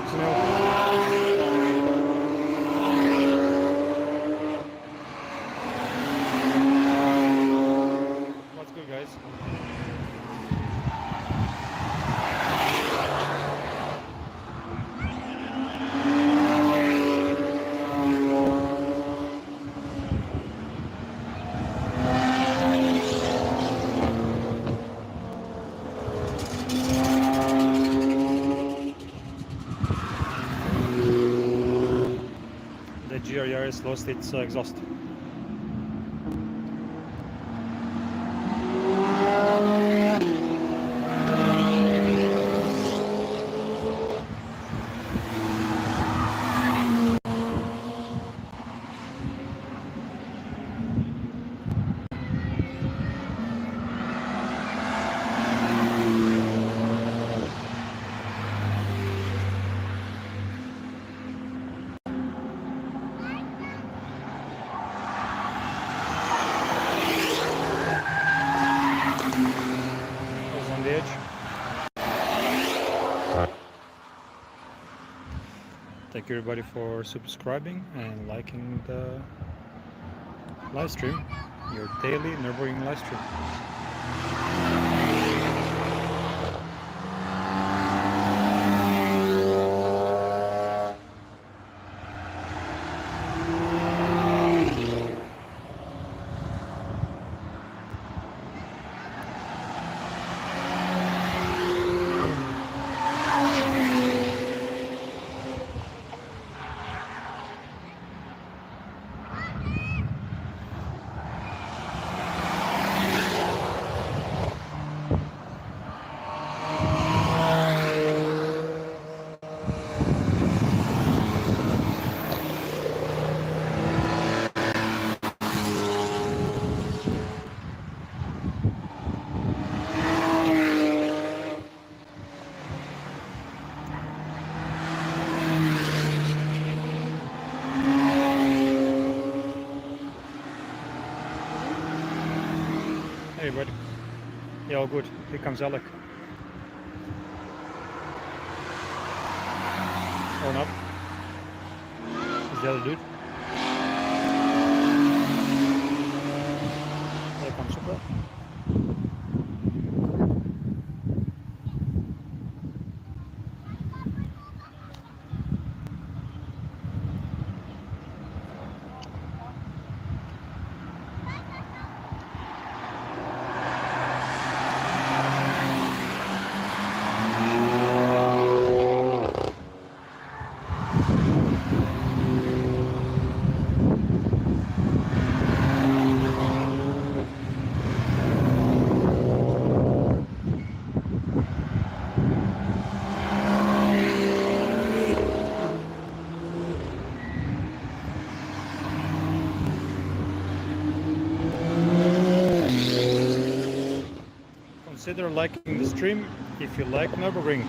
optioneel. What's good, guys? The GR lost its exhaust. On the edge. Thank you everybody for subscribing and liking the live stream, your daily Nürburgring live stream. Hey buddy. Yeah, all good. Here comes Alec. Or not. Is the other dude? There comes Super. Consider liking the stream if you like Nürburgring.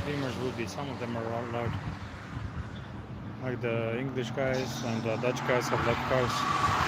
streamers will be. Some of them are loud, like the English guys and the Dutch guys have loud cars.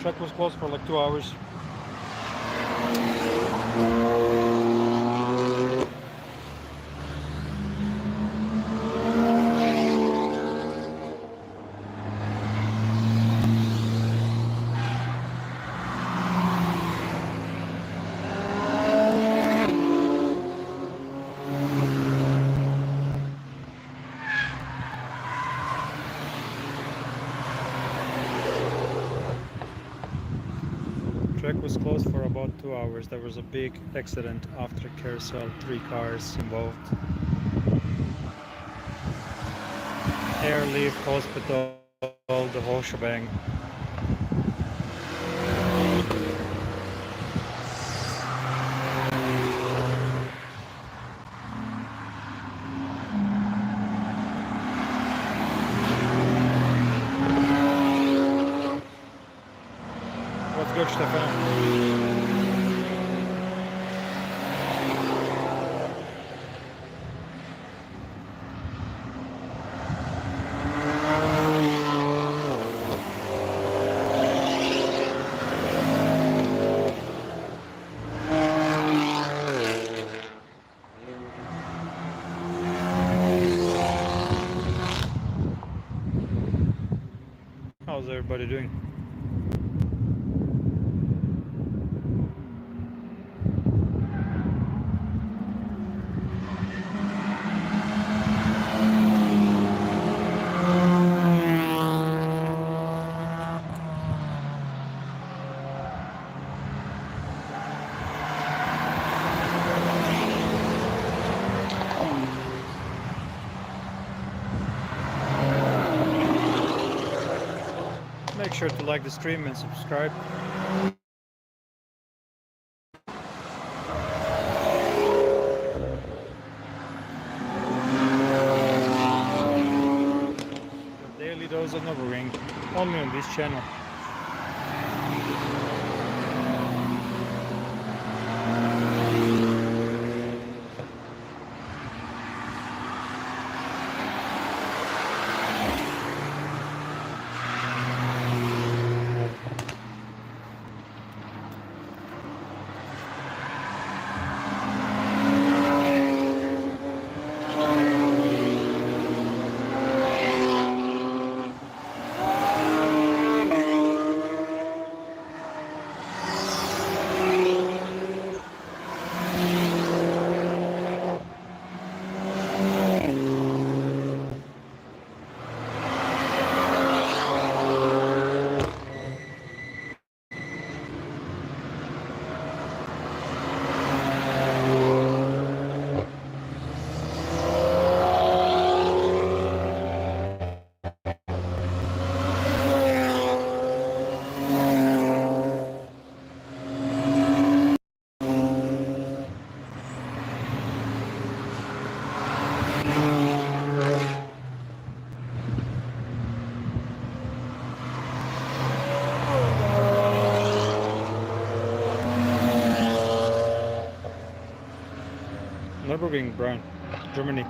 Track was closed for like 2 hours. Track was closed for about 2 hours. There was a big accident after carousel, 3 cars involved. Airlift, hospital, the whole shebang. What's good, Stefan? How's everybody doing? Make sure to like the stream and subscribe. The daily dose of Nürburgring, only on this channel. Nürburgring, Brian, Germany.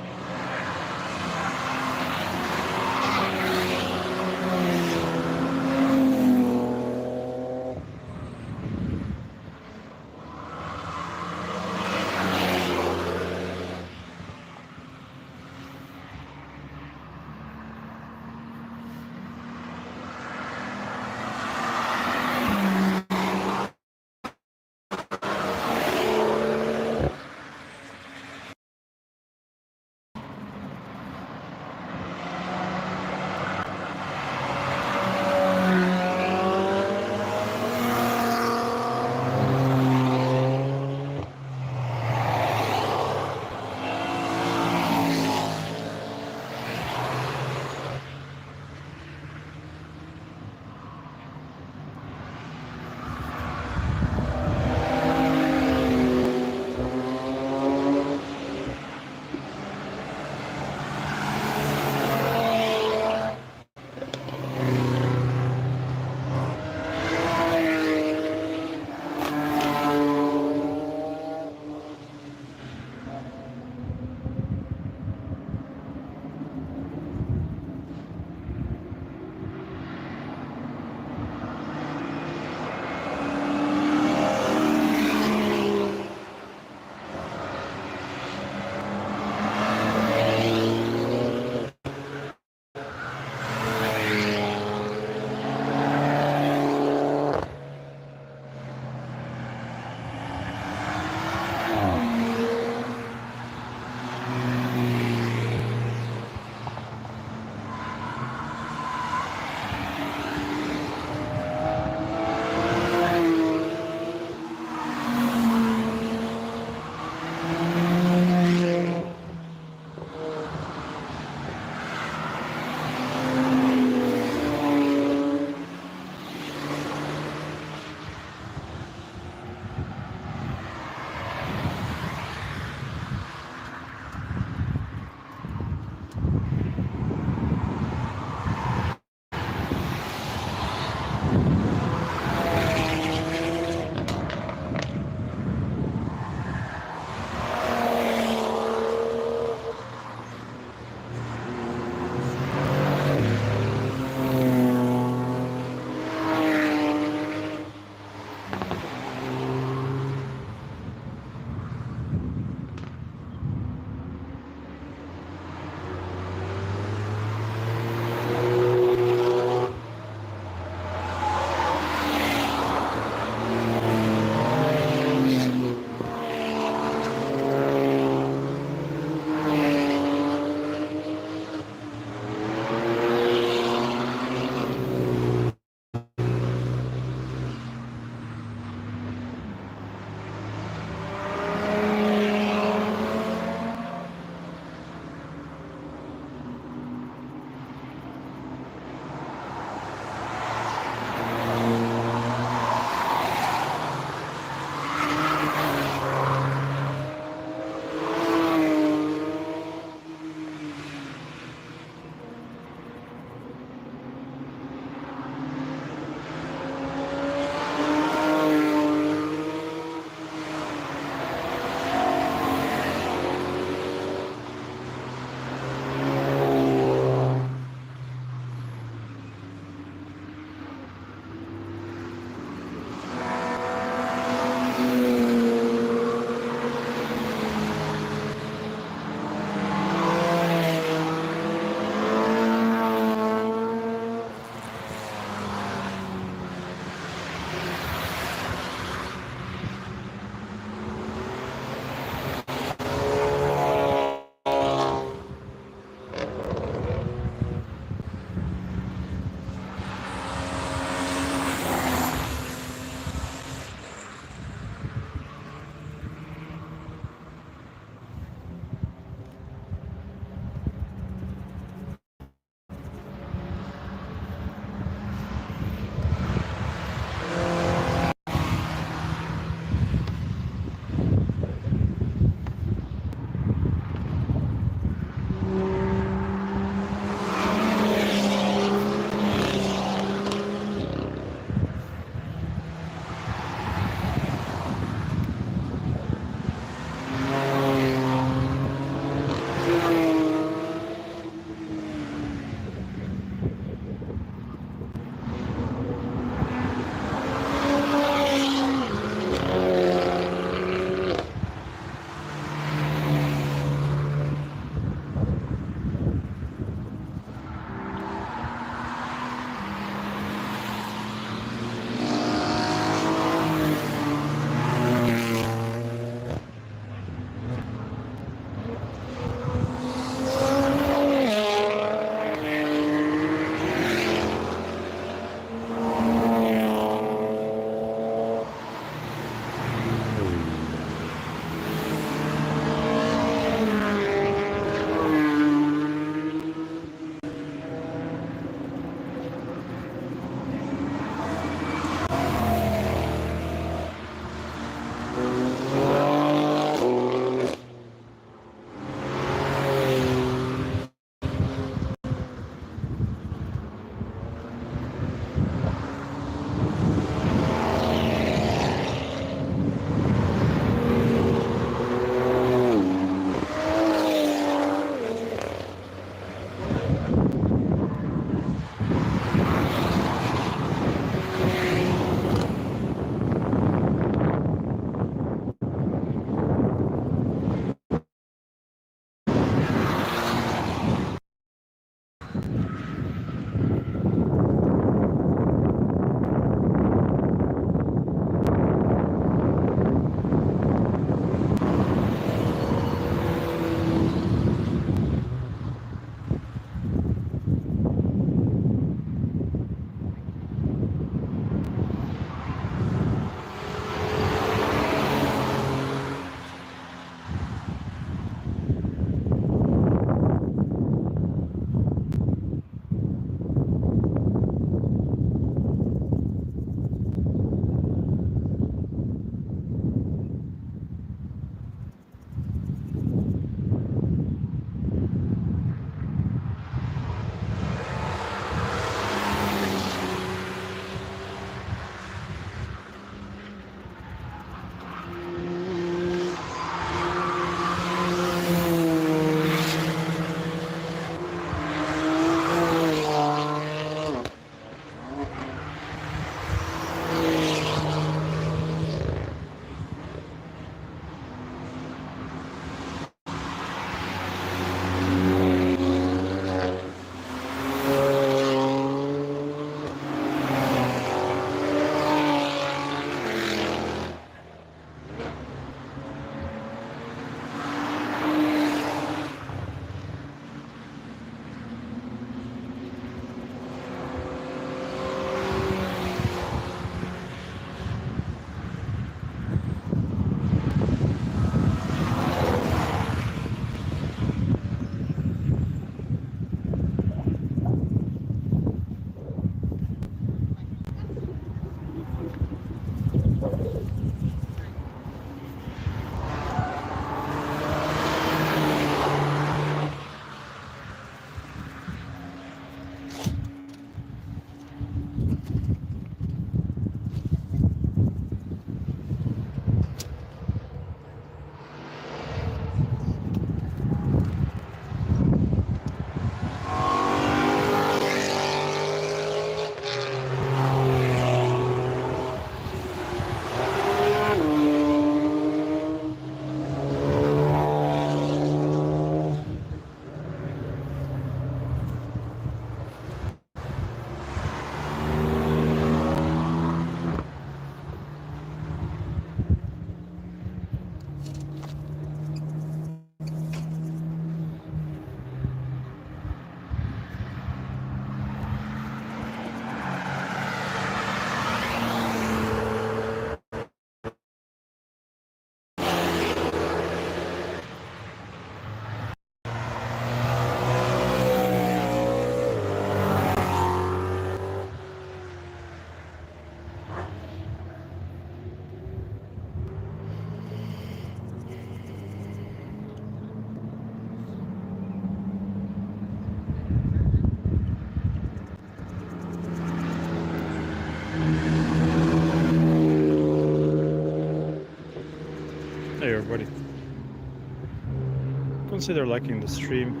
consider liking the stream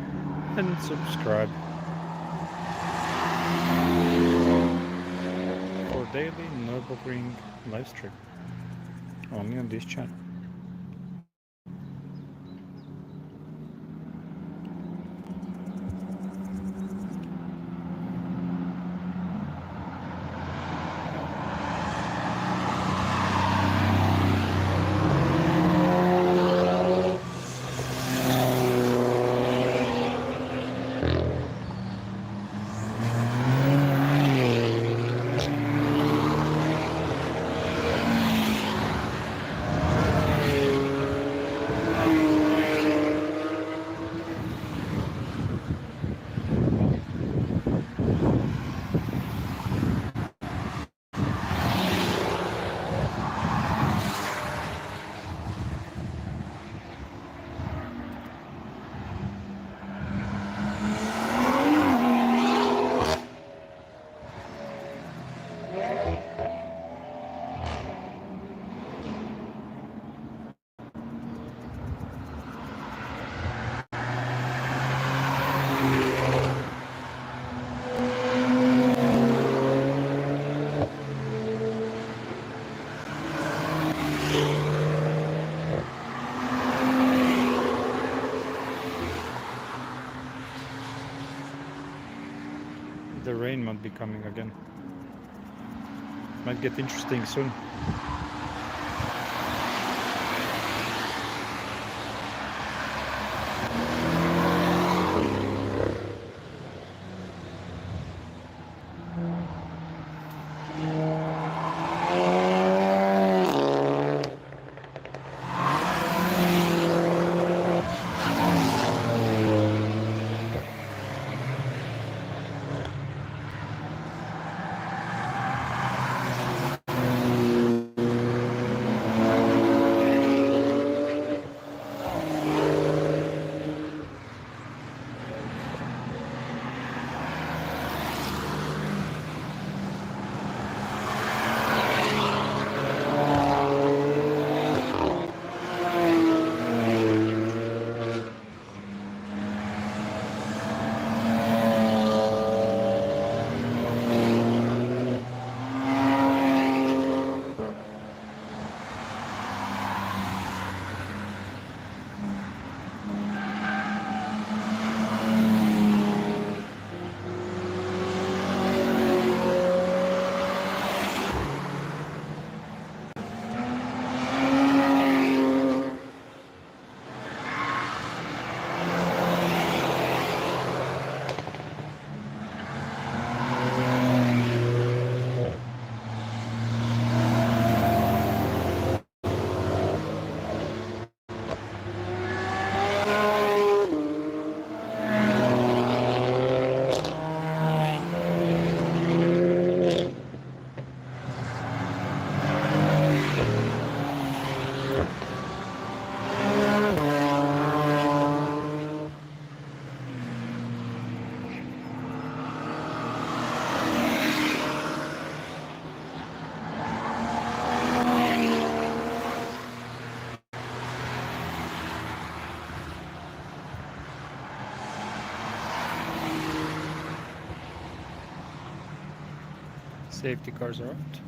and subscribe for daily Nürburgring live stream only on this channel. The rain might be coming again. Might get interesting soon. Safety cars are out.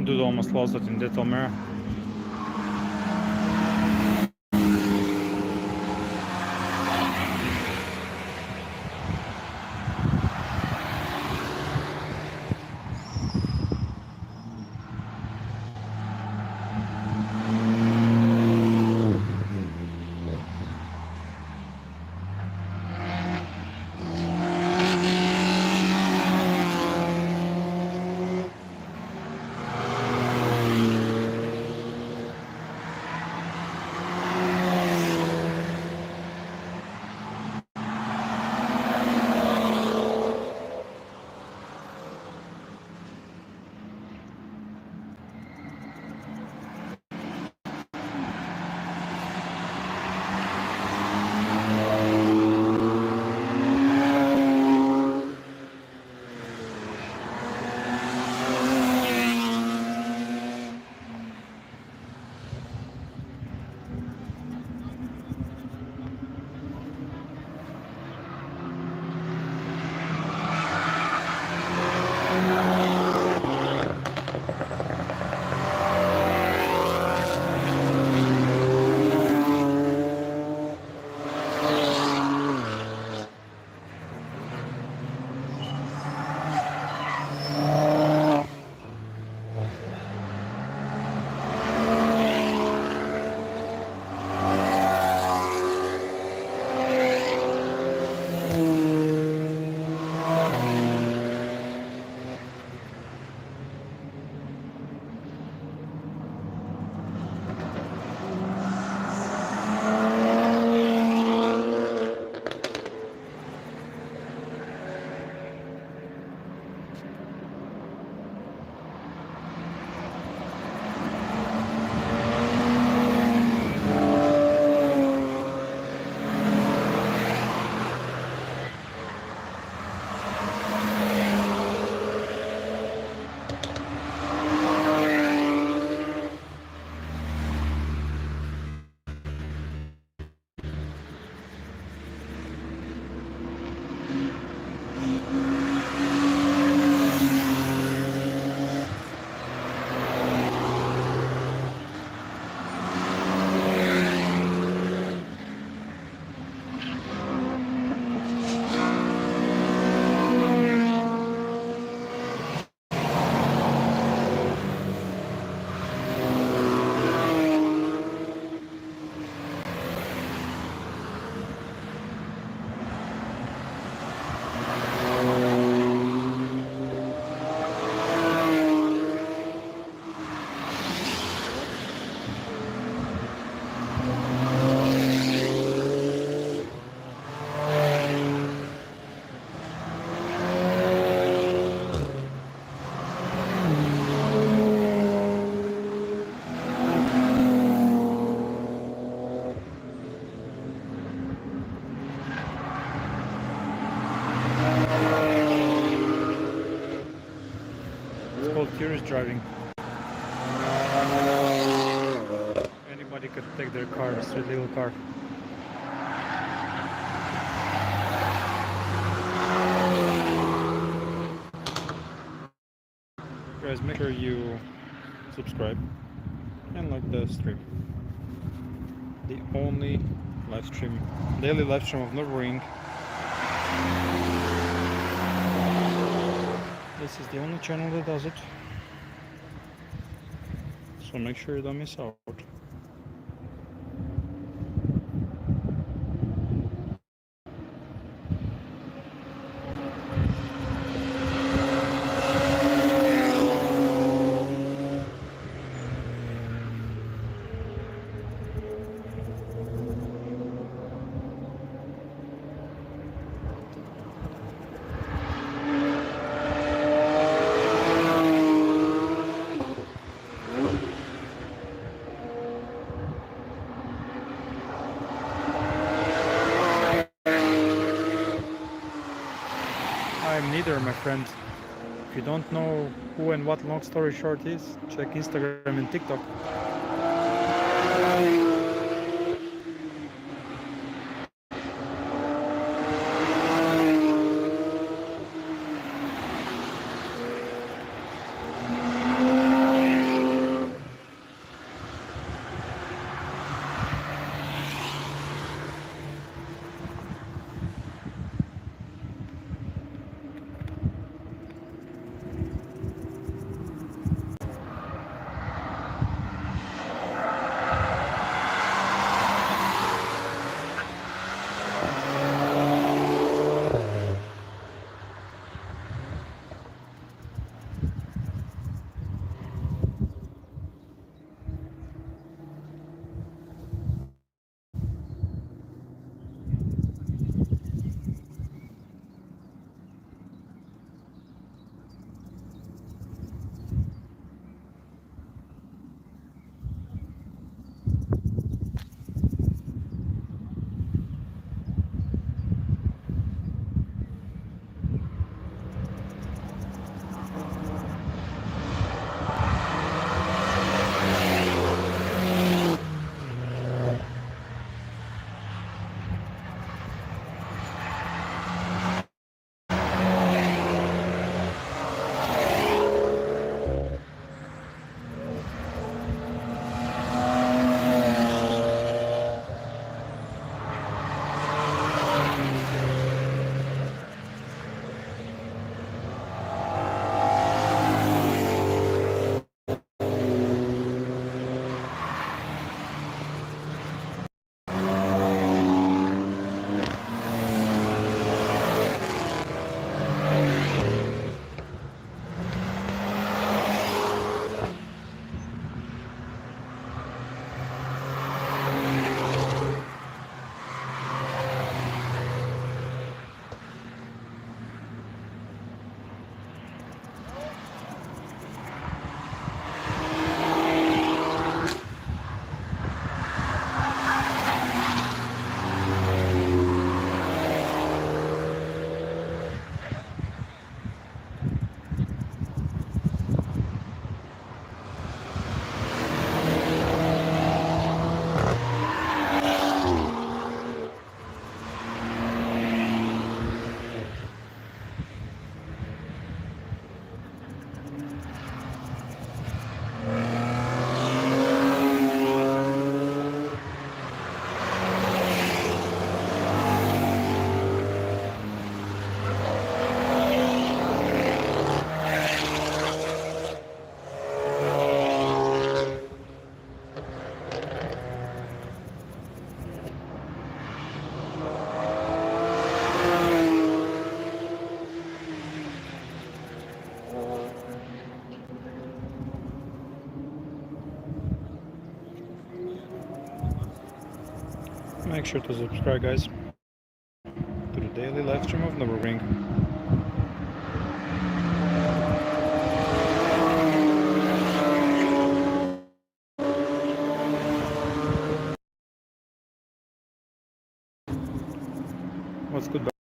Du almost lost it in det, Almera. Curious driving. Anybody could take their car, a street legal car. Guys, make sure you subscribe and like the stream. The only live stream, daily live stream of Nürburgring. This is the only channel that does it. So make sure you don't miss out. Neither, my friend. If you don't know who and what Long Story Short is, check Instagram and TikTok. Make sure to subscribe, guys, to the daily live stream of Nürburgring. What's good?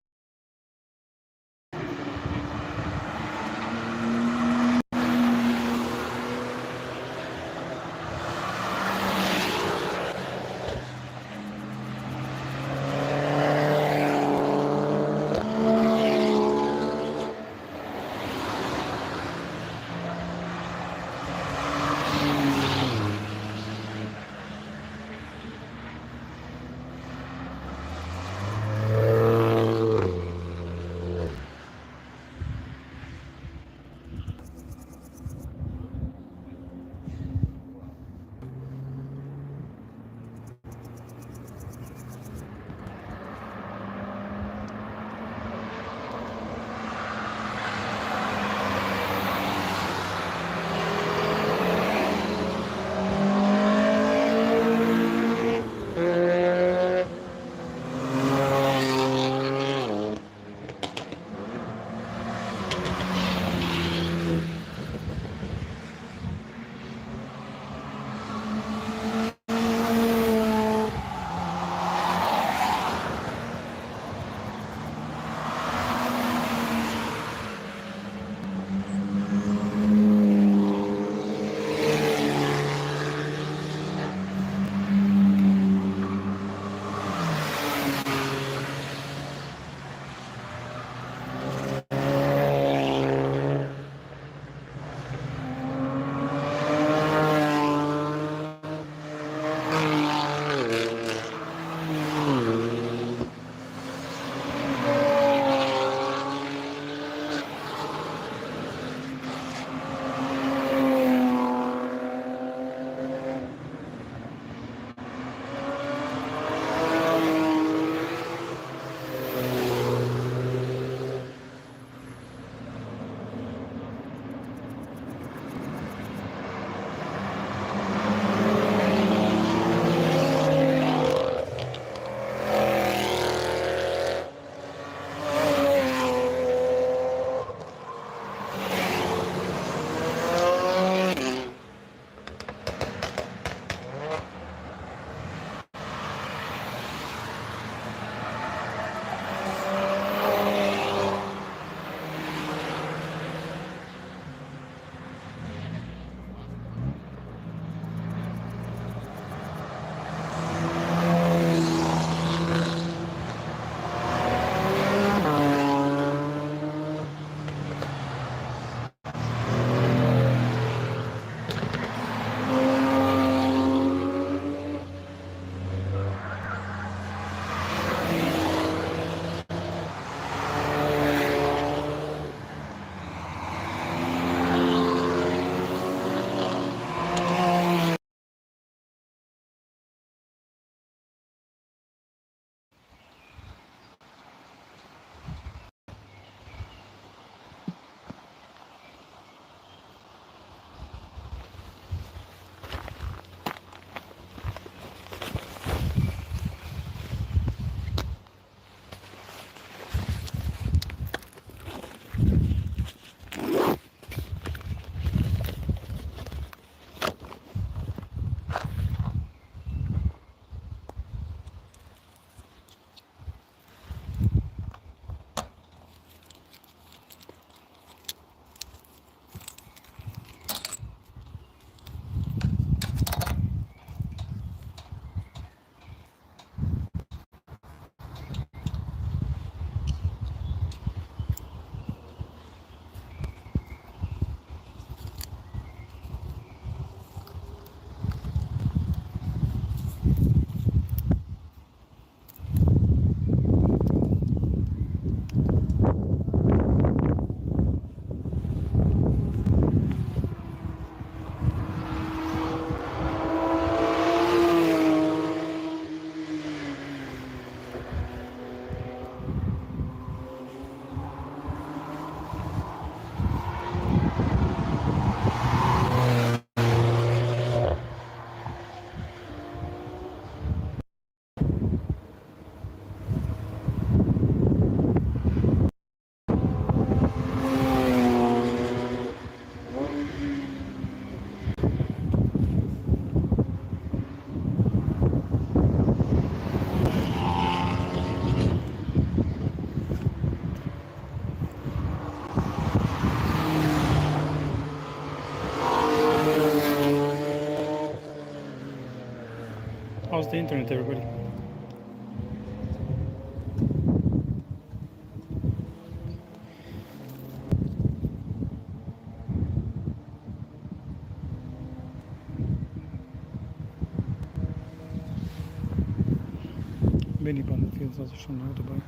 the internet, everybody. Bin ich beim 24 Stunden Auto dabei.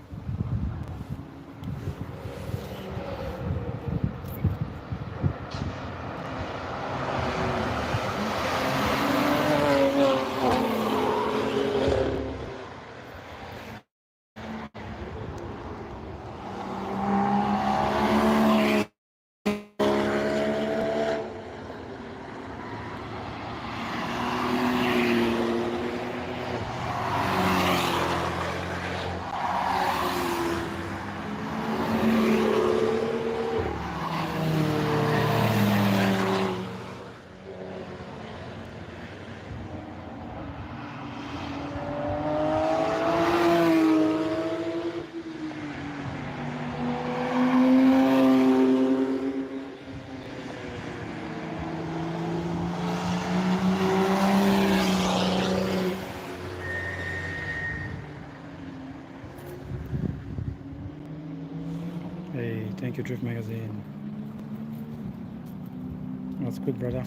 Hey, thank you, Drift Magazine. That's good, brother.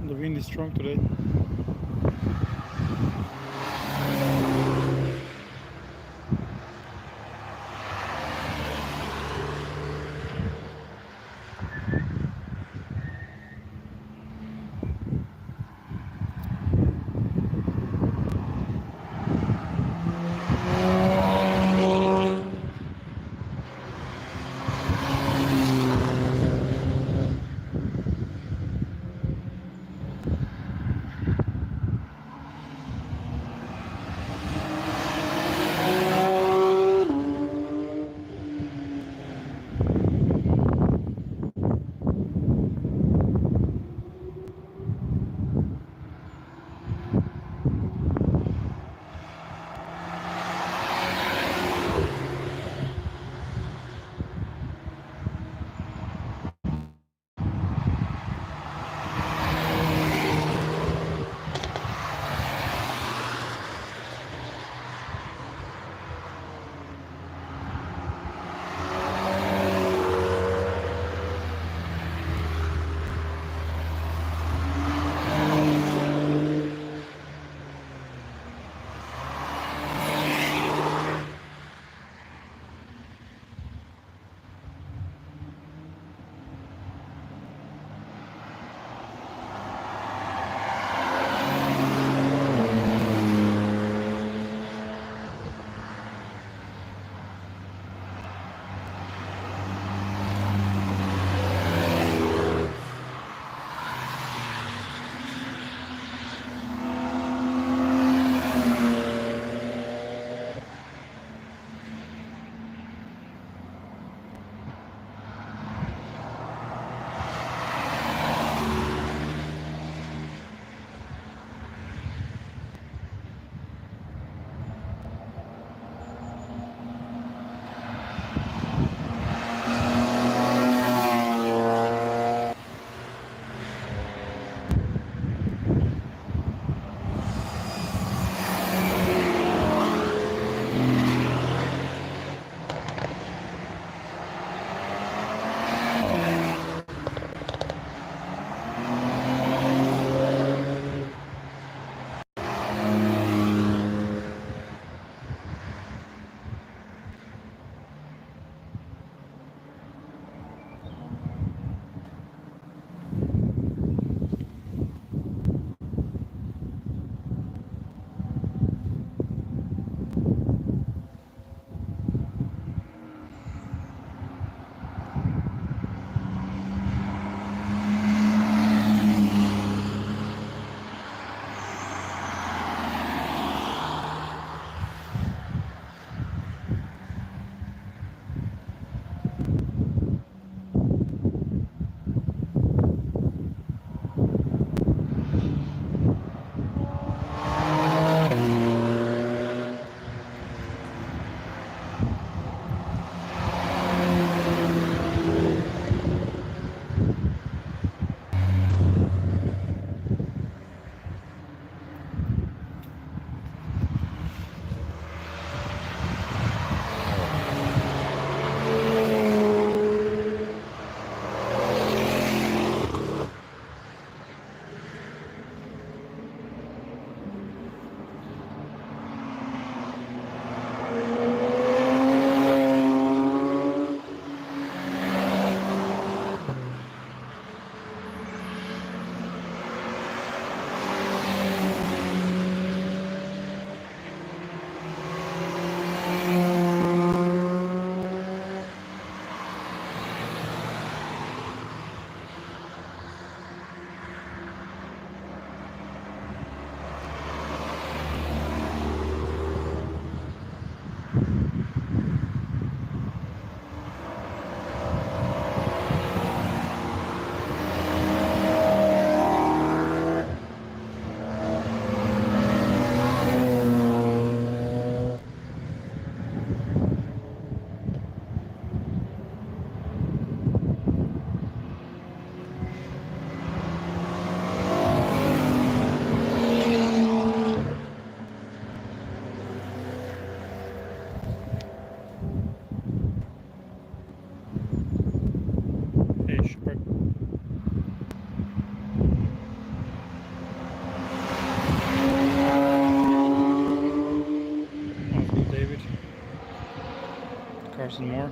The wind is strong today. cars and more.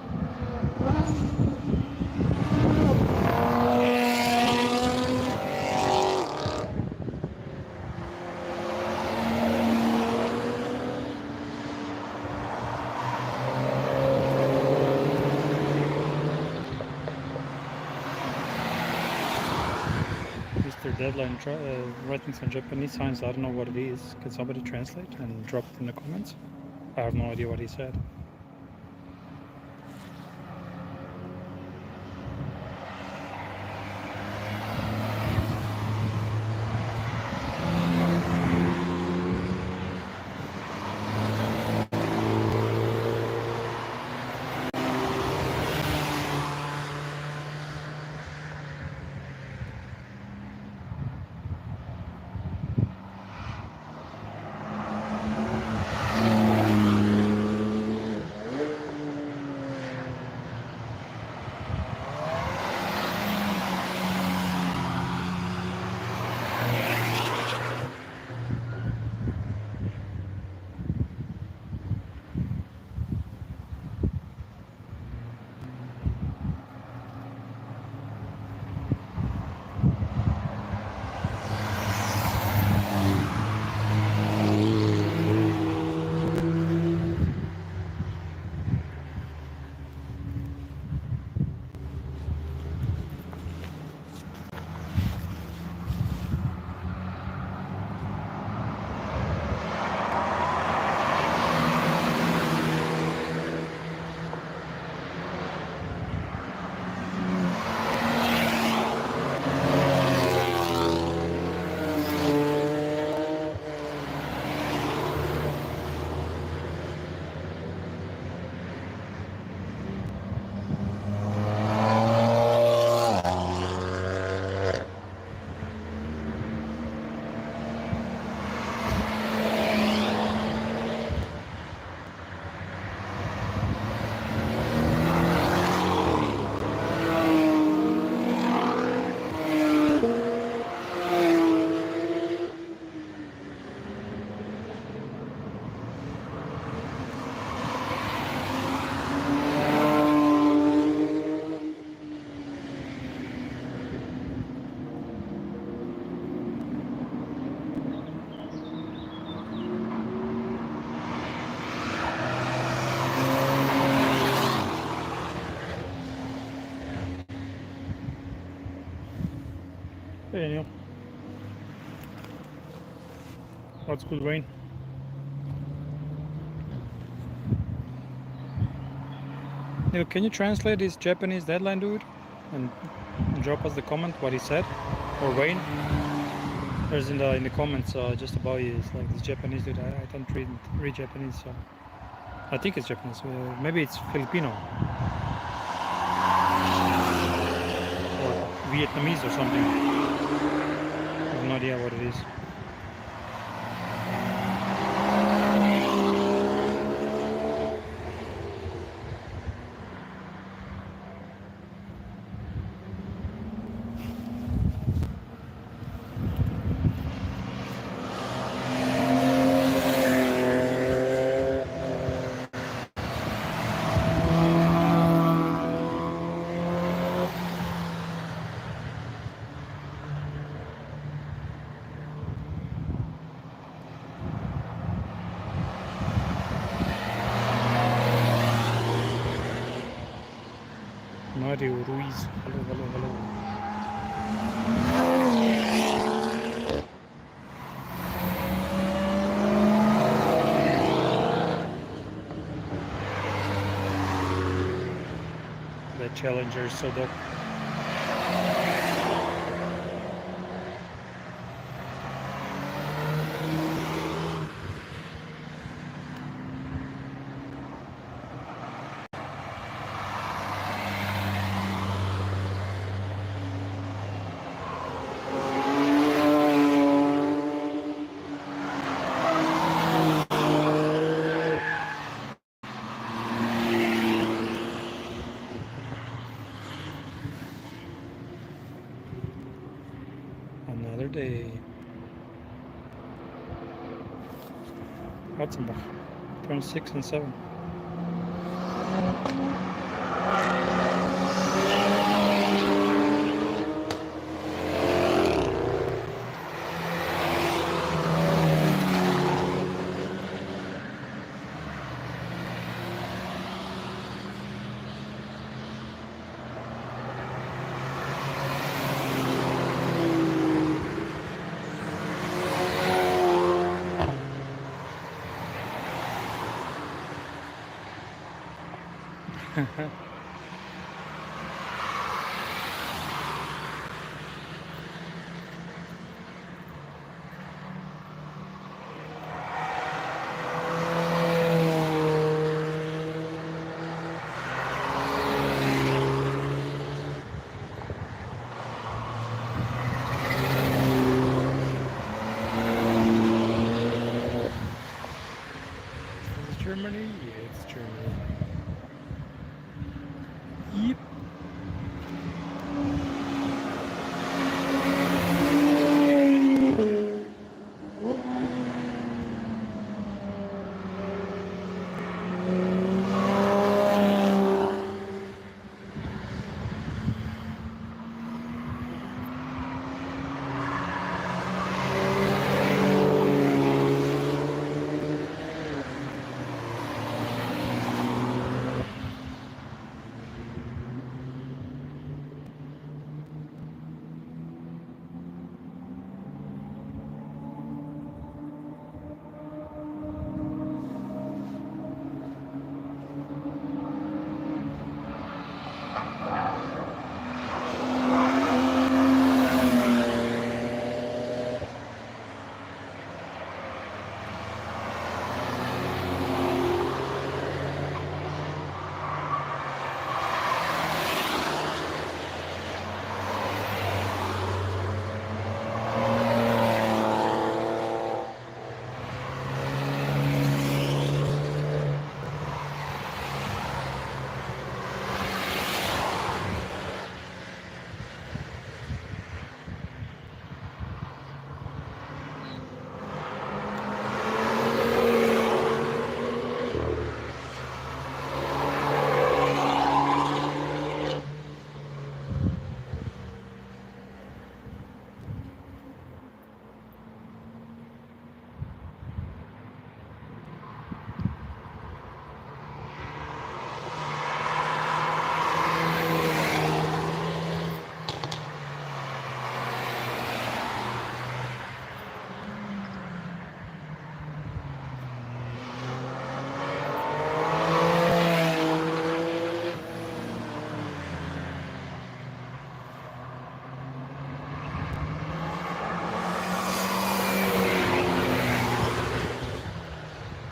Deadline writing some Japanese signs. I don't know what it is. Can somebody translate and drop it in the comments? I have no idea what he said. Hey Neil. What's good, Wayne? Neil, can you translate this Japanese deadline dude and drop us the comment what he said? Or Wayne? There's in the comments just about you. It's like this Japanese dude. I don't read Japanese, so I think it's Japanese. Maybe it's Filipino or Vietnamese or something. I have no idea what it is. Mario Ruiz. Hello, hello, hello. The Challenger is so dope. Another day. Hatzenbach, turn 6 and 7. Germany? Yeah, it's Germany. Yep.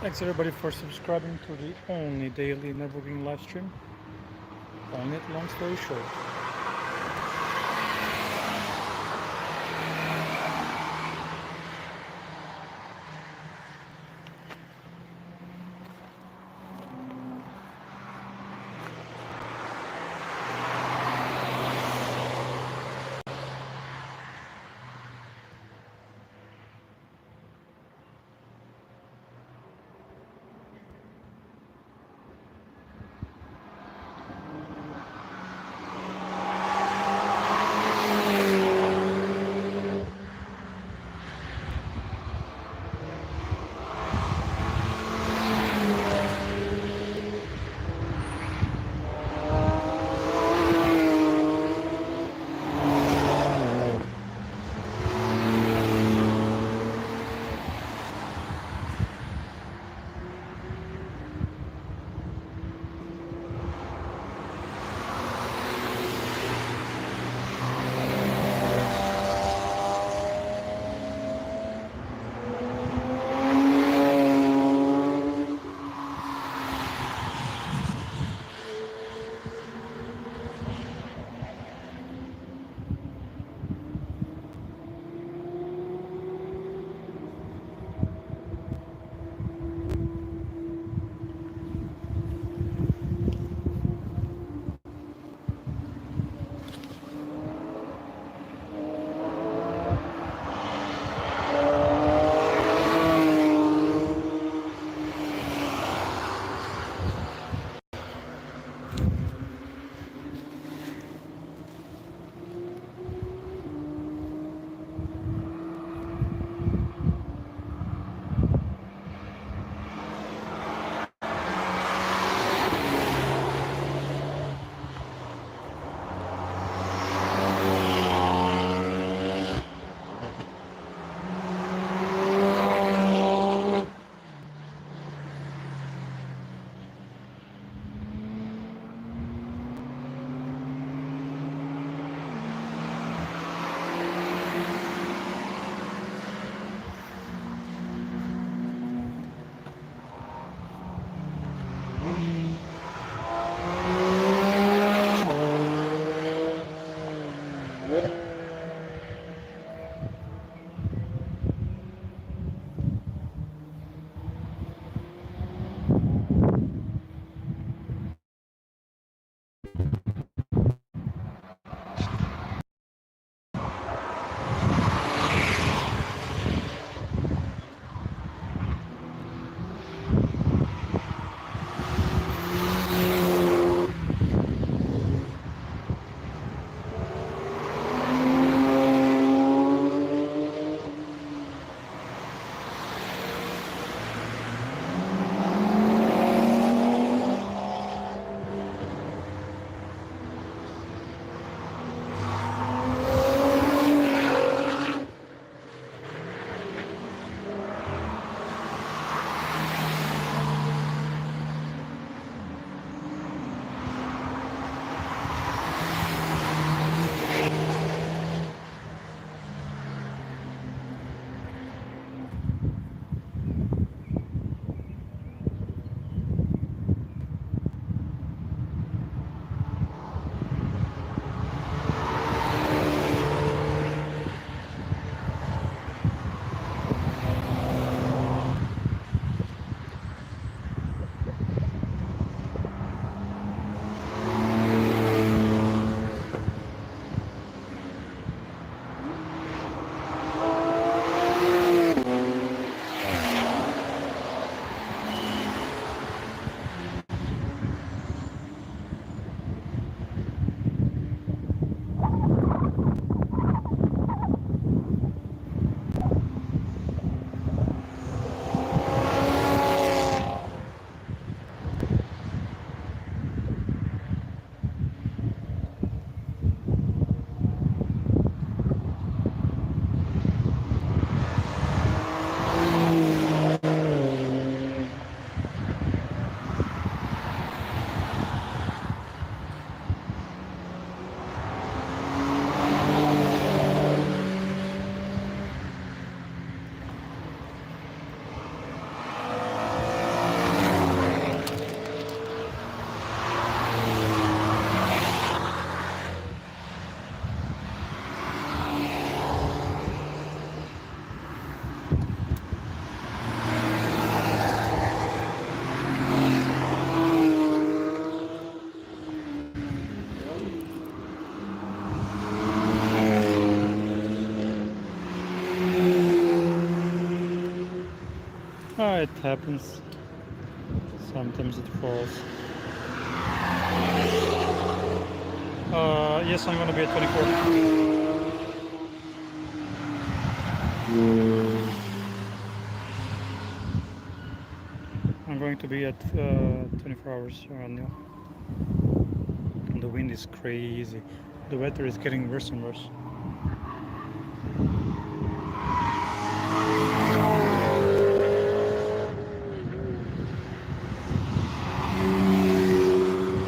Thanks everybody for subscribing to the only daily Nürburgring live stream. Calling it long story short. it happens. Sometimes it falls. Yes, I'm gonna be at 24. I'm going to be at 24 hours around now. And the wind is crazy. The weather is getting worse and worse.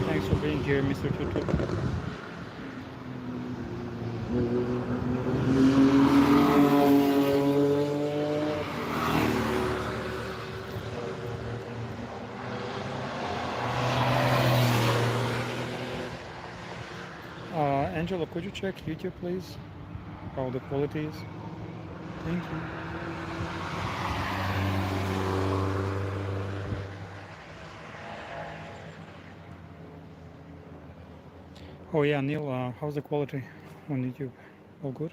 Thanks for being here, Mr. Tutu. Angela, could you check YouTube, please? How the quality is? Thank you. Oh yeah, Neil, how's the quality on YouTube? All good?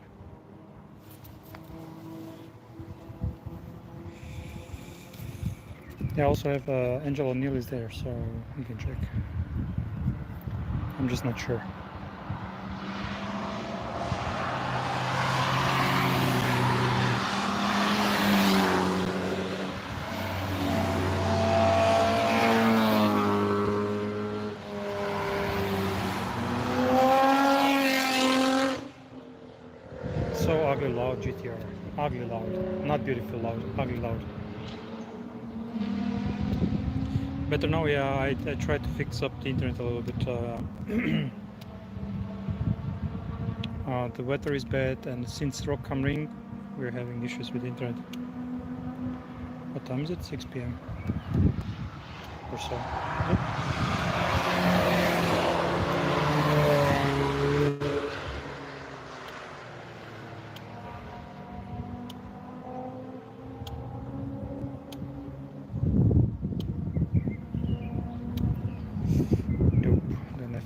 Yeah, I also have Angela Neil is there, so you can check. I'm just not sure. So ugly loud GTR. Ugly loud. Not beautiful loud. Ugly loud. Better now, yeah. I tried to fix up the internet a little bit. The weather is bad, and since Rock am Ring, we're having issues with the internet. What time is it? 6 p.m. or so.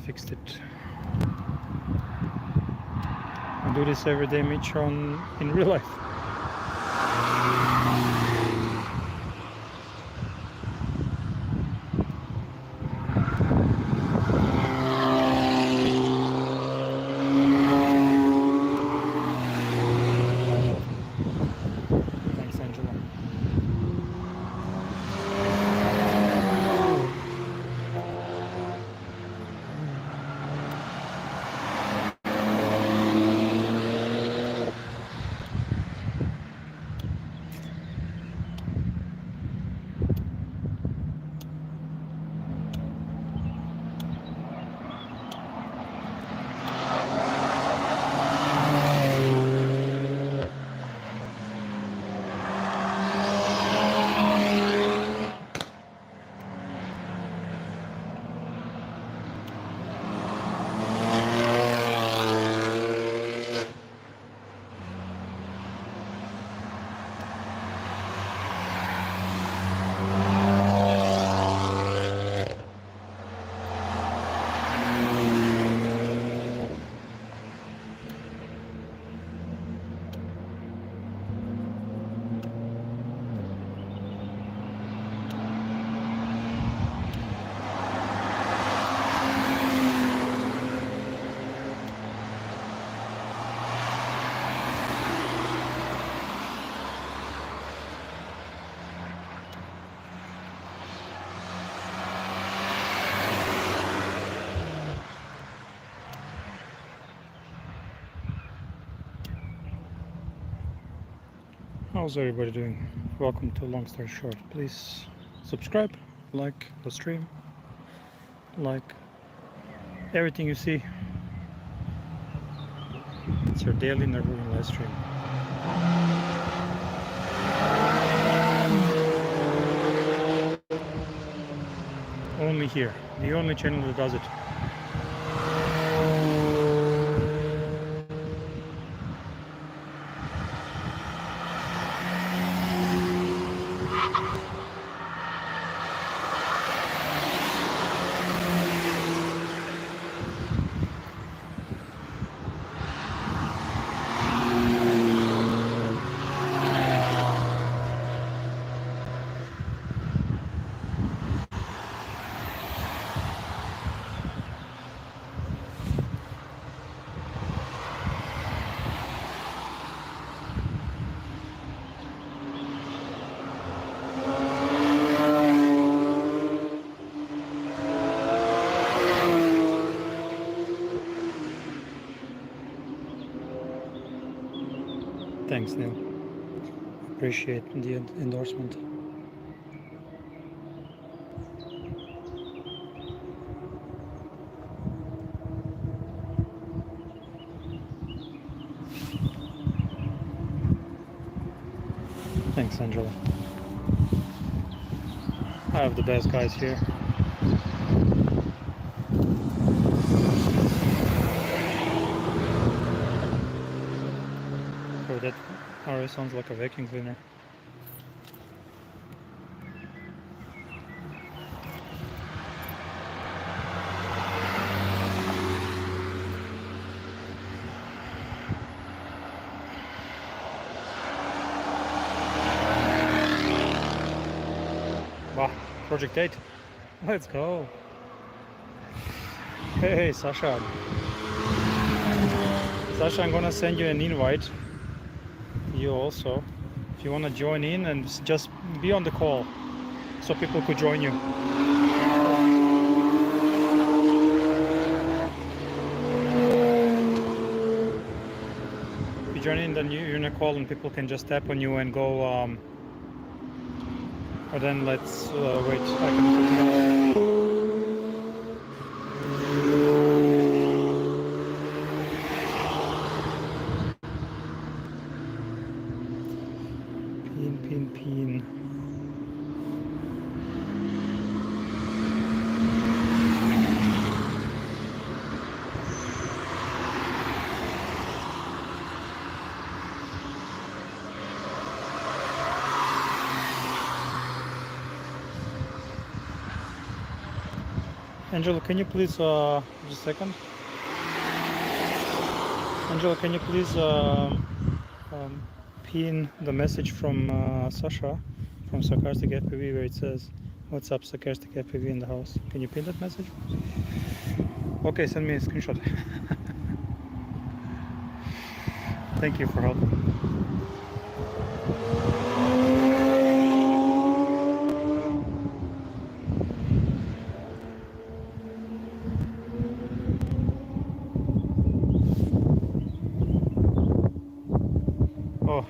Fixed it. I do this every day, Mitch, in real life. Thanks, Angela. How's everybody doing? Welcome to Long Story Short. Please subscribe, like the stream, like everything you see. It's your daily Nürburgring live stream. Only here, the only channel that does it. Thanks, Neil. Appreciate the endorsement. Thanks, Angela. I have the best guys here. Oh, that already sounds like a vacuum cleaner. Wow, Project 8. Let's go. Hey, Sasha. Sasha, I'm gonna send you an invite. You also. If you wanna join in and just be on the call so people could join you. If you join in, then you're in a call and people can just tap on you and go, or then let's wait. I can put pin. Angela, can you please, just a second. Angela, can you please pin the message from Sasha from Sarcastic FPV where it says, "What's up, Sarcastic FPV in the house?" Can you pin that message? Okay, send me a screenshot. Thank you for helping. Oh,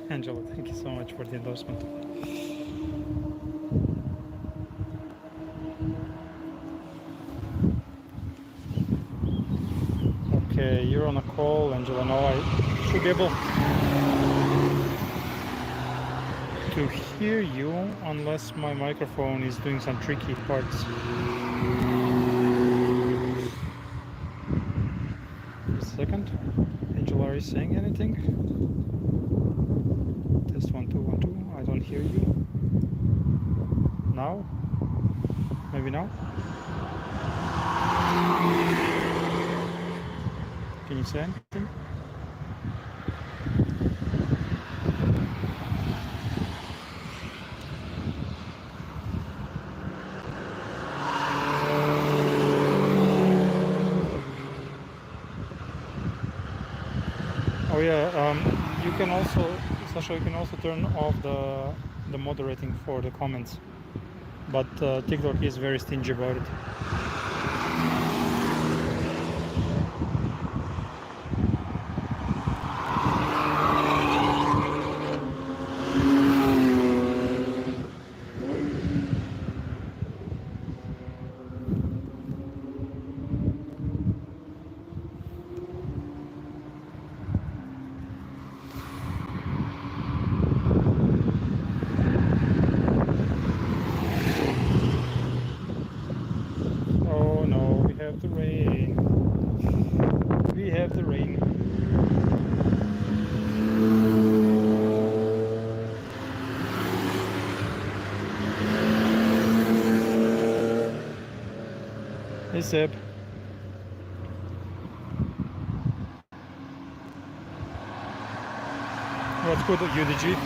Angela, thank you so much for the endorsement. Okay, you're on a call, Angela. Now I should be able to hear you unless my microphone is doing some tricky parts. Just a second. Angela, are you saying anything? Test 1 2 1 2. I don't hear you. Now? Maybe now? Can you say anything? Oh yeah, you can also, Sasha, you can also turn off the moderating for the comments, but TikTok is very stingy about it. The rain. We have the rain. Hey Seb. What's good at UDG?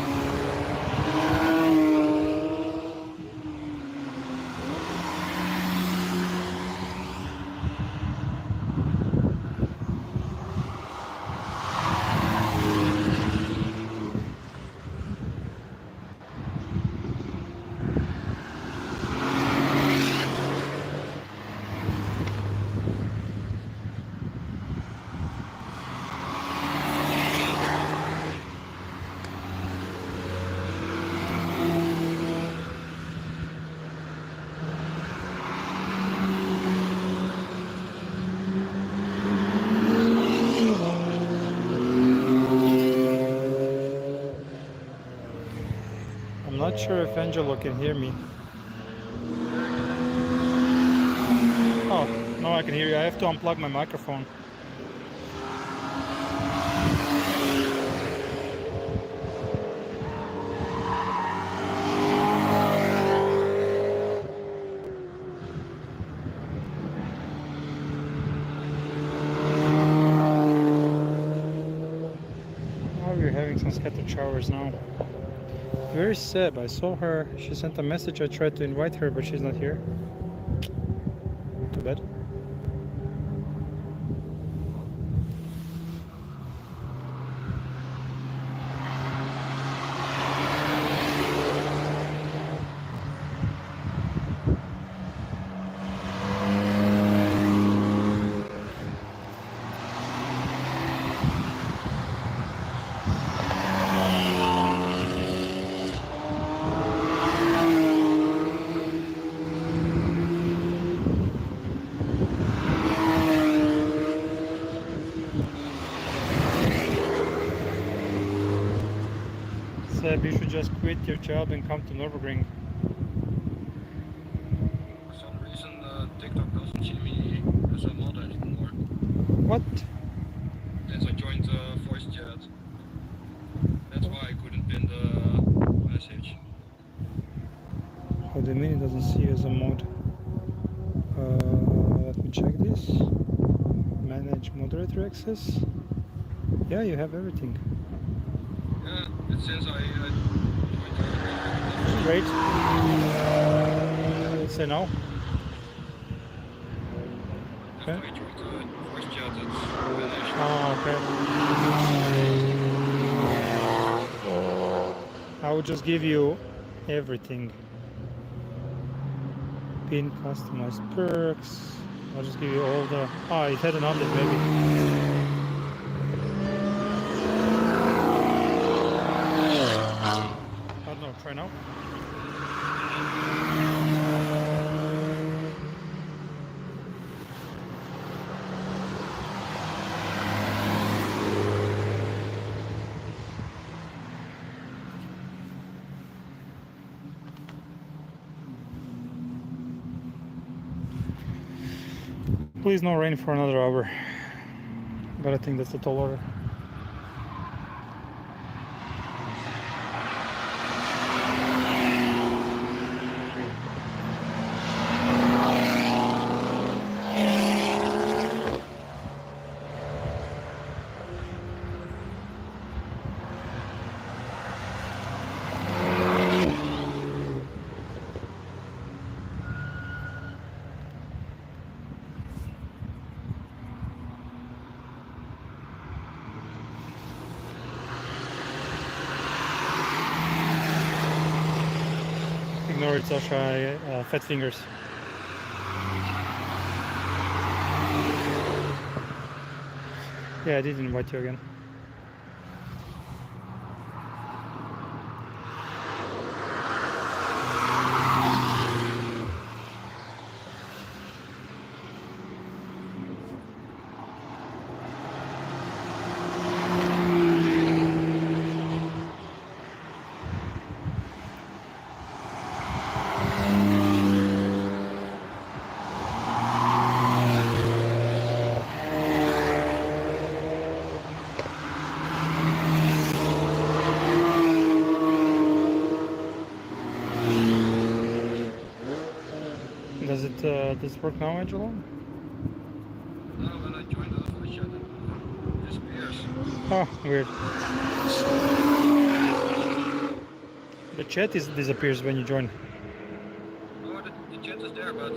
not sure if Angelo can hear me. Oh, now I can hear you. I have to unplug my microphone. Oh, we're having some scattered showers now. Very sad. I saw her. She sent a message. I tried to invite her, but she's not here. Too bad. Seb, you should just quit your job and come to Nürburgring. For some reason, TikTok doesn't see me as a model anymore. What? Since I joined voice chat. That's why I couldn't pin the message. How do you mean it doesn't see you as a mod? Let me check this. Manage moderator access. Yeah, you have everything. Yeah, it's since I joined the Great. Let's say no. After I joined voice chat, it's vanished. Oh, okay. I will just give you everything. Pin customized perks. I'll just give you all the... Ah, it had an update maybe. I don't know, try now. Please no rain for another hour. But I think that's the tall order. Ignore it, Sasha. Fat fingers. Yeah, I did invite you again. Does it work now, Angelo? No, when I joined the voice chat, it disappears. Oh, weird. The chat disappears when you join. Oh, the chat is there, but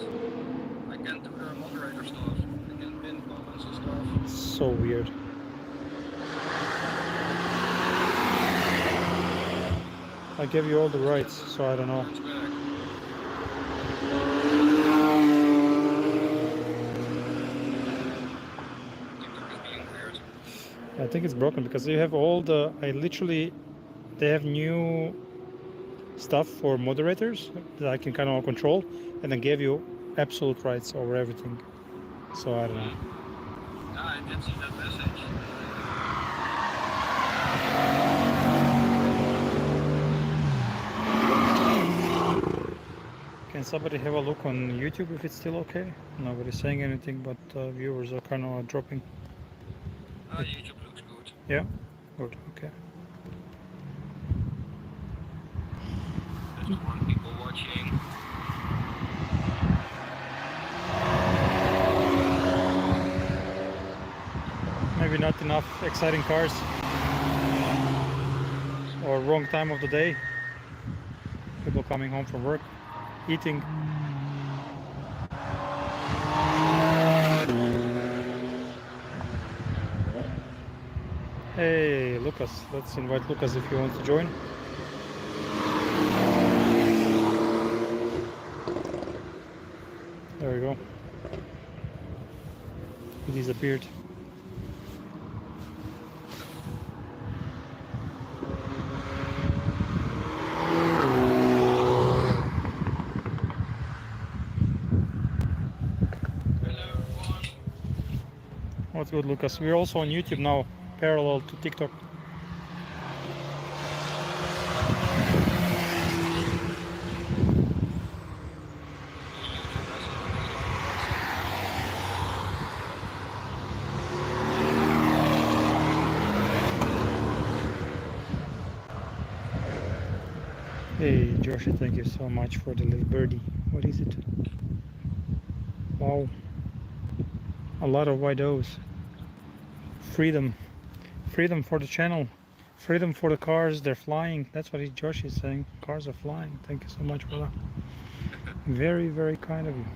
I can't do the moderator stuff. I can't pin comments and stuff. So weird. I gave you all the rights, so I don't know. It's back. I think it's broken because you have all the... They have new stuff for moderators that I can kind of control, and I gave you absolute rights over everything. So I don't know. Yeah, I did see that message. Can somebody have a look on YouTube if it's still okay? Nobody's saying anything, but viewers are kind of dropping. YouTube looks good. Yeah? Good, okay. There's one people watching. Maybe not enough exciting cars. Or wrong time of the day. People coming home from work, eating. Hey, Lucas. Let's invite Lucas if he wants to join. There we go. He disappeared. What's good, Lucas? We're also on YouTube now, parallel to TikTok. Hey, Joshi, thank you so much for the little birdie. What is it? Wow. A lot of white O's. Freedom. Freedom for the channel. Freedom for the cars. They're flying. That's what Joshi is saying. Cars are flying. Thank you so much for that. Very, very kind of you.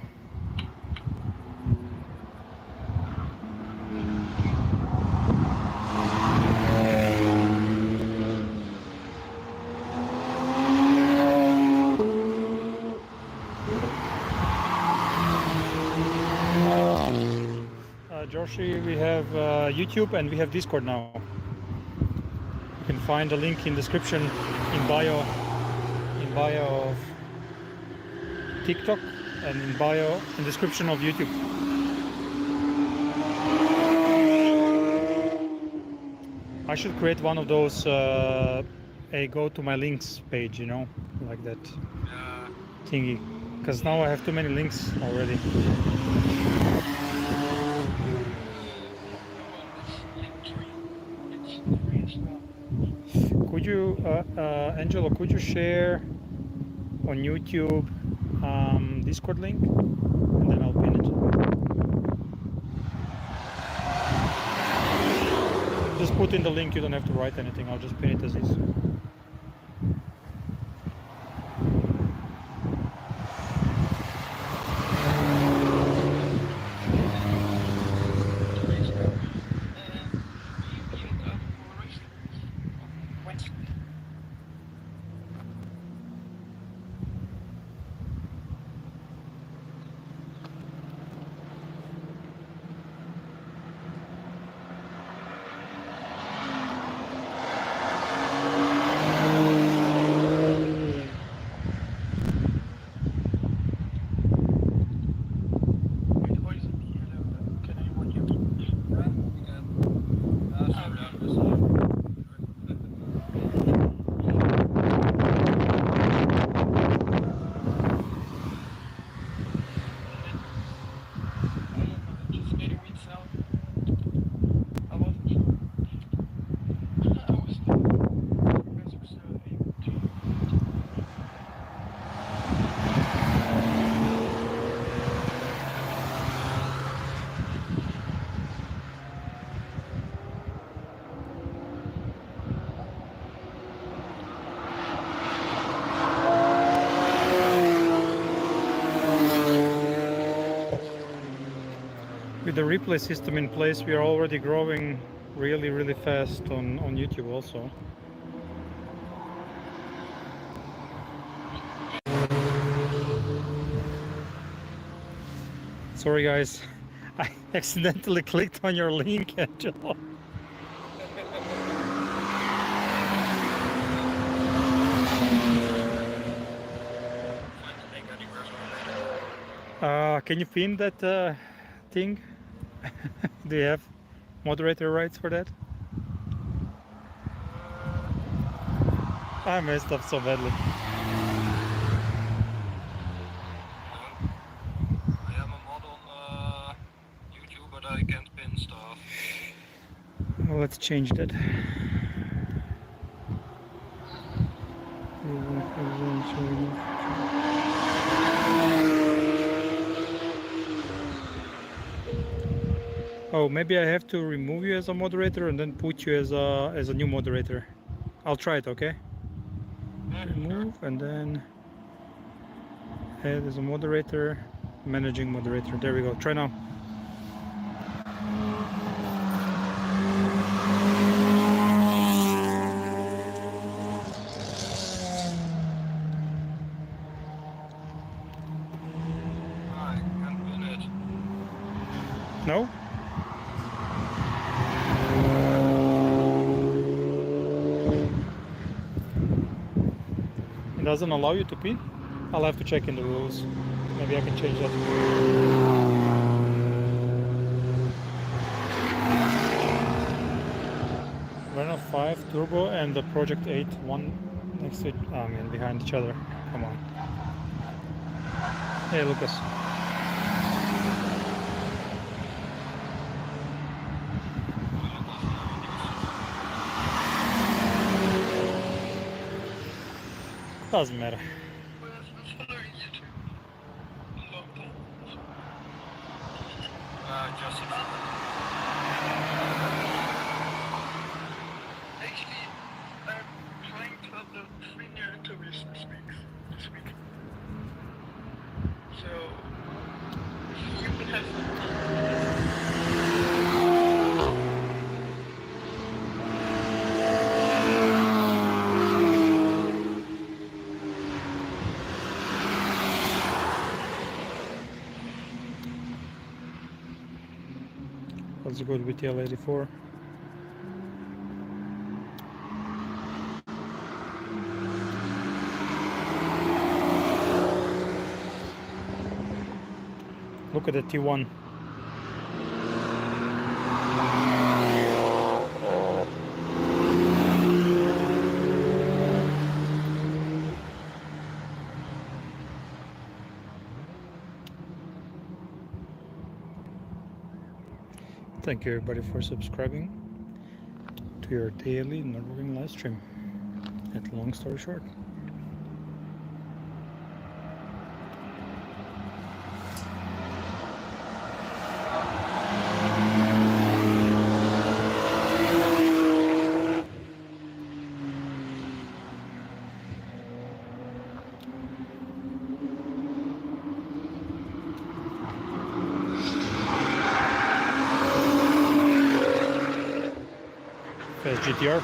Joshi, we have YouTube and we have Discord now. You can find the link in description, in bio of TikTok and in description of YouTube. I should create one of those a go to my links page, you know, like that thingy, because now I have too many links already. Could you, Angelo, could you share on YouTube Discord link, and then I'll pin it. Just put in the link, you don't have to write anything, I'll just pin it as is. With the replay system in place, we are already growing really fast on YouTube also. Sorry guys, I accidentally clicked on your link, Angelo. Can you pin that thing? Do you have moderator rights for that? I messed up so badly. can't pin stuff. Well, let's change that. Oh, maybe I have to remove you as a moderator and then put you as a new moderator. I'll try it, okay? Yeah, Remove and then add as a moderator, managing moderator. There we go. Try now. I can't pin it. No? It doesn't allow you to pin? I'll have to check in the rules. Maybe I can change that. Renault 5 Turbo and the Project 8, one next to behind each other. Come on. Hey, Lucas. Doesn't matter. Just actually, I'm trying to upload 3 new interviews this week. So, you will have Let's go with TL84. Look at the T1. Thank you everybody for subscribing to your daily Nürburgring live stream. At long story short. Fast GTR.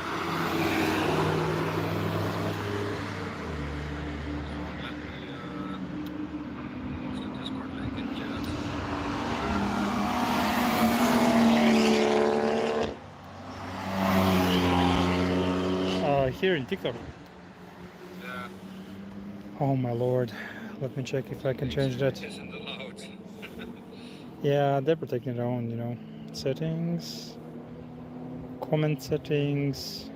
Here in TikTok. Yeah. Oh my lord. Let me check if I can change that. Isn't allowed. Yeah, they're protecting their own, you know. Settings. Comment settings.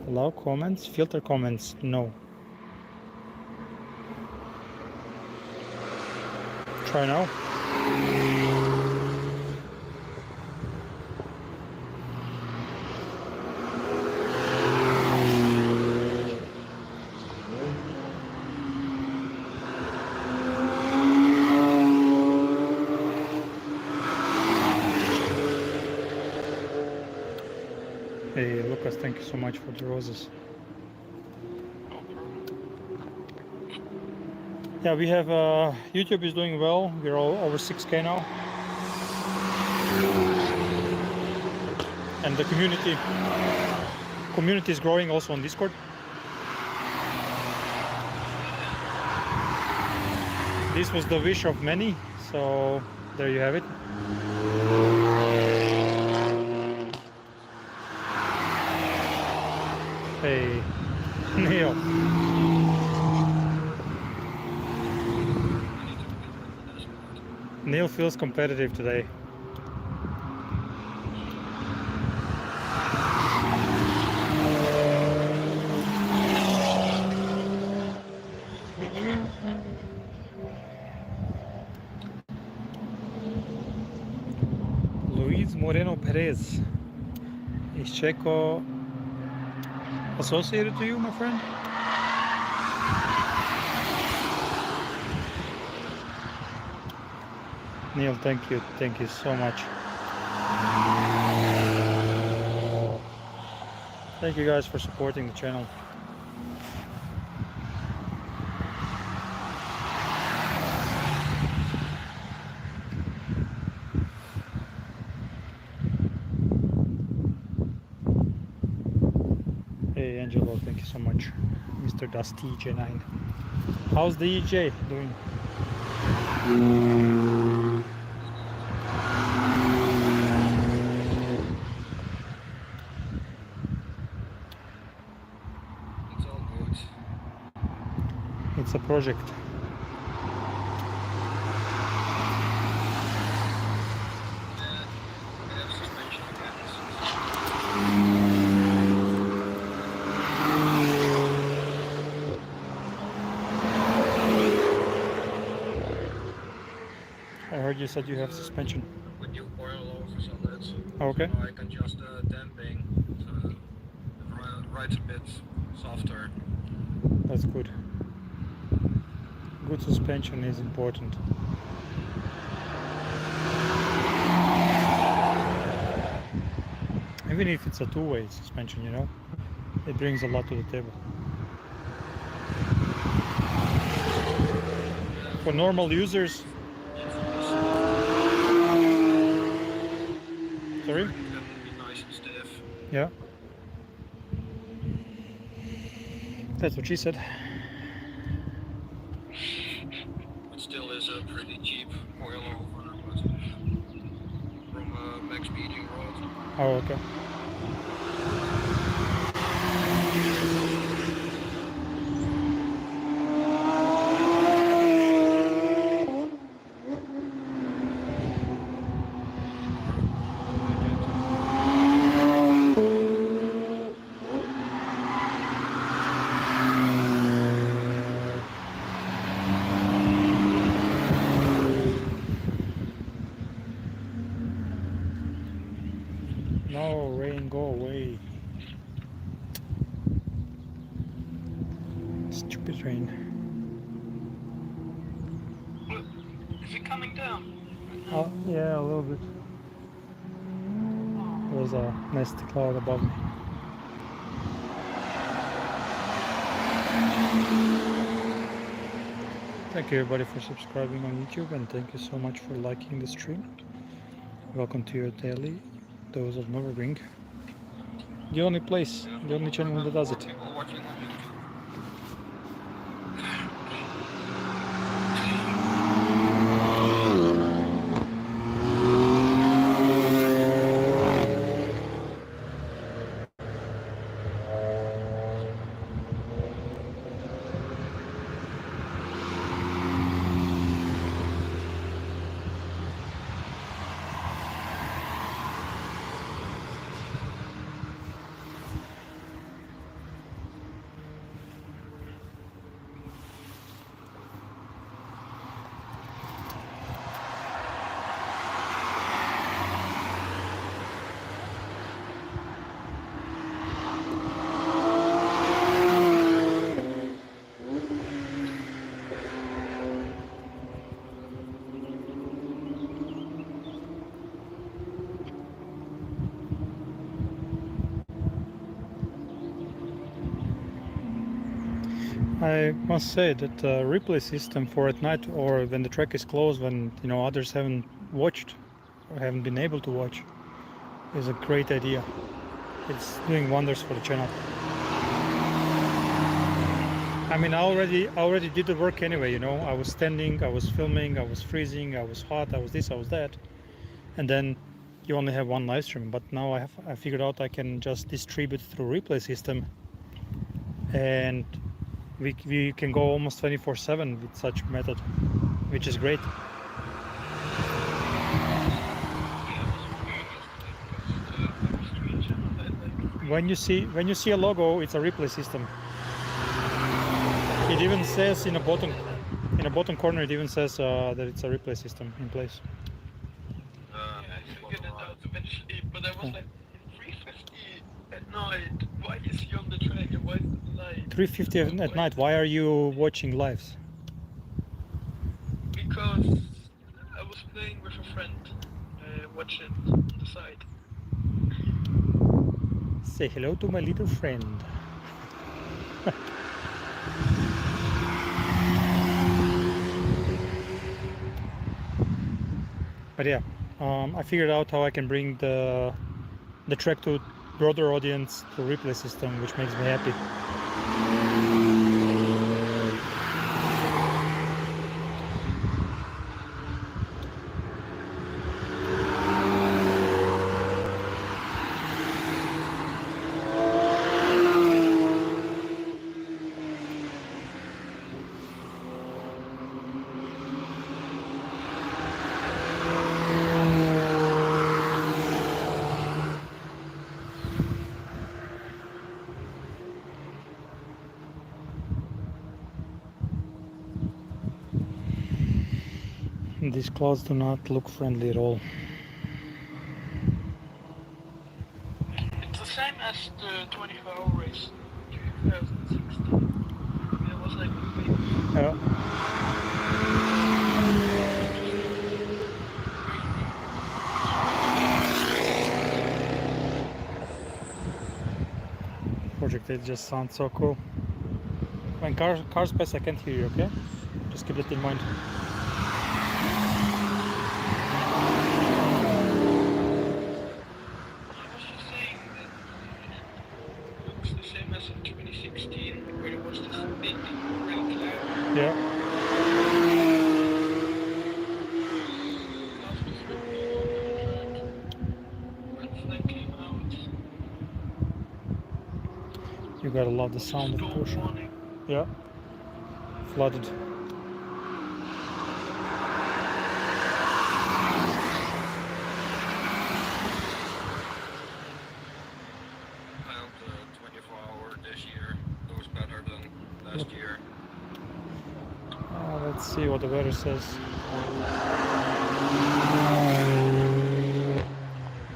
Allow comments. Filter comments. No. Try now. Hey Lucas, thank you so much for the roses. Yeah, we have YouTube is doing well. We're all over 6K now, and the community is growing also on Discord. This was the wish of many, so there you have it. Hey, Neil. Neil feels competitive today. Luis Moreno Perez. Is Checo associated to you, my friend? Neil, thank you so much. Thank you guys for supporting the channel. Hey Angelo, thank you so much. Mr. Dusty J9. How's the EJ doing? It's all good. It's a project. Yeah, I have suspension again. I heard you said you have suspension. With new oil overs on it. Okay. So now I can adjust the damping so it rides a bit softer. That's good. Good suspension is important. Even if it's a two-way suspension, you know, it brings a lot to the table. For normal users, sorry? That would be nice and stiff. Yeah. That's what she said. It still is a pretty cheap oil over, but from a max speeding rod. Oh, okay. No, rain, go away. Stupid rain. Is it coming down? Oh, yeah, a little bit. There's a nasty cloud above me. Thank you everybody for subscribing on YouTube, and thank you so much for liking the stream. Welcome to your daily dose of Nürburgring. The only place, the only channel that does it. People watching on YouTube. I must say that the replay system for at night or when the track is closed, when others haven't watched or haven't been able to watch, is a great idea. It's doing wonders for the channel. I mean, I already did the work anyway. I was standing, I was filming, I was freezing, I was hot, I was this, I was that, and then you only have one live stream. But now I figured out I can just distribute through replay system, and we can go almost 24/7 with such method, which is great. When you see a logo, it's a replay system. It even says in the bottom corner, it even says that it's a replay system in place. I figured it out. eventually, but I was like, 3:50 at night. Why is he on the track and why is it live? 3:50 at night. Why are you watching lives? Because I was playing with a friend, watch it on the side. Say hello to my little friend. But yeah, I figured out how I can bring the track to broader audience through replay system, which makes me happy. These clouds do not look friendly at all. It's the same as the 24-hour race, 2016. It was like Yeah. Project 8 just sounds so cool. When cars pass, I can't hear you, okay? Just keep that in mind. looks the same as in 2016, where it was this big red cloud. Yeah. After when flame came out. You gotta love the sound of Storm Porsche. warning. Yeah. Flooded. I hope the 24-hour this year goes better than last year. Let's see what the weather says.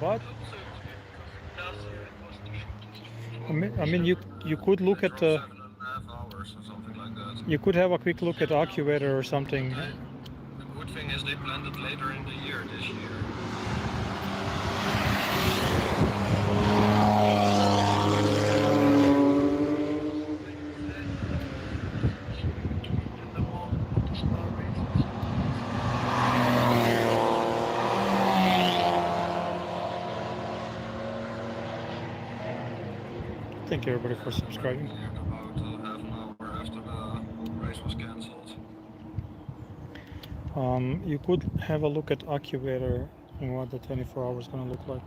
What? I mean, you could look at 7.5 hours or something like that. you could have a quick look at AccuWeather or something. The good thing is they planned it later in the year this year. Thank you everybody for subscribing. About half an hour after the race was cancelled. You could have a look at AccuWeather and what the 24 hours is going to look like.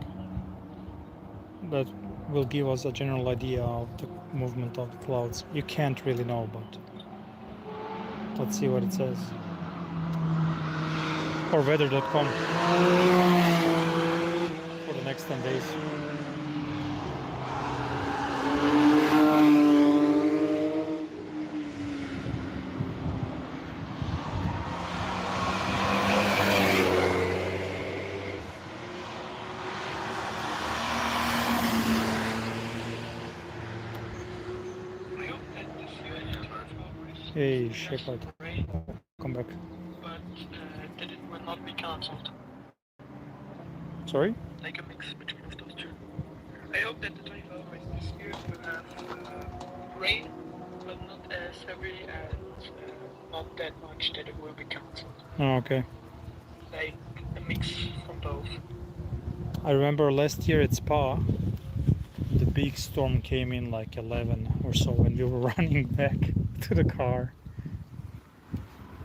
That will give us a general idea of the movement of the clouds. You can't really know, but let's see what it says. Or weather.com for the next 10 days. Hey Shepard, come back. But that it will not be cancelled. Sorry? Like a mix between of those two. I hope that the 24 hours this year will have rain, but not as heavy and not that much that it will be cancelled. Oh, okay. Like a mix from both. I remember last year at Spa, the big storm came in like 11 or so when we were running back to the car.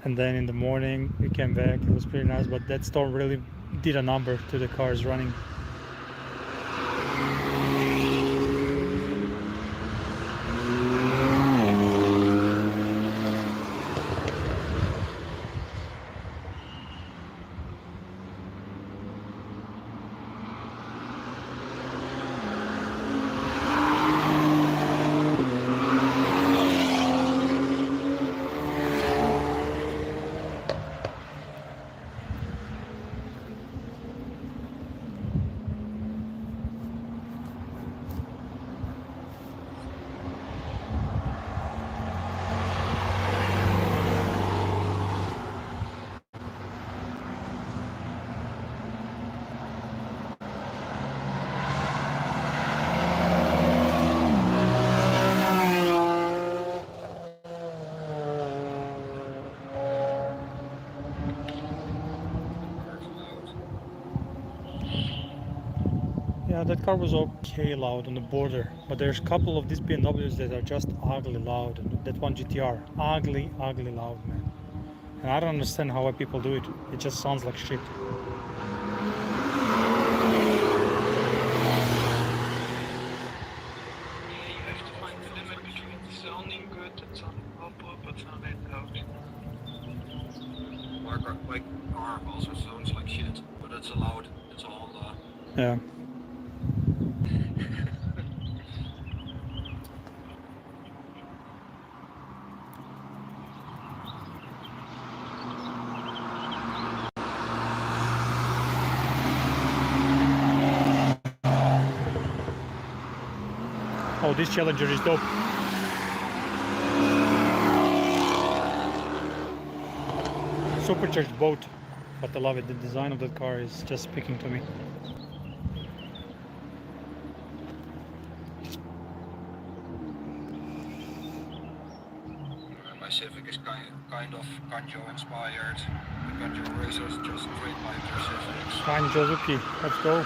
And then in the morning we came back, it was pretty nice, but that storm really did a number to the cars running. Yeah, that car was okay loud on the border, but there's a couple of these BMWs that are just ugly loud. And that one GTR, ugly loud, man. And I don't understand how people do it. It just sounds like shit. Yeah, you have to find the limit between sounding good and sounding proper, but sounding loud. My car also sounds like shit, but it's allowed. It's all. Yeah. Oh, this Challenger is dope. Supercharged boat, but I love it. The design of that car is just speaking to me. My Civic is kind of Kanjo inspired. The Kanjo racers just trademark their Civics. Fine, Jozuki, let's go.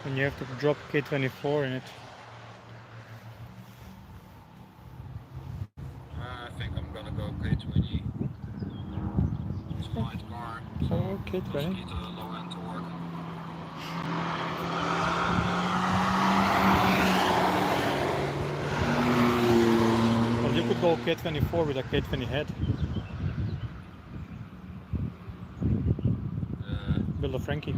And you have to drop K24 in it. I think I'm gonna go K20. It's a light car. So Oh, K20. doesn't need a low end torque. Well, you could go K24 with a K20 head. Build a Frankie.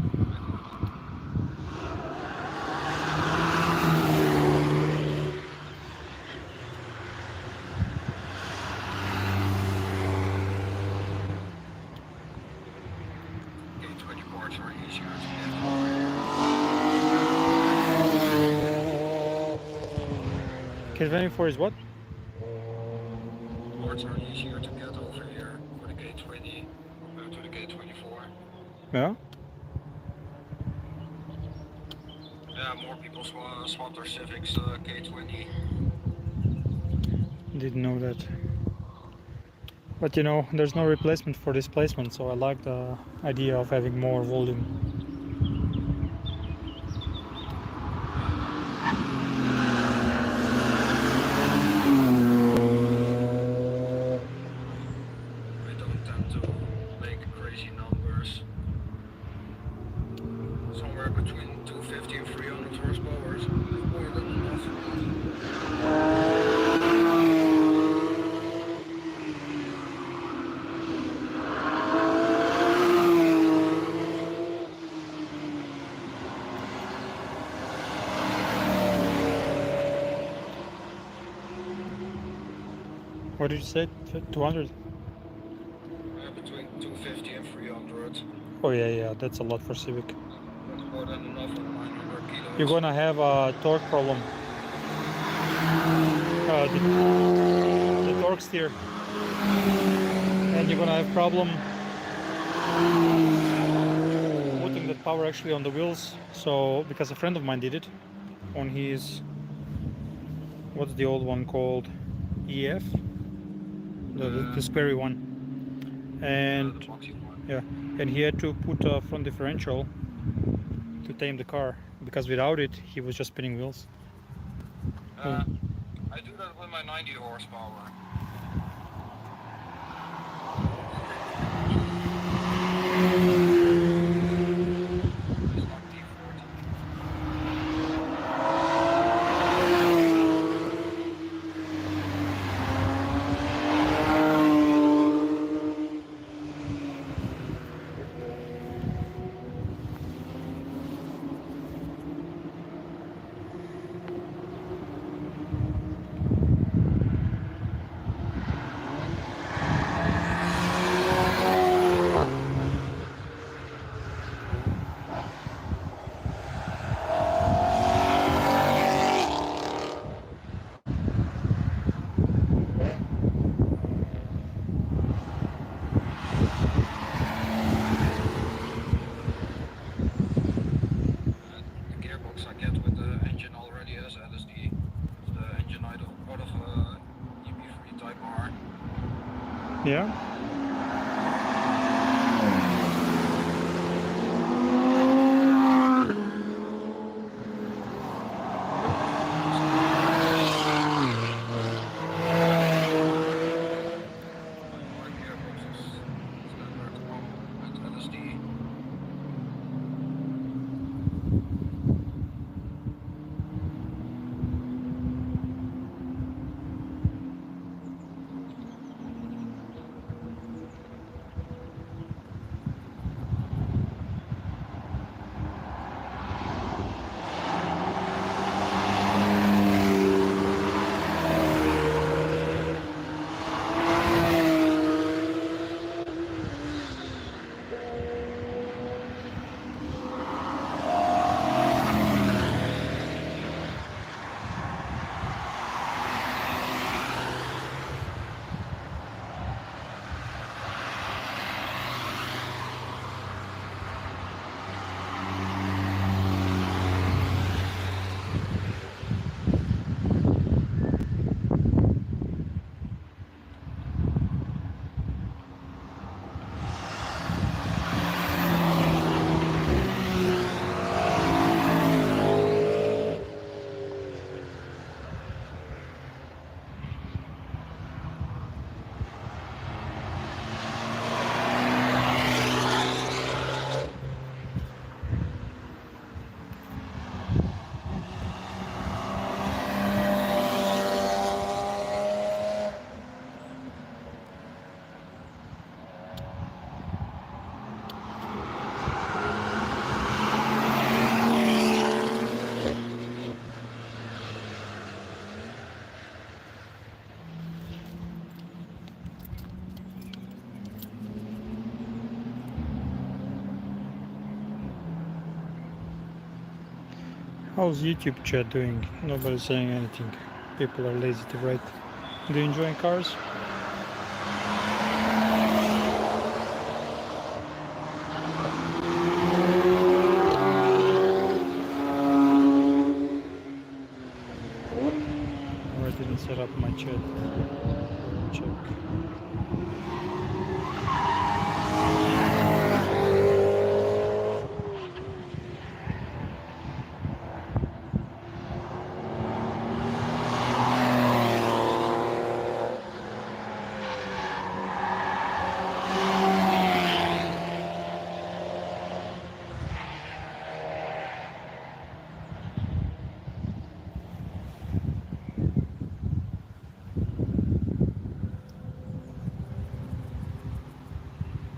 K20 ports are easier to K24 is what? get. Ports are easier to get over here for the K20 compared to the K24. Yeah. Yeah, more people swap their Civics K20. Didn't know that. But you know, there's no replacement for displacement, so I like the idea of having more volume. I don't tend to make crazy numbers. Somewhere between 250 and 300 horsepower is more than enough. What did you say? 200? Between 250 and 300. Oh yeah, that's a lot for Civic. That's more than enough for 900 kilos. You're gonna have a torque problem. The torque steer. And you're gonna have problem putting that power actually on the wheels. So, because a friend of mine did it on his, what's the old one called? EF? The squarey one. And the boxy one. yeah, and he had to put a front differential to tame the car, because without it he was just spinning wheels. I do that with my 90 horsepower. It's not D40. The gearbox I get with the engine already has LSD. It's the engine out of EP3 Type R. Yeah. How's YouTube chat doing? Nobody's saying anything. People are lazy to write. Do you enjoy cars? Or I didn't set up my chat. Check.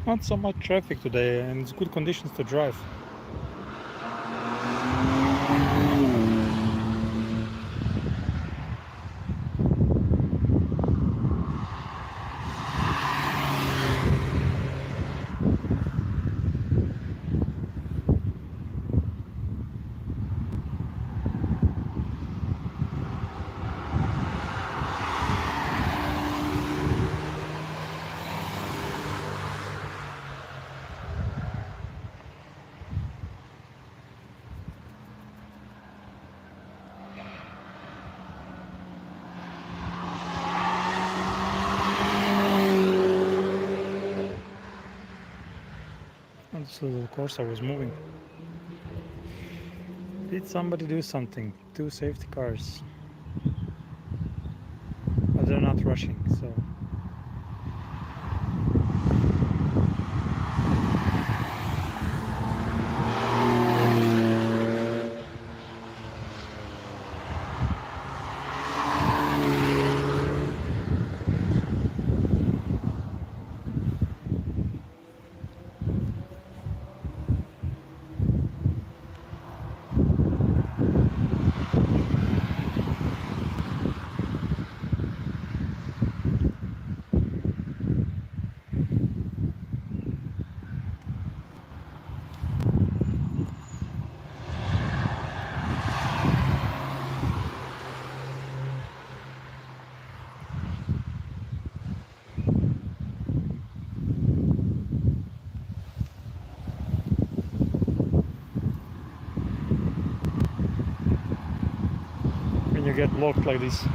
Not so much traffic today, and it's good conditions to drive. So of course I was moving. Did somebody do something? 2 safety cars. But they're not rushing, so. When you get blocked like this.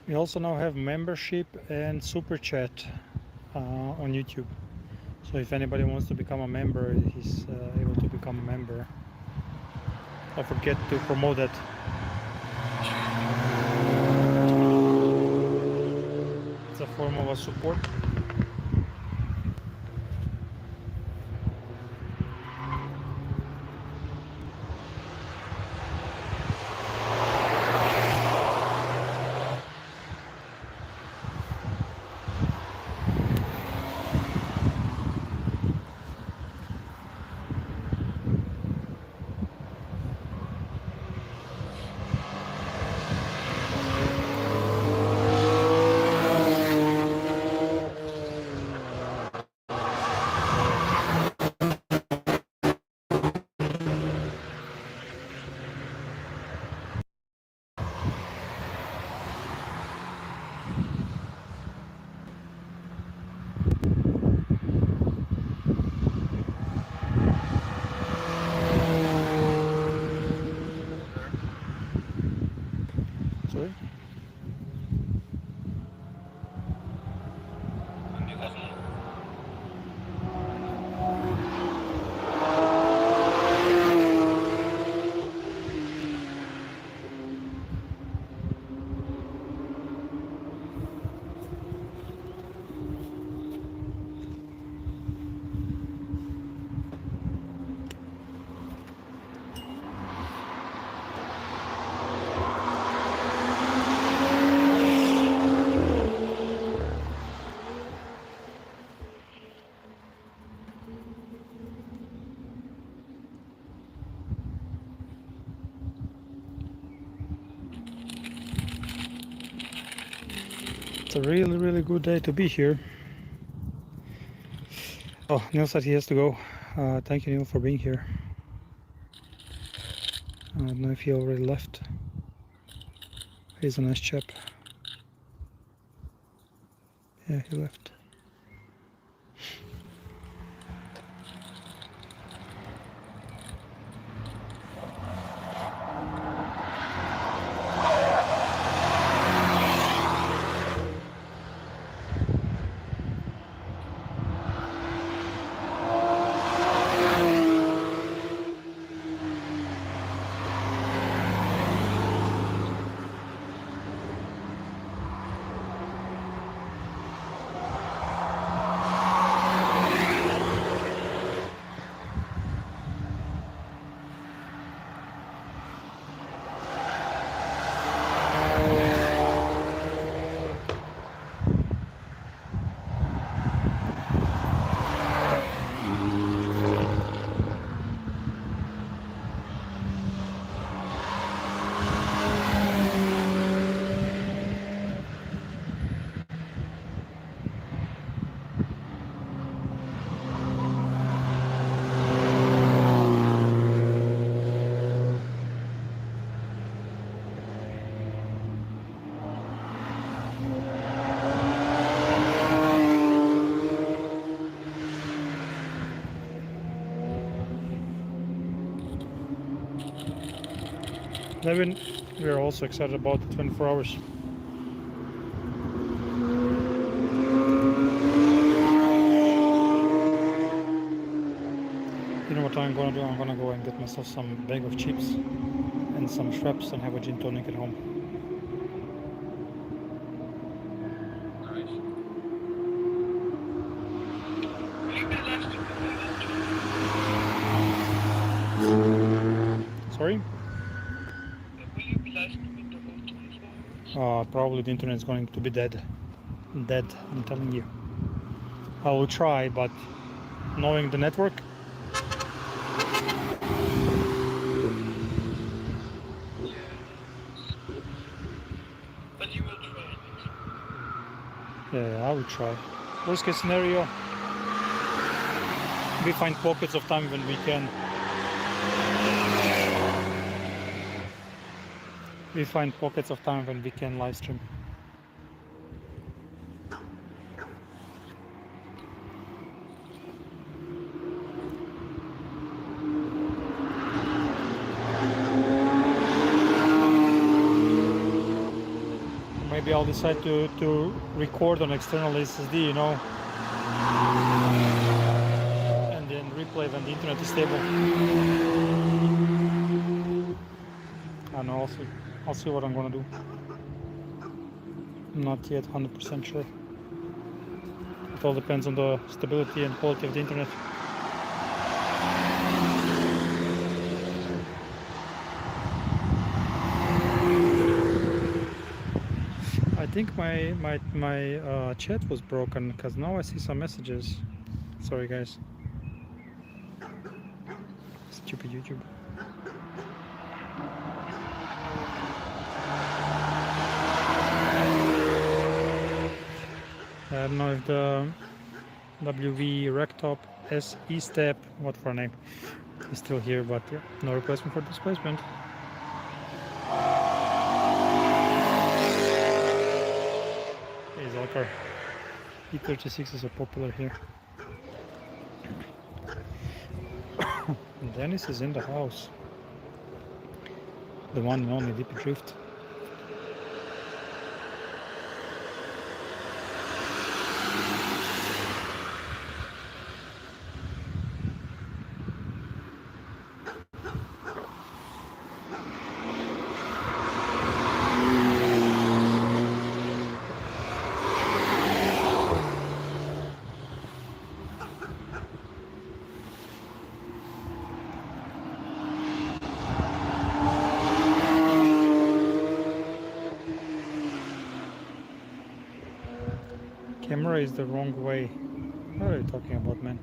We also now have membership and super chat on YouTube. So if anybody wants to become a member, he's able to become a member. Don't forget to promote that. It's a form of a support. a really good day to be here. Oh, Neil said he has to go. Thank you, Neil, for being here. I don't know if he already left. He's a nice chap. Yeah, he left. Levin, we are also excited about the 24 hours. You know what I'm gonna do? I'm gonna go and get myself some bag of chips and some shrimps and have a gin tonic at home. Nice. Will you be live streaming the Sorry? Will you be live streaming the whole 24 hours? Probably the internet is going to be dead. Dead, I'm telling you. I will try, but knowing the network, But you will try it. yeah, I will try. Worst case scenario, we find pockets of time when we can. We find pockets of time when we can live stream. Maybe I'll decide to record on external SSD, you know, and then replay when the internet is stable. I don't know, I'll see what I'm gonna do. I'm not yet 100% sure. It all depends on the stability and quality of the internet. I think my chat was broken because now I see some messages. Sorry guys. Stupid YouTube. I don't know if the WV Rectop SE step, what for a name, is still here, but yeah, no replacement for displacement. Hey Zalkar, E36s are popular here. Dennis is in the house. The one and only Deep Drift. Camera is the wrong way. What are you talking about, man?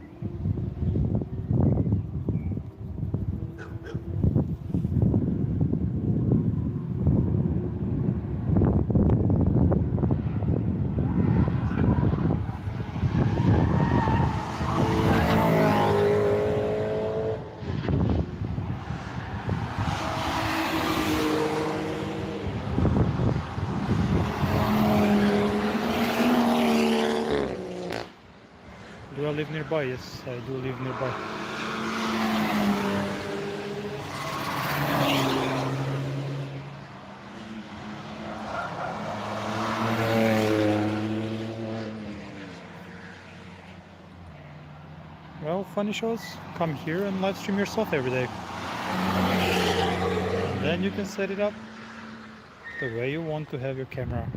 Do I live nearby? Yes, I do live nearby. Well, funny shows, come here and live stream yourself every day. And then you can set it up the way you want to have your camera.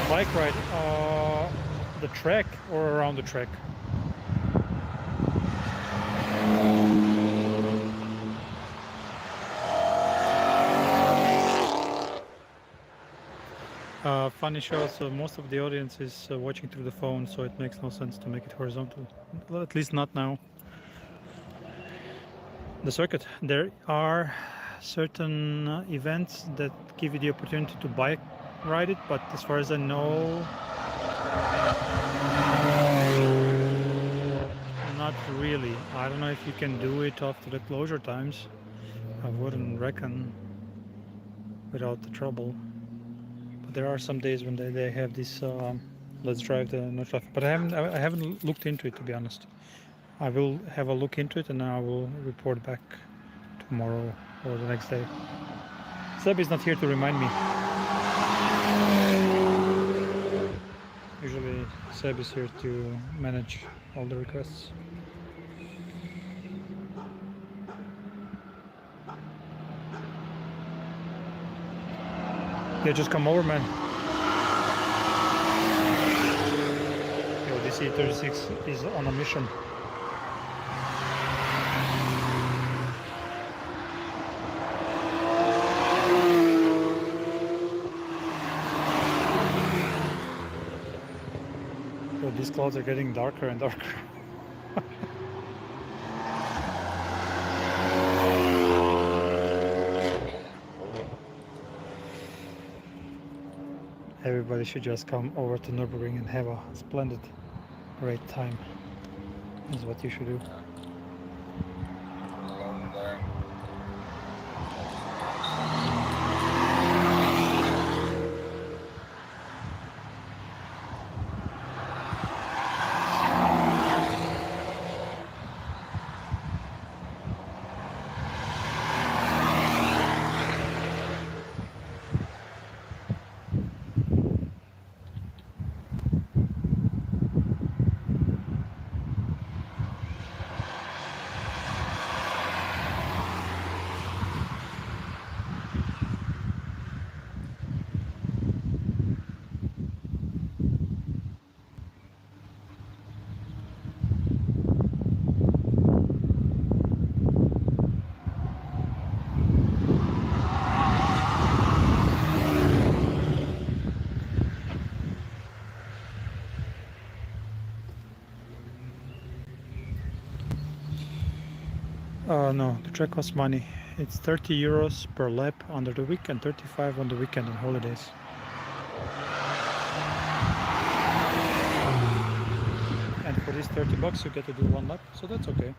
Bike ride, the track or around the track? Funny show, so most of the audience is watching through the phone, so it makes no sense to make it horizontal. Well, at least not now. The circuit. There are certain events that give you the opportunity to bike ride it, but as far as I know, not really. I don't know if you can do it after the closure times. I wouldn't reckon without the trouble. But there are some days when they have this let's drive the no traffic. But I haven't looked into it, to be honest. I will have a look into it and I will report back tomorrow or the next day. Seb is not here to remind me. Usually Seb is here to manage all the requests. Yeah, just come over, man. Yo, this E36 is on a mission. Yo, these clouds are getting darker and darker. Everybody should just come over to Nürburgring and have a splendid, great time. Is what you should do. Along there. No, the track costs money. It's 30 euros per lap under the week and 35 on the weekend and holidays. And for these 30 bucks you get to do one lap, so that's okay.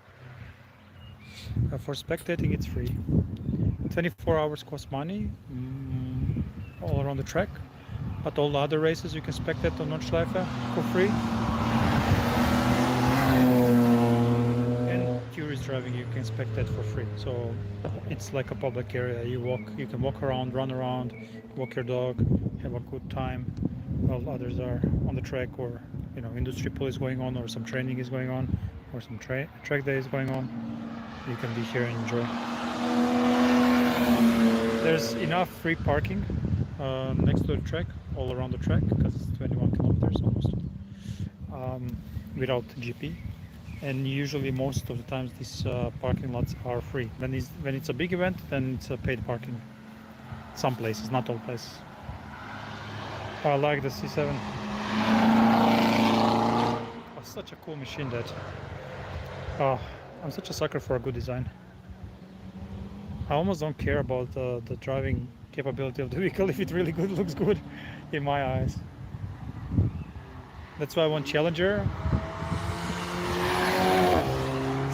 For spectating it's free. 24 hours costs money all around the track, but all the other races you can spectate on Nordschleife for free. Tourist driving you can spectate for free, so it's like a public area. You can walk around, run around, walk your dog, have a good time while others are on the track, or industry pool is going on, or some training is going on, or some track day is going on. You can be here and enjoy. There's enough free parking next to the track, all around the track, because it's 21 kilometers almost, without GP. And usually most of the times these parking lots are free. When it's a big event, then it's a paid parking. Some places, not all places. I like the C7. Oh, such a cool machine that. Oh, I'm such a sucker for a good design. I almost don't care about the driving capability of the vehicle if it really looks good in my eyes. That's why I want Challenger,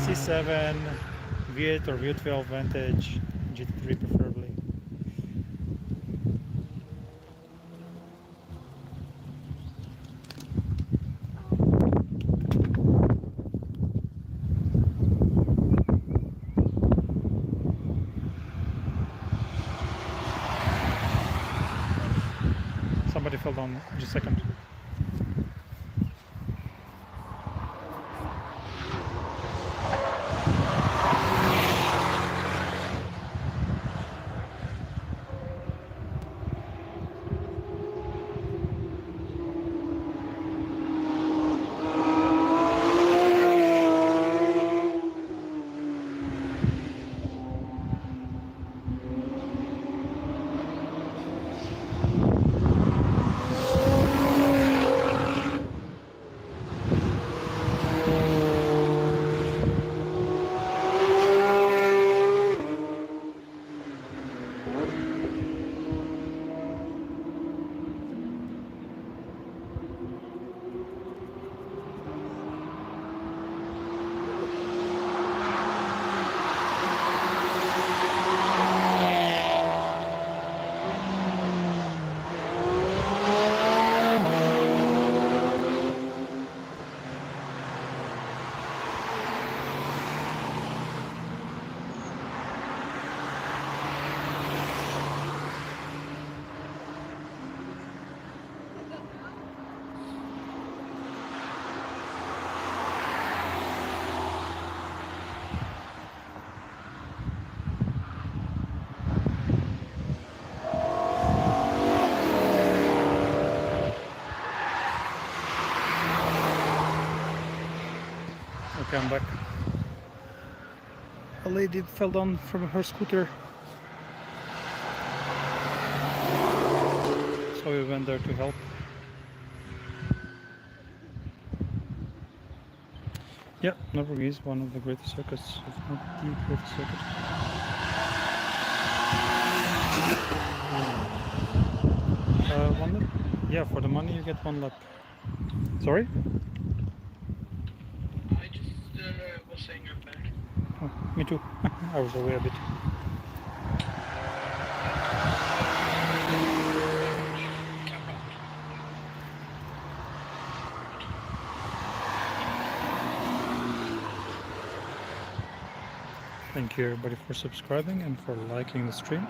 C7, V8 or V12 Vantage, GT3 preferably. Somebody fell down just a second. Okay, I'm back. A lady fell down from her scooter. So we went there to help. Yeah, Nürburgring is one of the greatest circuits, if not the greatest circuit. One lap? Yeah, for the money you get one lap. Sorry? I just was saying I'm back. Oh, me too. I was away a bit. Thank you everybody for subscribing and for liking the stream.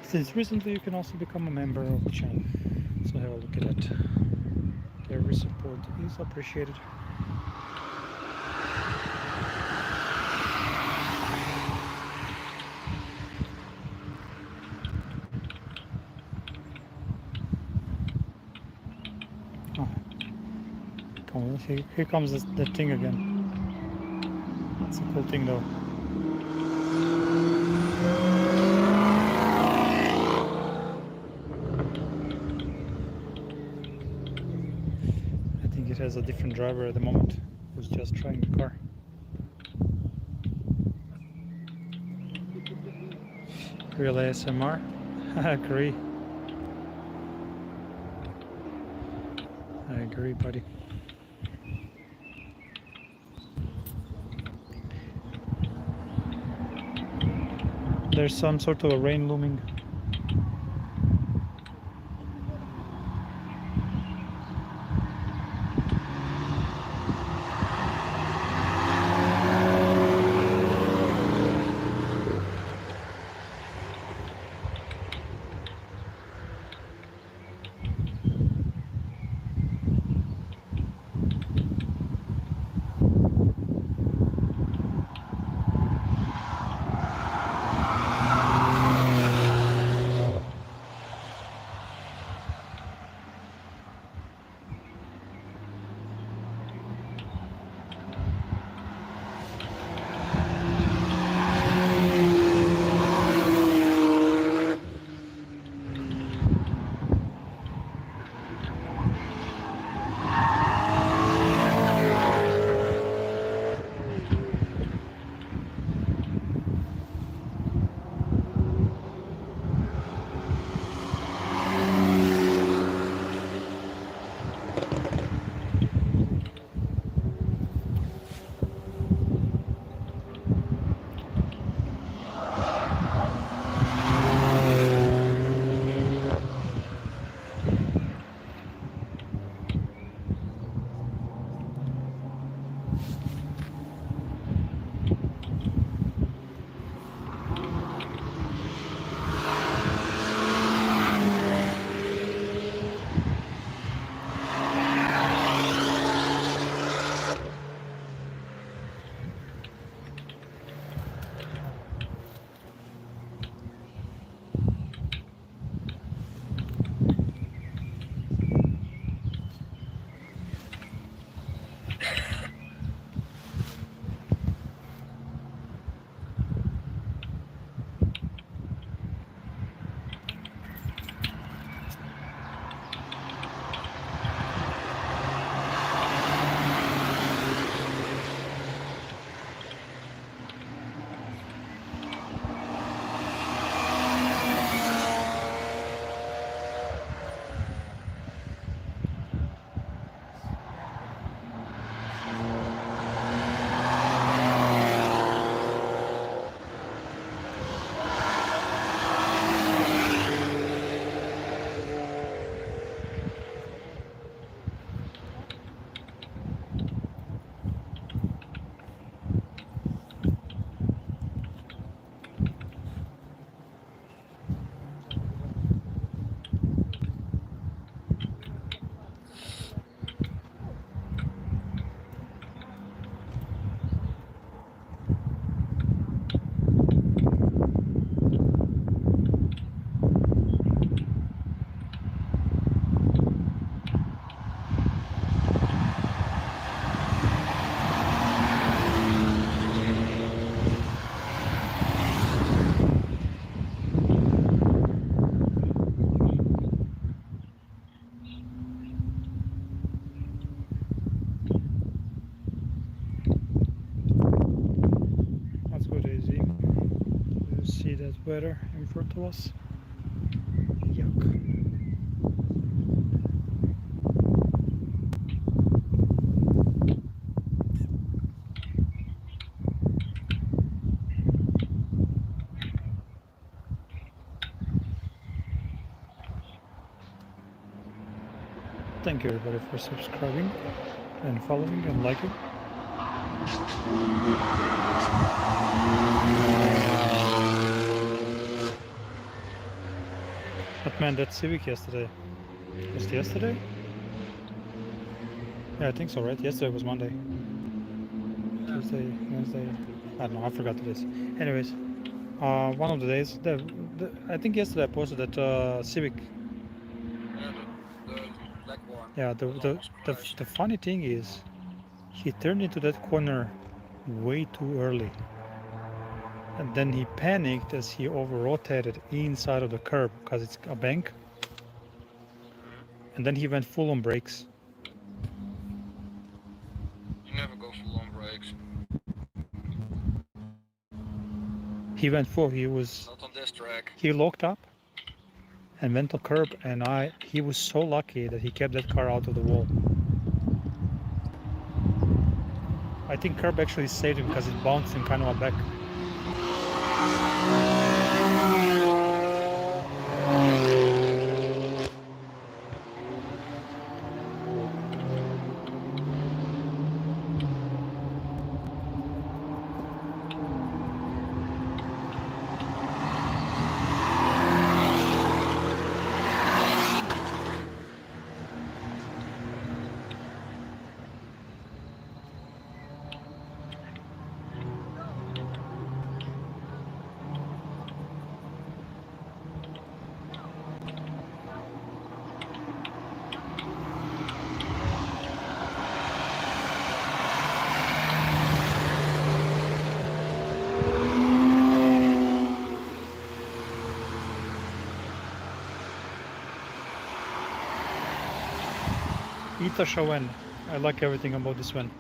Since recently you can also become a member of the channel, so have a look at that. Every support is appreciated. Oh. Come on, here comes the thing again. It's a cool thing though. It has a different driver at the moment who's just trying the car. Real ASMR? I agree. I agree, buddy. There's some sort of a rain looming. see that weather in front of us. Yuck. Thank you everybody for subscribing and following and liking. But man, that Civic yesterday. Was it yesterday? Yeah, I think so, right? Yesterday was Monday. Tuesday, Wednesday. I don't know, I forgot the days. Anyways, one of the days. I think yesterday I posted that Civic. Yeah, the black one. Yeah, the funny thing is, he turned into that corner way too early. And then he panicked as he over-rotated inside of the curb because it's a bank. And then he went full on brakes. You never go full on brakes. He went full. He was. Not on this track. He locked up and went on curb, and he was so lucky that he kept that car out of the wall. I think curb actually saved him because it bounced him kind of back. Ita Shawen. I like everything about this one.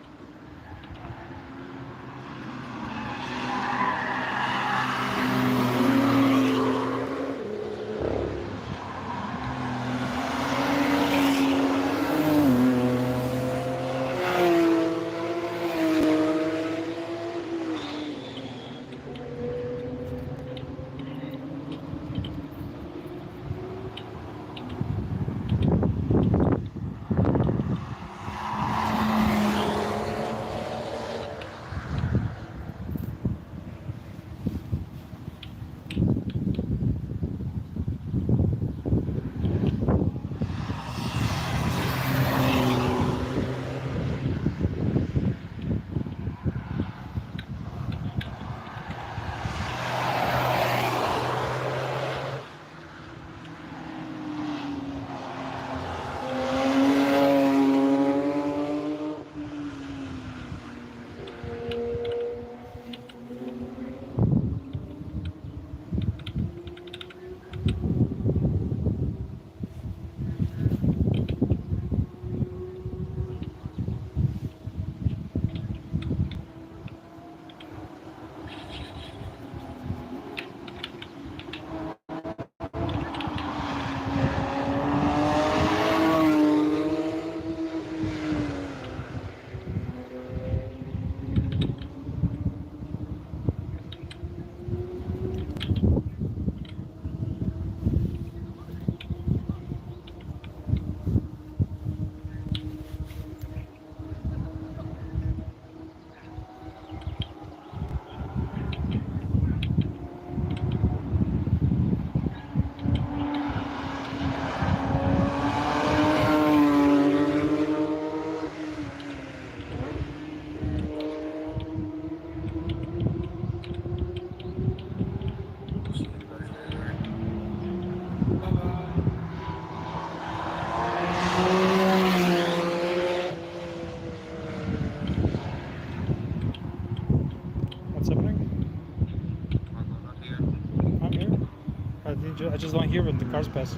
I just don't hear when the cars pass.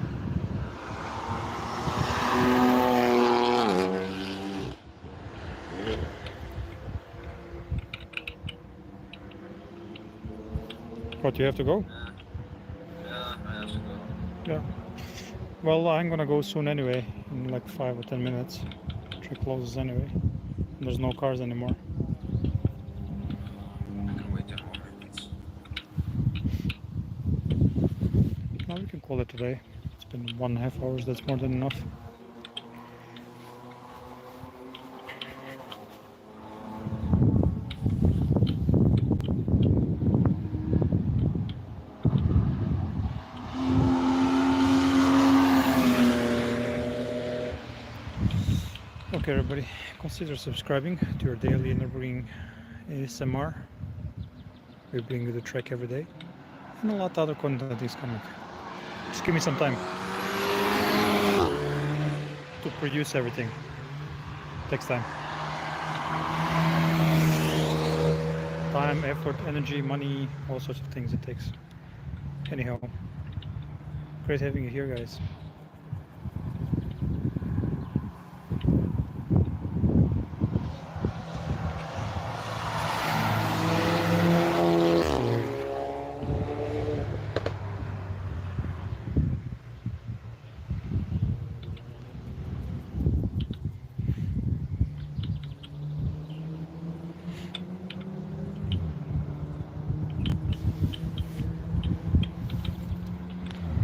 What, you have to go? Yeah, I have to go. Yeah. Well, I'm gonna go soon anyway, in like 5 or 10 minutes. Track closes anyway. There's no cars anymore. I can wait 10 more minutes. No, we can call it today. It's been 1.5 hours, that's more than enough. Okay, everybody, consider subscribing to your daily Nürburgring ASMR. We bring you the track every day, and a lot of other content is coming. Just give me some time to produce everything. Takes time. Time, effort, energy, money, all sorts of things it takes. Anyhow, great having you here, guys.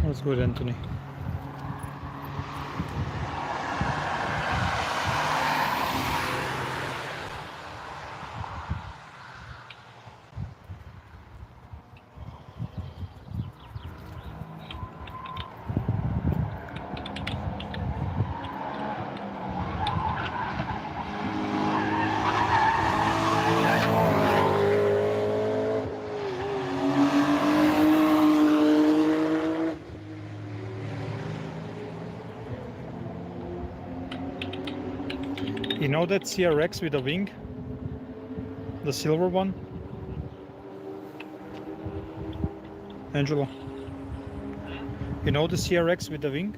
That's good, Anthony. You know that CRX with a wing? The silver one? Angelo. You know the CRX with the wing?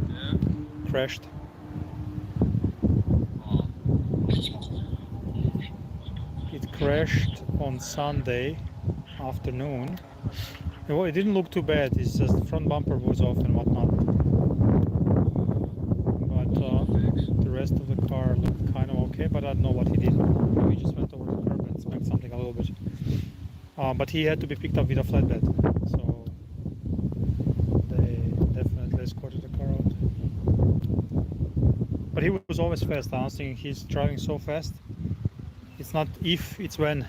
Yeah. Crashed. Oh. It crashed on Sunday afternoon. Well, it didn't look too bad, it's just the front bumper was off and whatnot. But the rest of the car looked kind of okay, but I don't know what he did. He just went over the curb and smacked something a little bit. But he had to be picked up with a flatbed, so they definitely escorted the car out. But he was always fast. I was thinking he's driving so fast. It's not if, it's when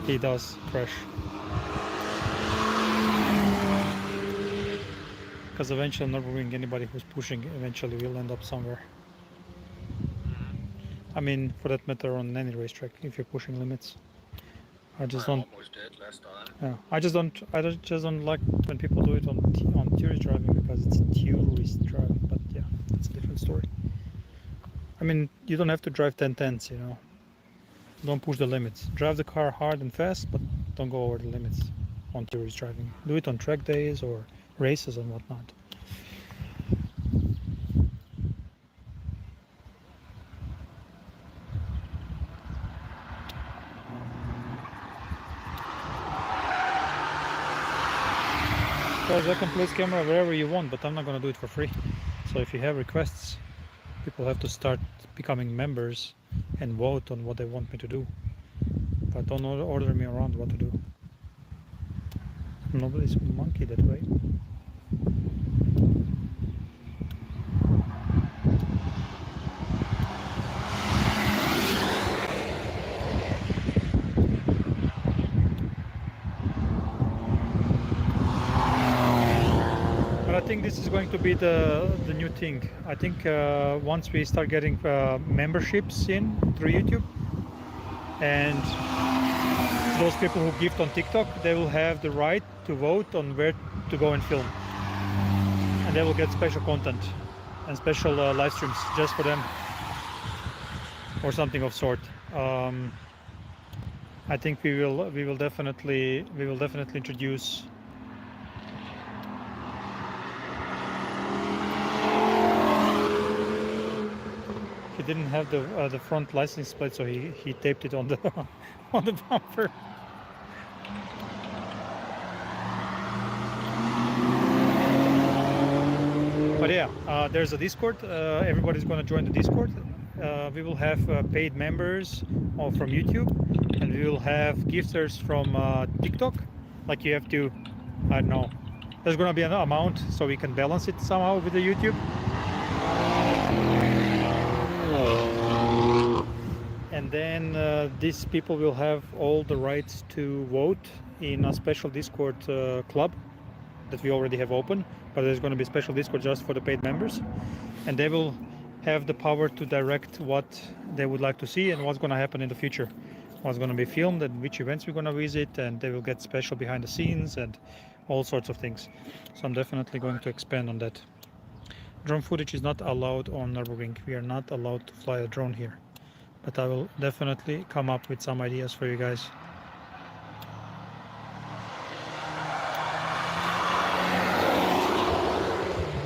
he does crash. Because eventually Nürburgring, anybody who's pushing eventually will end up somewhere. I mean, for that matter, on any racetrack, if you're pushing limits. I just don't. Almost did last time. Yeah, I just don't like when people do it on tourist driving, because it's tourist driving. But yeah, it's a different story. I mean, you don't have to drive 10/10s, you know. Don't push the limits. Drive the car hard and fast, but don't go over the limits on tourist driving. Do it on track days or races and whatnot. Guys, I can place camera wherever you want, but I'm not gonna do it for free. So if you have requests, people have to start becoming members and vote on what they want me to do. But don't order me around what to do. Nobody's monkey that way. But I think this is going to be the new thing. I think once we start getting memberships in through YouTube, and those people who gift on TikTok, they will have the right to vote on where to go and film, and they will get special content and special live streams just for them, or something of sort. I think we will definitely introduce. He didn't have the front license plate, so he taped it on the on the bumper. But yeah, there's a Discord. Everybody's going to join the Discord. We will have paid members from YouTube, and we will have gifters from TikTok. Like you have to, I don't know. There's going to be an amount so we can balance it somehow with the YouTube. And then these people will have all the rights to vote in a special Discord club that we already have open, but there's going to be a special Discord just for the paid members, and they will have the power to direct what they would like to see and what's going to happen in the future, what's going to be filmed and which events we're going to visit, and they will get special behind the scenes and all sorts of things. So I'm definitely going to expand on that. Drone footage is not allowed on Nürburgring. We are not allowed to fly a drone here, but I will definitely come up with some ideas for you guys.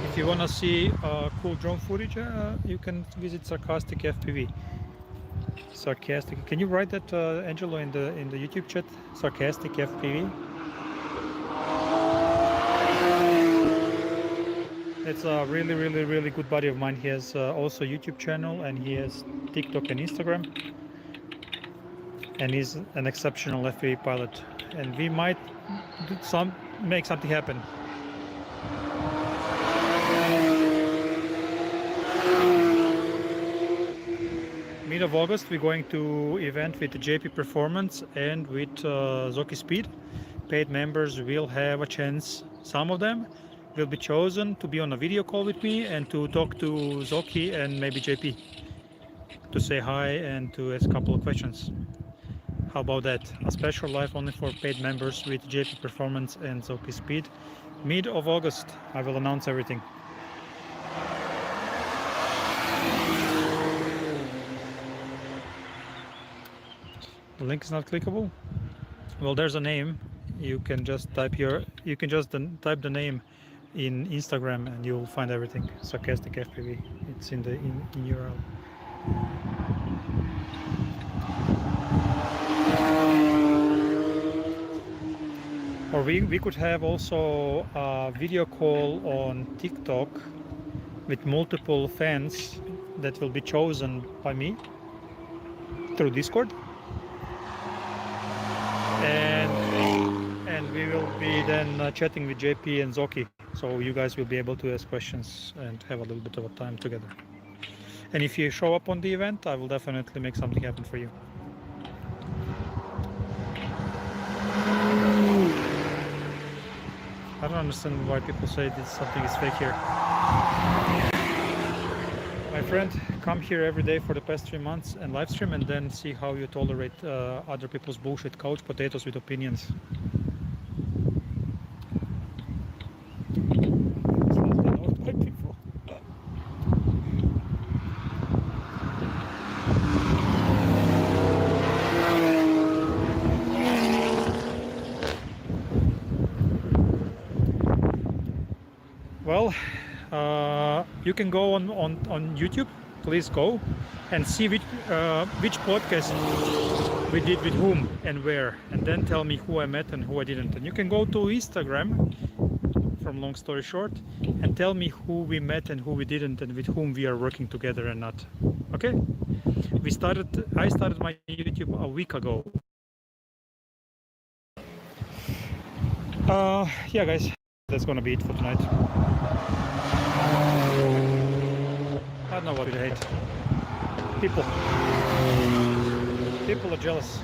If you want to see cool drone footage, you can visit Sarcastic FPV. Sarcastic. Can you write that, Angelo, in the YouTube chat? Sarcastic FPV. It's a really good buddy of mine. He has also a YouTube channel, and he has TikTok and Instagram. And he's an exceptional FPV pilot. And we might make something happen. Mid of August, we're going to event with JP Performance and with Zoki Speed. Paid members will have a chance. Some of them will be chosen to be on a video call with me and to talk to Zoki and maybe JP, to say hi and to ask a couple of questions. How about that? A special live only for paid members with JP Performance and Zoki Speed. Mid of August, I will announce everything. The link is not clickable. Well, there's a name. You can just type type the name in Instagram and you'll find everything. Sarcastic FPV. It's in the URL. Or we could have also a video call on TikTok with multiple fans that will be chosen by me through Discord. And we will be then chatting with JP and Zoki, so you guys will be able to ask questions and have a little bit of a time together. And if you show up on the event, I will definitely make something happen for you. I don't understand why people say that something is fake here. My friend, come here every day for the past 3 months and live stream, and then see how you tolerate other people's bullshit couch potatoes with opinions. Well, you can go on YouTube. Please go and see which podcast we did with whom and where, and then tell me who I met and who I didn't. And you can go to Instagram, from long story short, and tell me who we met and who we didn't, and with whom we are working together and not. Okay? I started my YouTube a week ago. Yeah, guys, that's gonna be it for tonight. I don't know what to hate. People are jealous.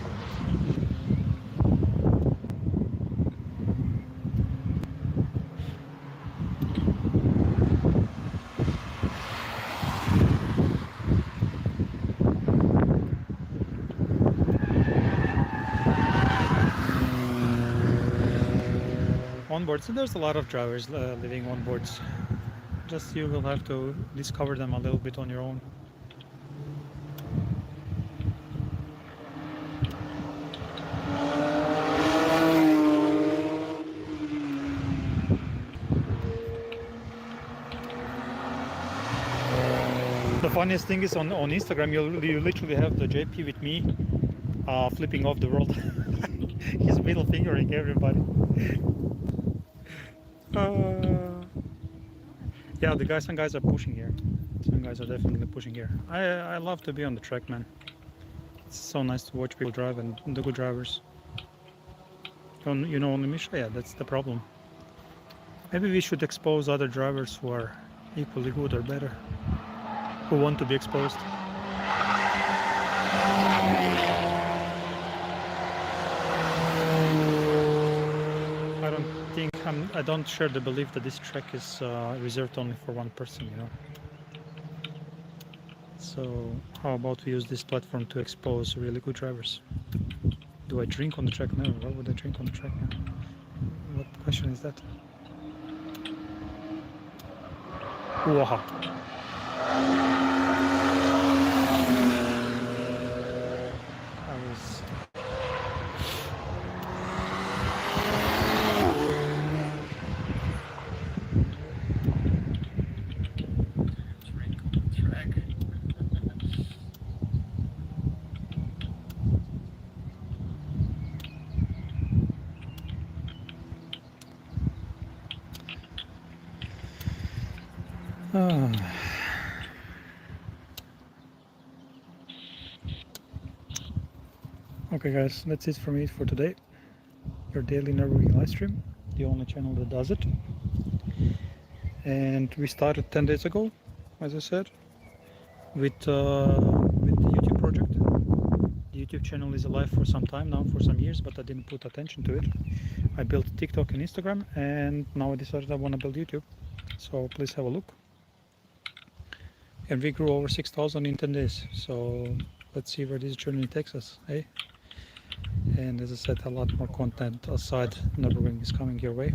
Onboards, and there's a lot of drivers living on boards. Just you will have to discover them a little bit on your own. The funniest thing is on Instagram, you literally have the JP with me flipping off the world. He's middle fingering everybody. Yeah, some guys are pushing here. Some guys are definitely pushing here. I love to be on the track, man. It's so nice to watch people drive and the good drivers. You know only Misha? Yeah, that's the problem. Maybe we should expose other drivers who are equally good or better, who want to be exposed. I don't share the belief that this track is reserved only for one person, you know. So how about we use this platform to expose really good drivers? Do I drink on the track? No. Why would I drink on the track now? What question is that? Waha. I was... Drink on the track. Okay guys, that's it for me for today. Your daily Nürburgring live stream, the only channel that does it. And we started 10 days ago, as I said, with the YouTube project. The YouTube channel is alive for some time now, for some years, but I didn't put attention to it. I built TikTok and Instagram, and now I decided I want to build YouTube. So please have a look. And we grew over 6,000 in 10 days. So let's see where this journey takes us, eh? And as I said, a lot more content outside Nürburgring is coming your way.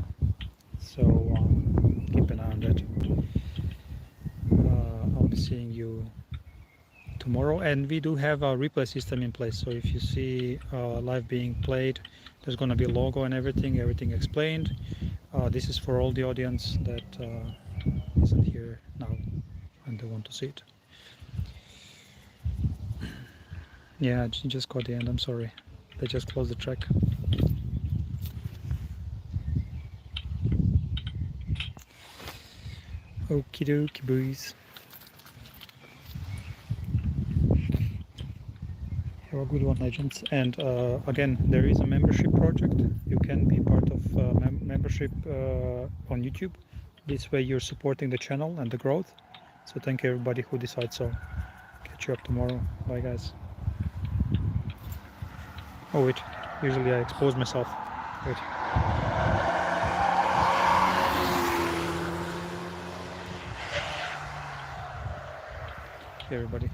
So keep an eye on that. I'll be seeing you tomorrow, and we do have a replay system in place. So if you see live being played, there's going to be a logo and everything explained. This is for all the audience that isn't here now and they want to see it. Yeah, I just got the end. I'm sorry. They just closed the track. Okie dokie, boys. Have a good one, legends. And again, there is a membership project. You can be part of membership on YouTube. This way you're supporting the channel and the growth. So thank you everybody who decides so. Catch you up tomorrow. Bye guys. Oh wait, usually I expose myself. Wait. Hey everybody,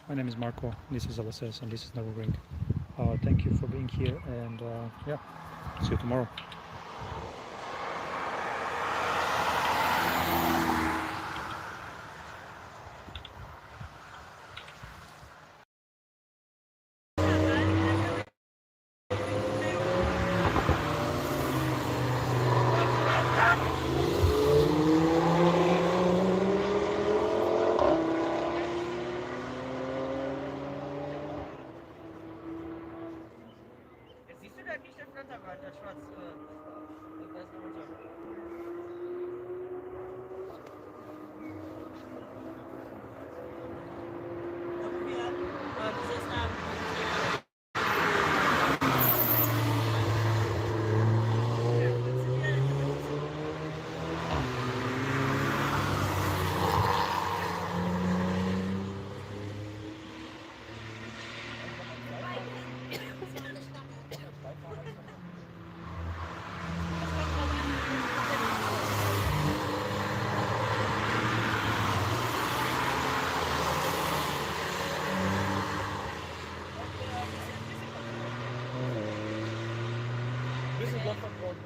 my name is Marco, this is LSS and this is Nürburgring. Thank you for being here, and yeah, see you tomorrow. Siehst du da nicht der Flatterband, der schwarz, das ist bisschen Gott vertrauen.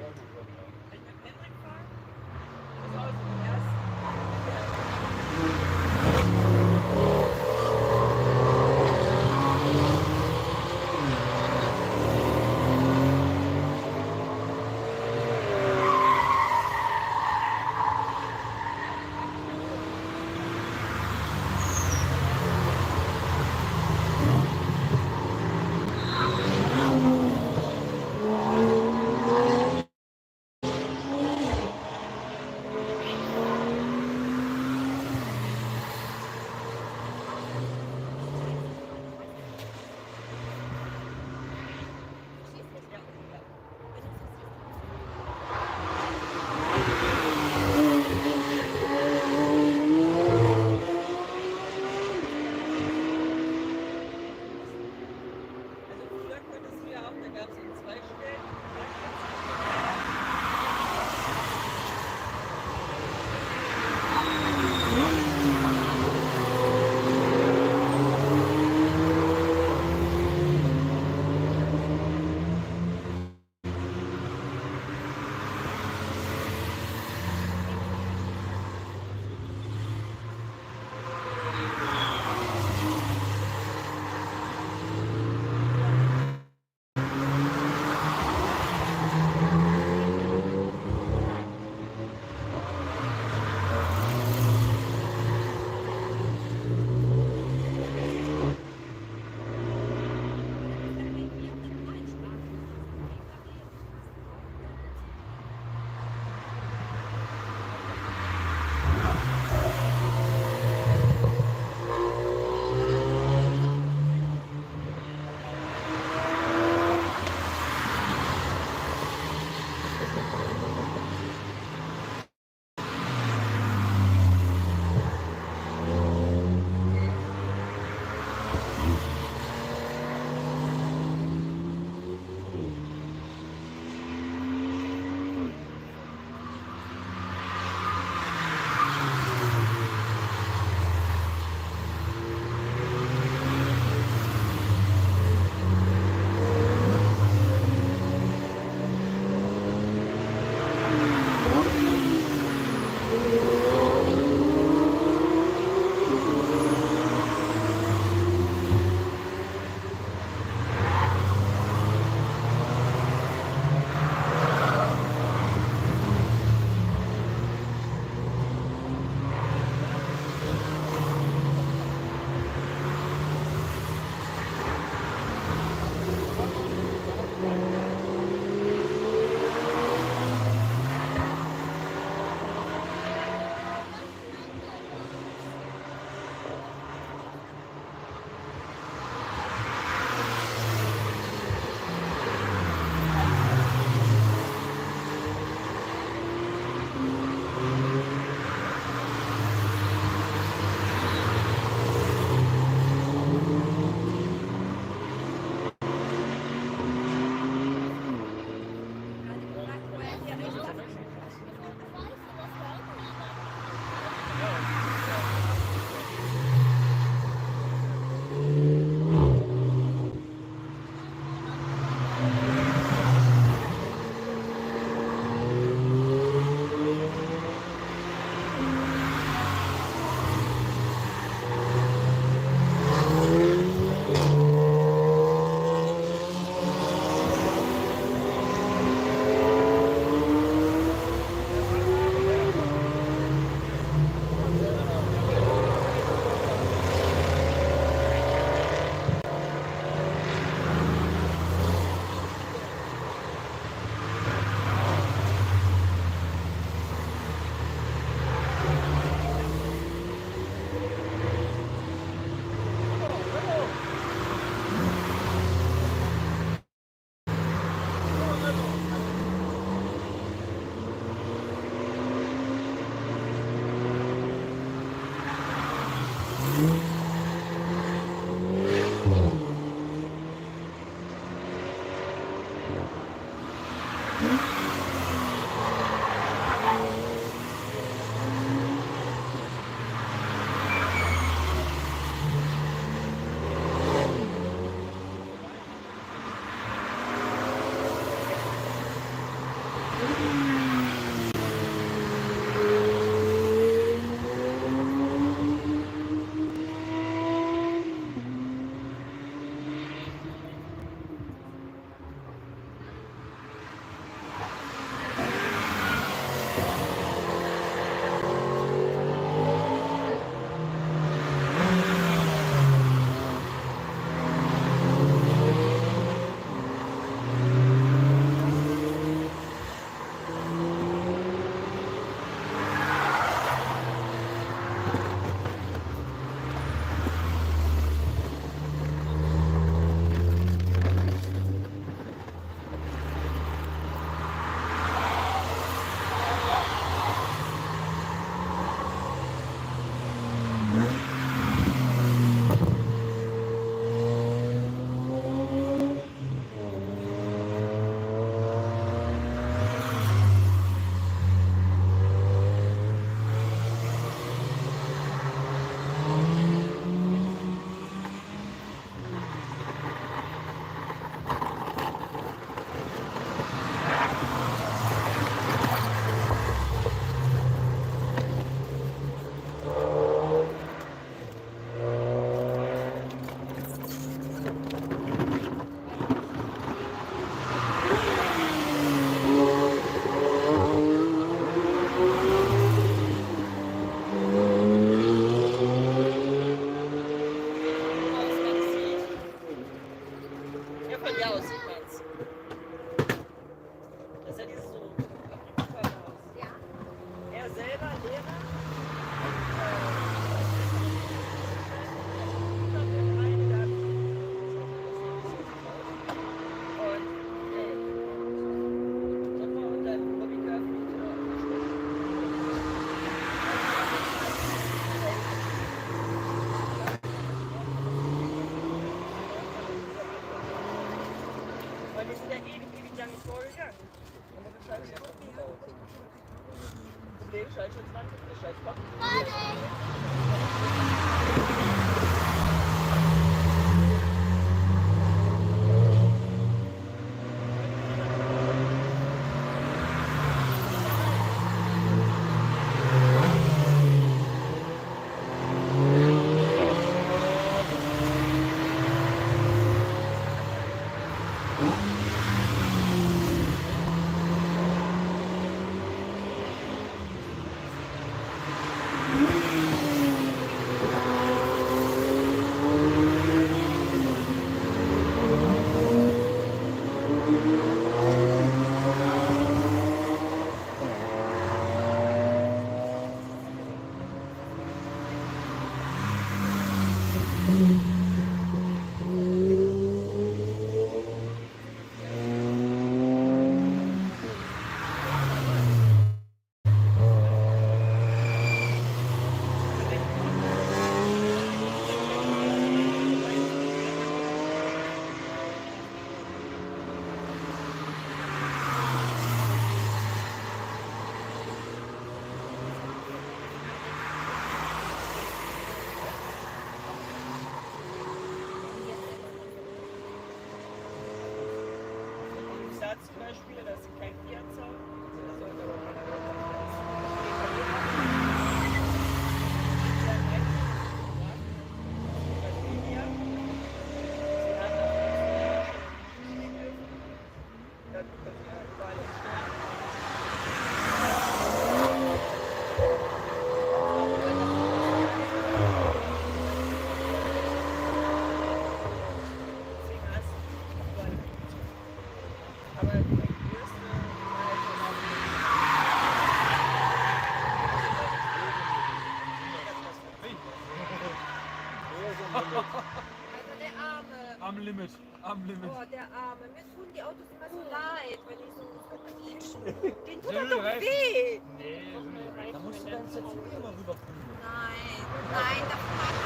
Am Limit, am Limit. Oh, der Arme. Mir tun die Autos immer so leid, wenn ich so... Den tut doch weh! Nee, da musst du dann jetzt hier mal rüberfliegen. Nein, nein, das macht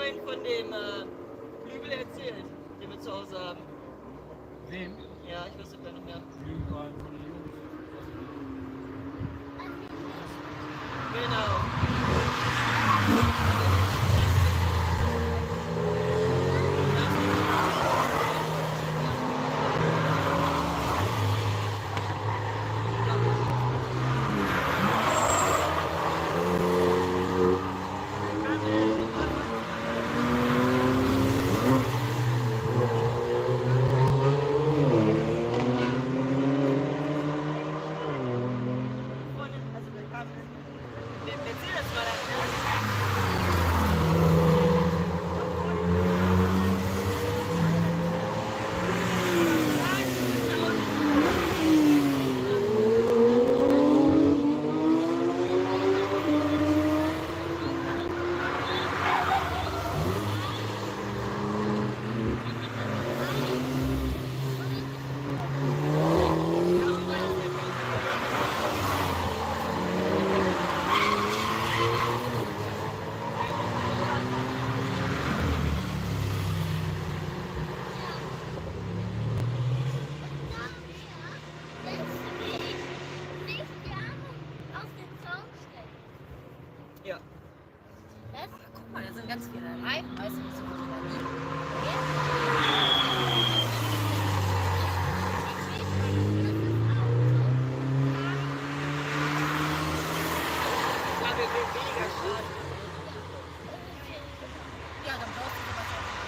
vorhin von dem Flügel erzählt, den wir zu Hause haben. Wem? Ja, ich wüsste gar nicht mehr. Irgendwann von den Jungs. Genau. Also wir haben Mercedes war das, ne? Ja. Guck mal, da sind ganz viele Reifen, weißt du, wie so Ich glaube, wir will weniger Schaden. Ja, dann brauchst du sowas auch nicht.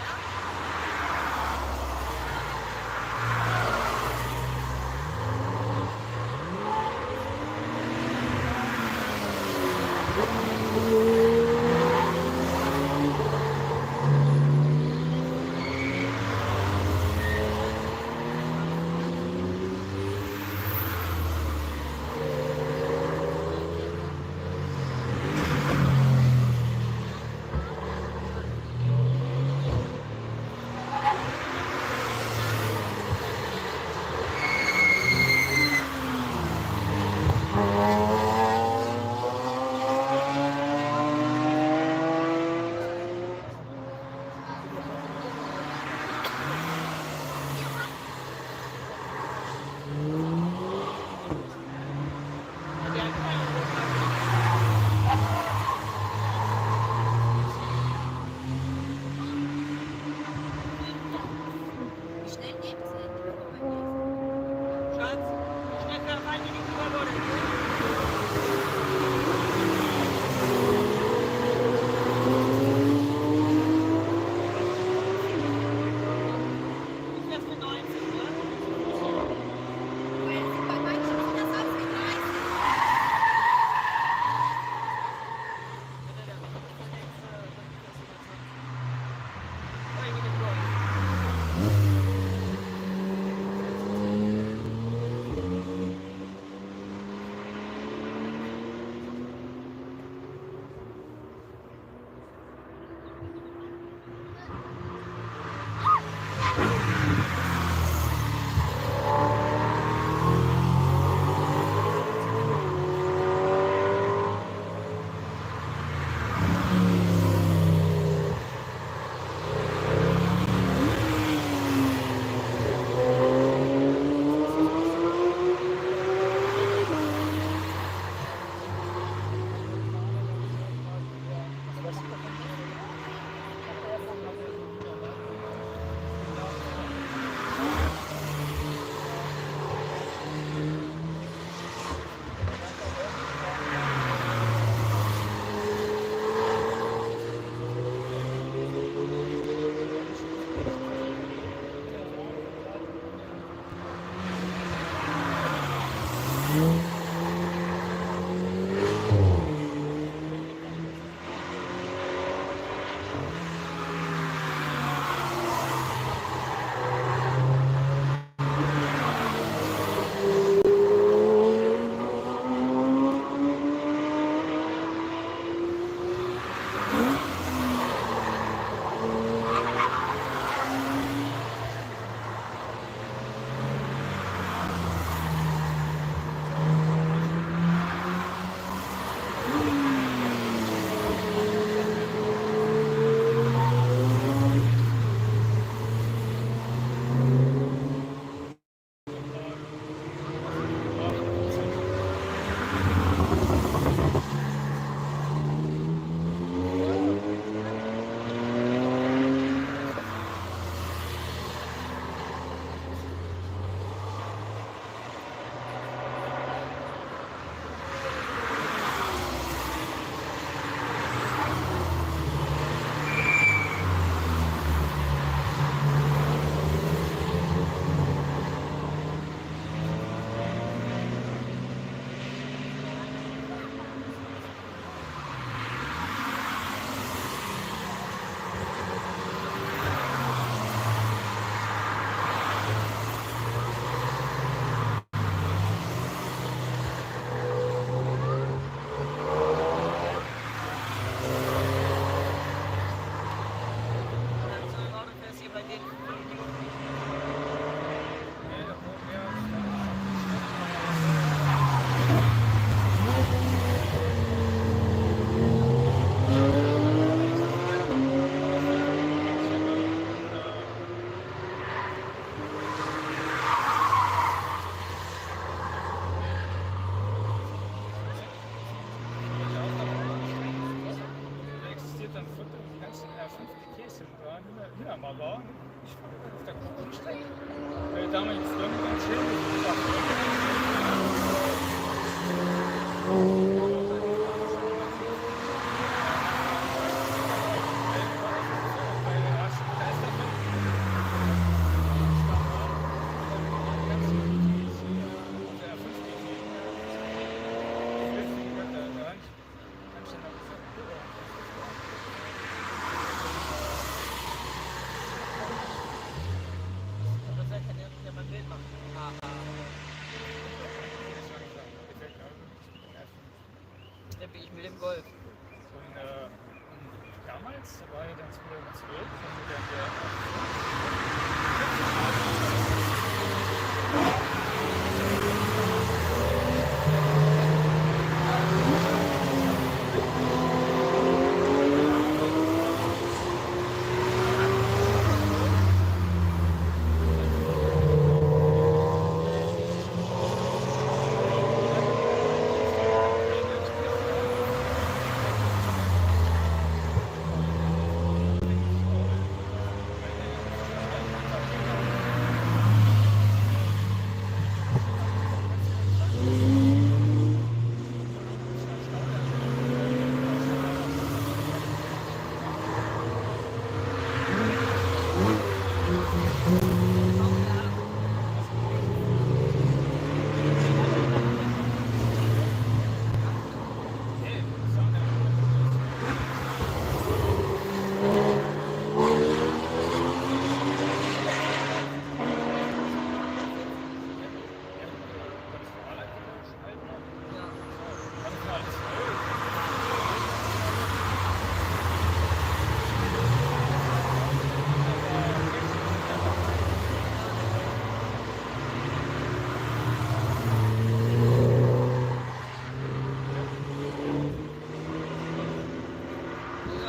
Ja, mal war. Ich fahre auf der Gruppenstrecke. Damals Nürburgring schön. Wie ich mit dem Golf. Und damals war ja dann 2012,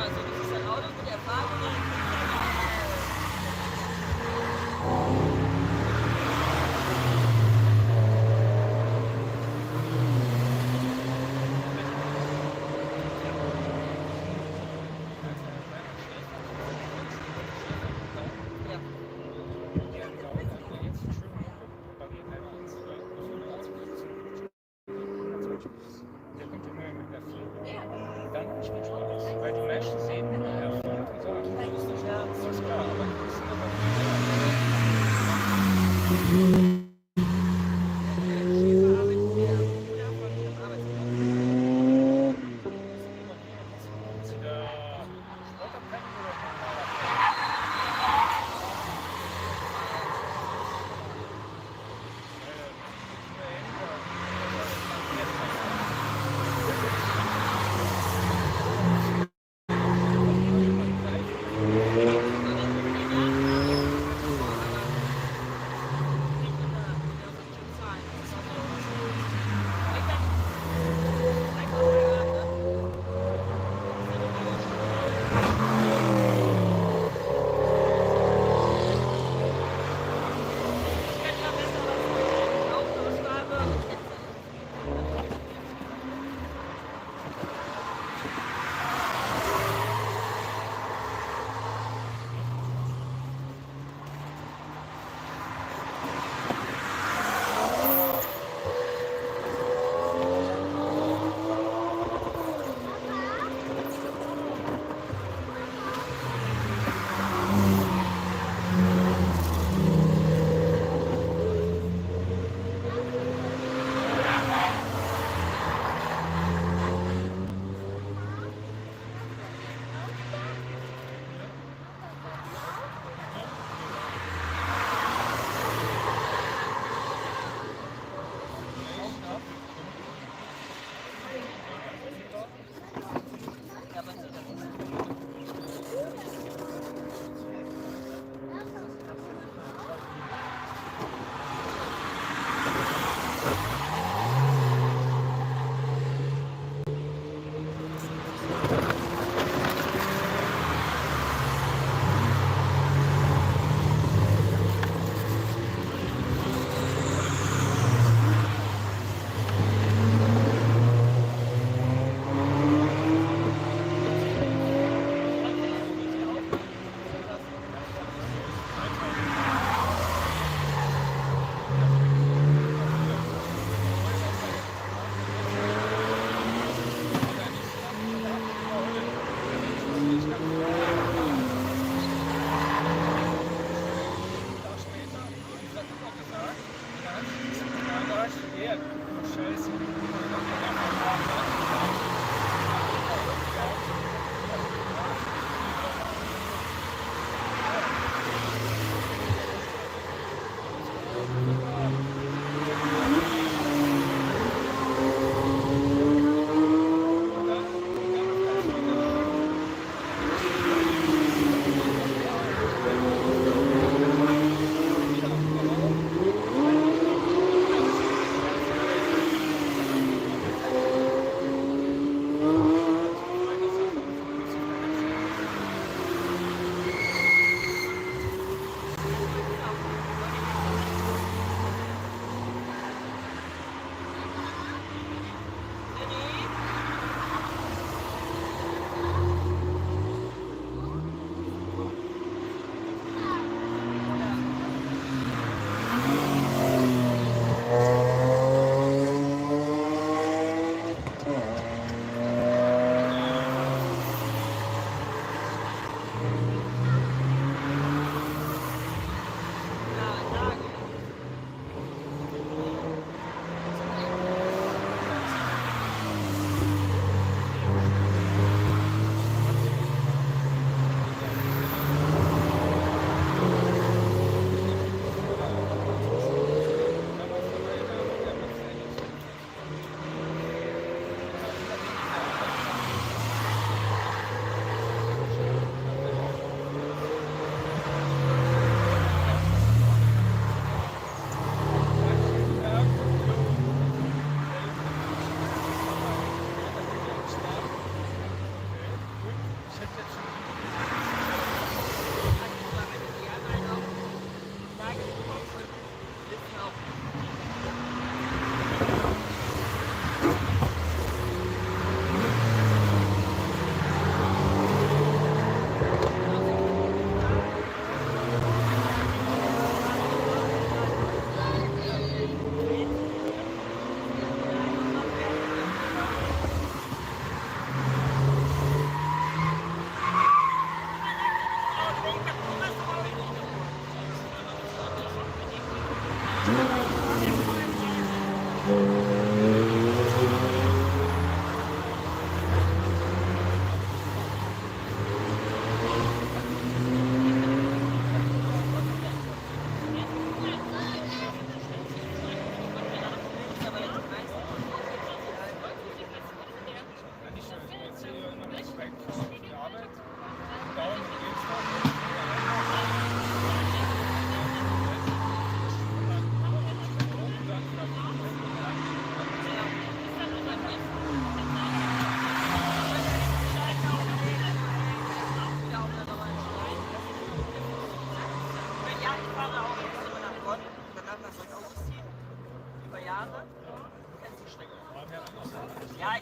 Also das ist ein Auto mit Erfahrung. Weil die Menschen sehen, Erfolg und so, das ist klar, aber das ist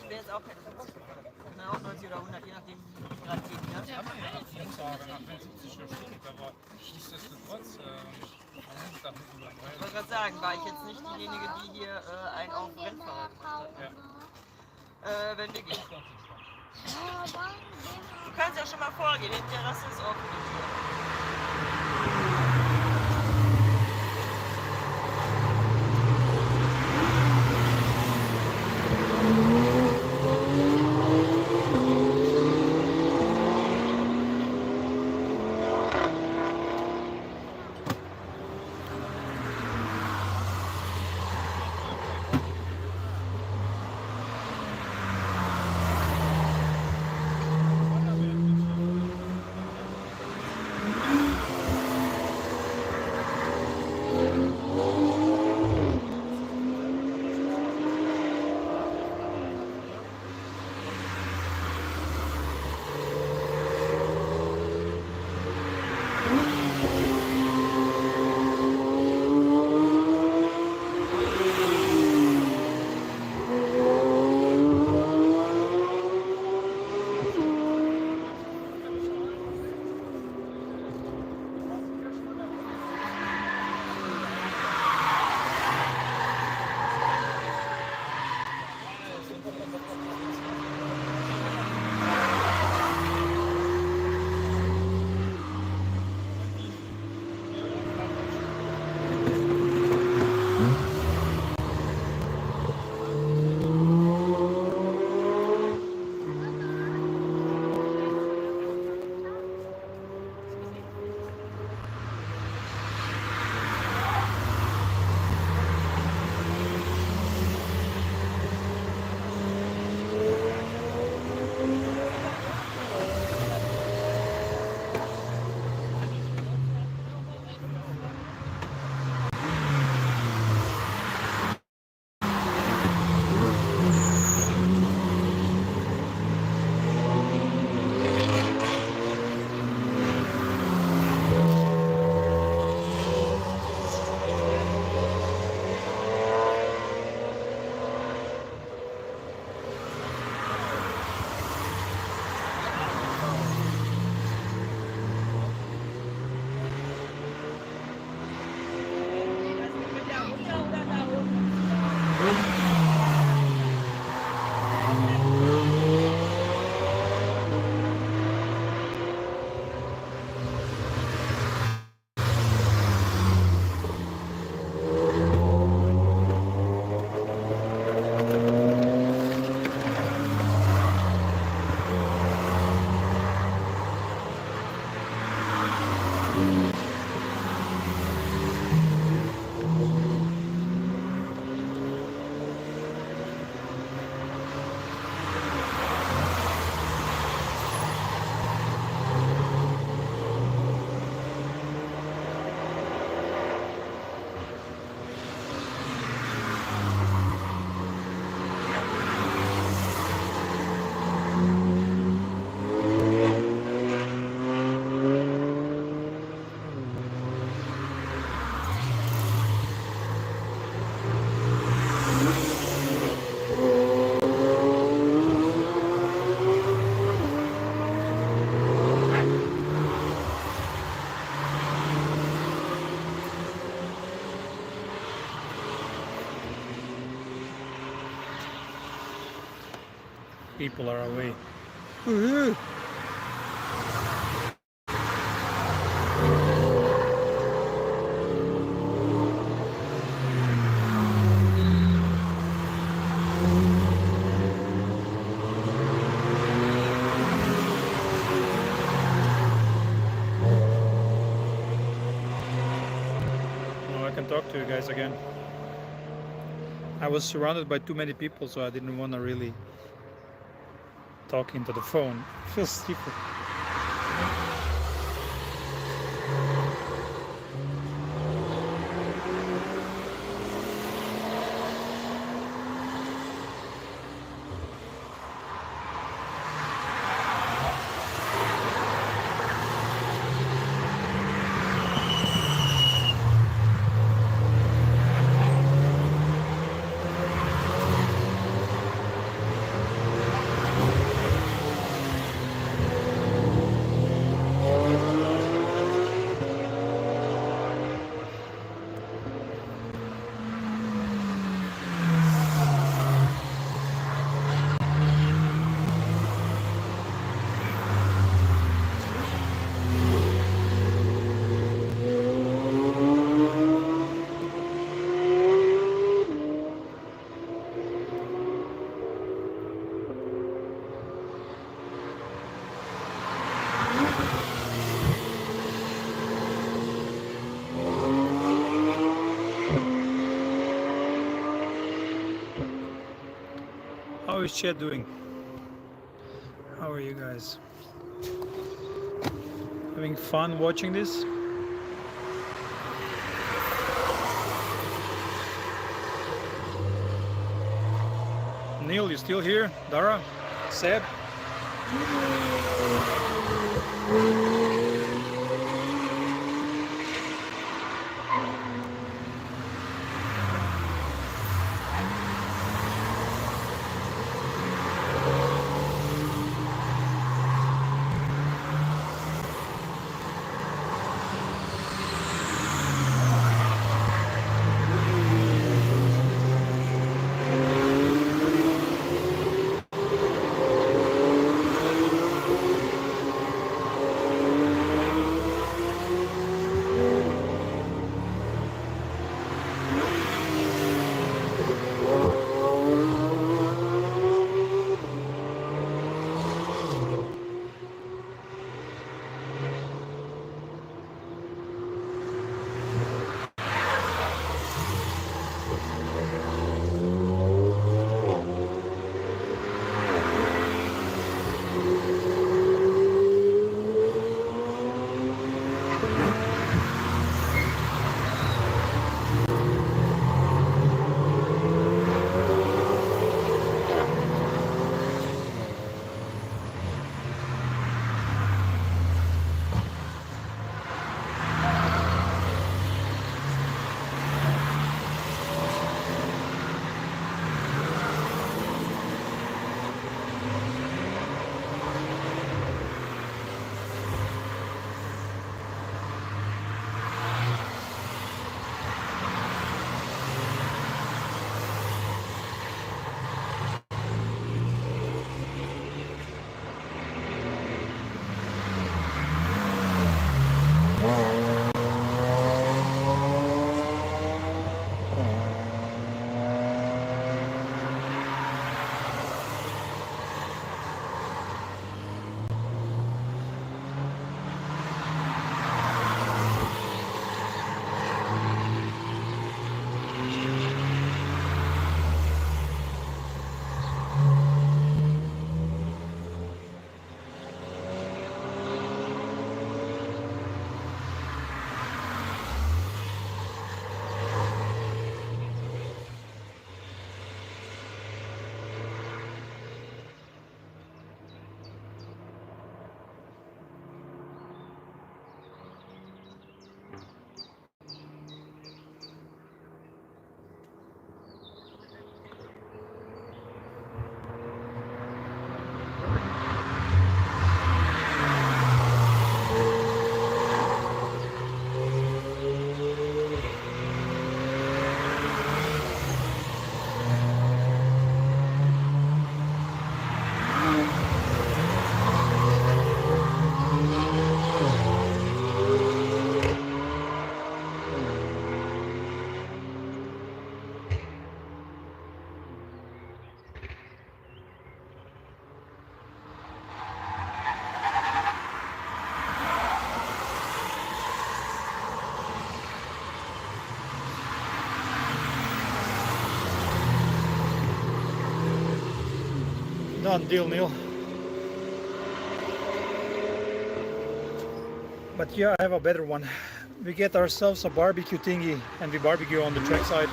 Ich will jetzt auch keine 50 fahren. Na, auch 90 oder 100, je nachdem, wie es gerade geht. Ne? Kann man ja auch sagen, nach 70 Stunden, aber nichtsdestotrotz, da muss man Ich wollte gerade sagen, war ich jetzt nicht diejenige, die hier einen auf Rennfahrer gemacht hat. Ja. Wenn wir gehen. Du kannst ja schon mal vorgehen, die Terrasse ist offen. People are away. Now I can talk to you guys again. I was surrounded by too many people, so I didn't want to really talk into the phone. It feels stupid. How is chat doing? How are you guys? Having fun watching this? Neil, you still here? Dara? Seb? Done deal, Neil. But yeah, I have a better one. We get ourselves a barbecue thingy and we barbecue on the trackside.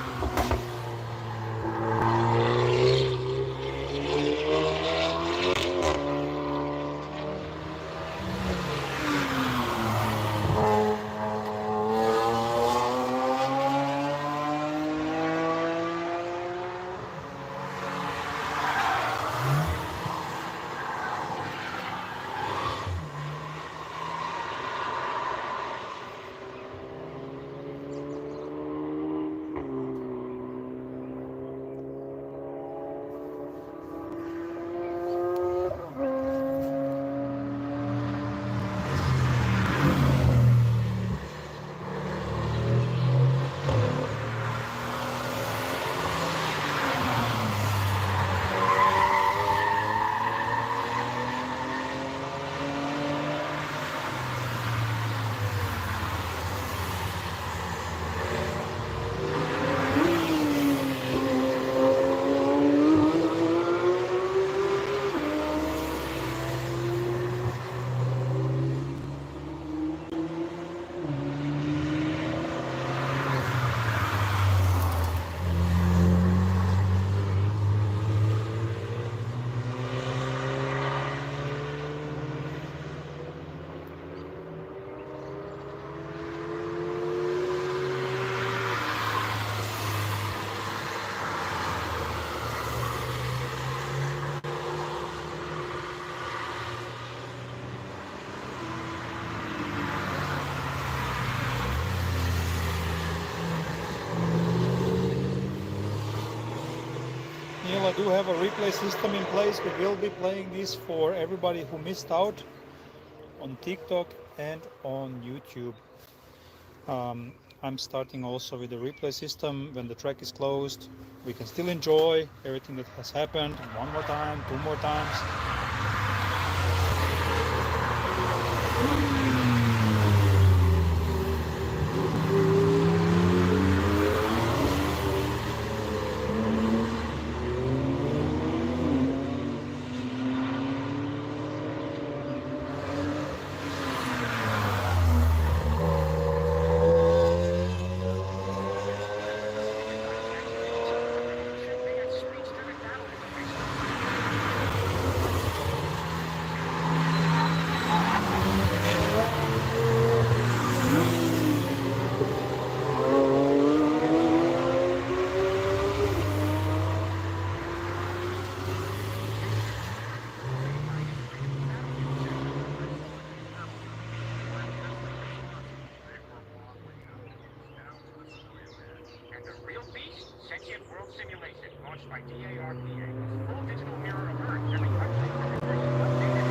I do have a replay system in place. We will be playing this for everybody who missed out on TikTok and on YouTube. I'm starting also with the replay system. When the track is closed, we can still enjoy everything that has happened one more time, two more times. And the real beast, sentient world simulation, launched by DARPA. Full digital mirror of Earth, every country, every person updated.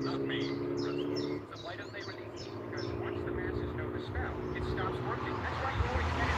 Not me. The light up they release, because once the masses know the spell, it stops working. That's why you always get it.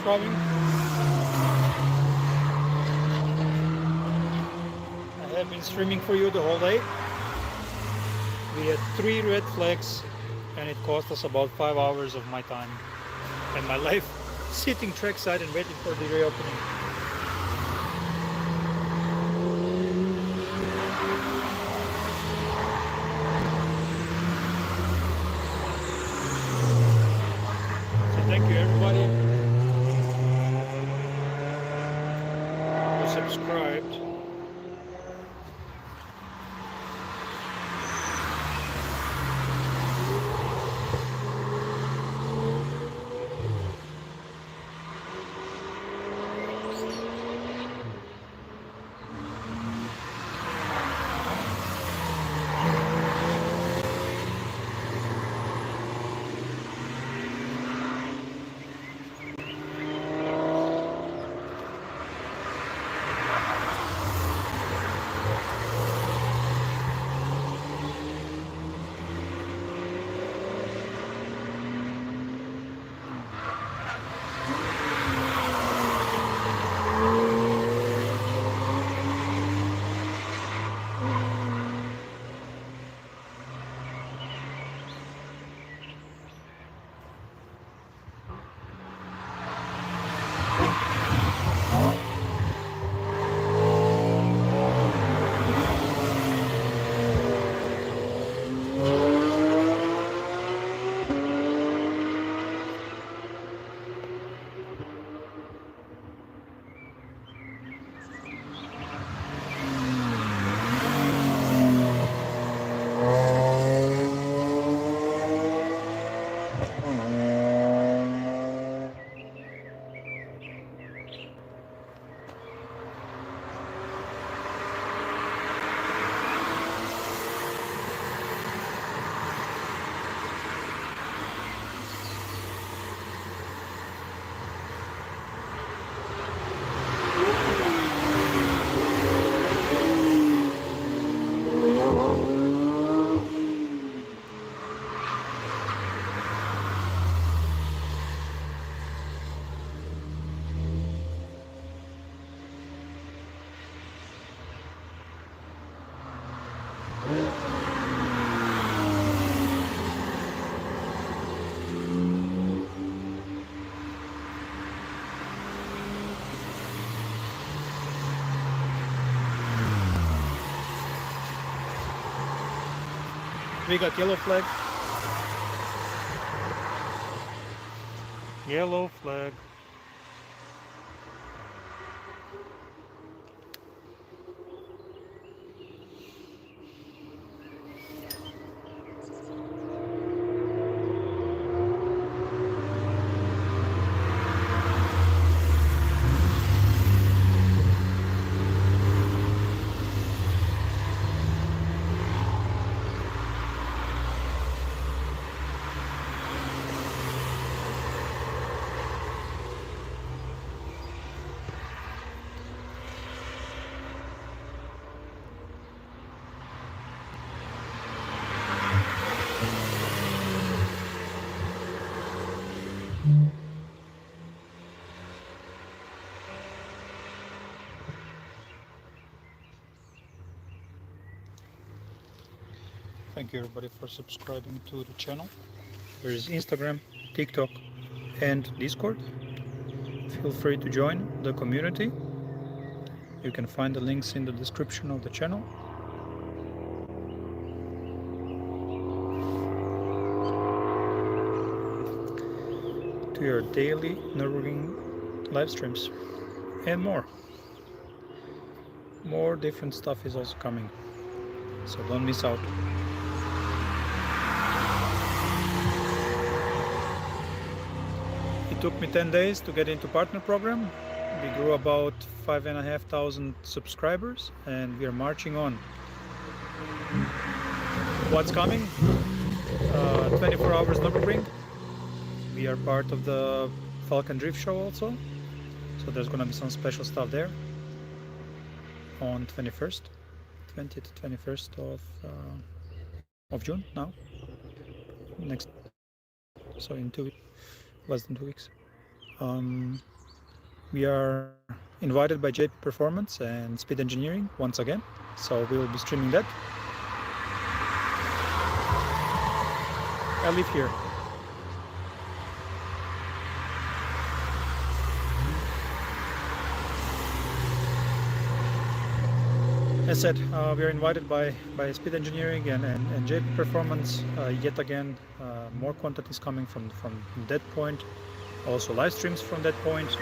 driving. I have been streaming for you the whole day. We had 3 red flags and it cost us about 5 hours of my time and my life sitting trackside and waiting for the reopening. So thank you everybody who subscribed. We got yellow flag. Yellow flag. Thank you everybody for subscribing to the channel. There is Instagram, TikTok and Discord. Feel free to join the community. You can find the links in the description of the channel. To your daily Nürburgring live streams and more. More different stuff is also coming, so don't miss out. It took me 10 days to get into partner program. We grew about 5,500 subscribers and we are marching on. What's coming? 24 hours Nürburgring. We are part of the Falcon Drift show also, so there's gonna be some special stuff there on 20th to 21st of June now. Next, so in 2 weeks, less than 2 weeks. we are invited by JP Performance and Speed Engineering once again, so we will be streaming that. I live here. As said, we are invited by Speed Engineering and JP Performance. Yet again, more content is coming from that point. Also live streams from that point.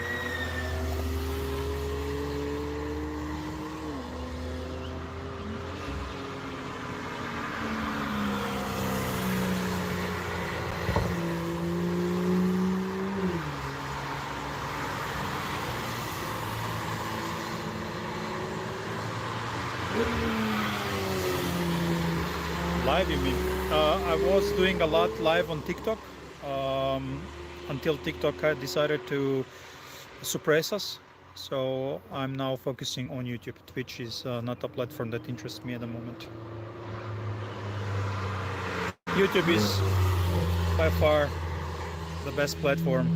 Live, you mean? I was doing a lot live on TikTok until TikTok had decided to suppress us. So I'm now focusing on YouTube. Twitch is not a platform that interests me at the moment. YouTube is by far the best platform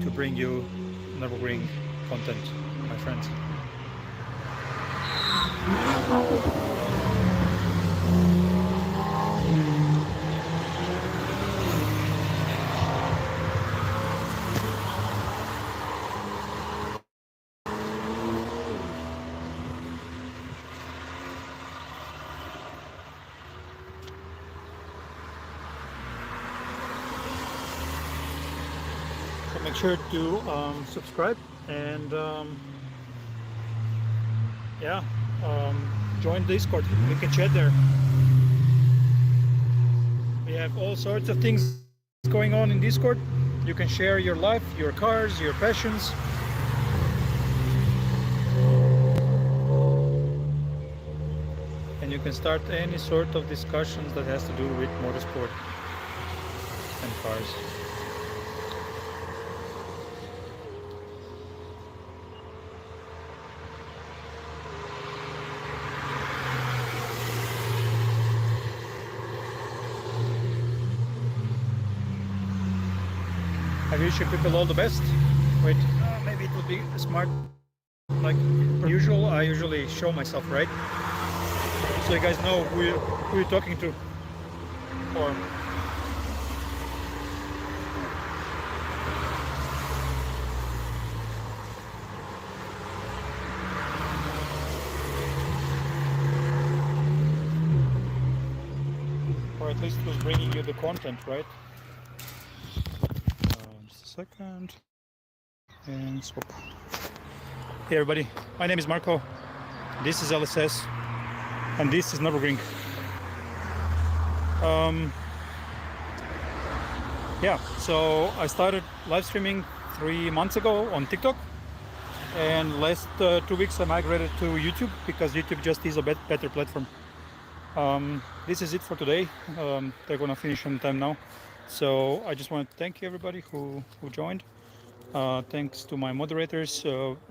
to bring you Nürburgring content, my friends. Make sure to subscribe and join Discord. We can chat there. We have all sorts of things going on in Discord. You can share your life, your cars, your passions. And you can start any sort of discussions that has to do with motorsport and cars. I wish you people all the best. Wait, maybe it would be smart. Like usual, I usually show myself, right? So you guys know who you're talking to. Or at least who's bringing you the content, right? Second and swap. Hey everybody, my name is Marco, this is LSS and this is Nürburgring. So I started live streaming 3 months ago on TikTok, and last 2 weeks I migrated to YouTube because YouTube just is a better platform. This is it for today. They're gonna finish on time now. So I just want to thank everybody who joined. Thanks to my moderators.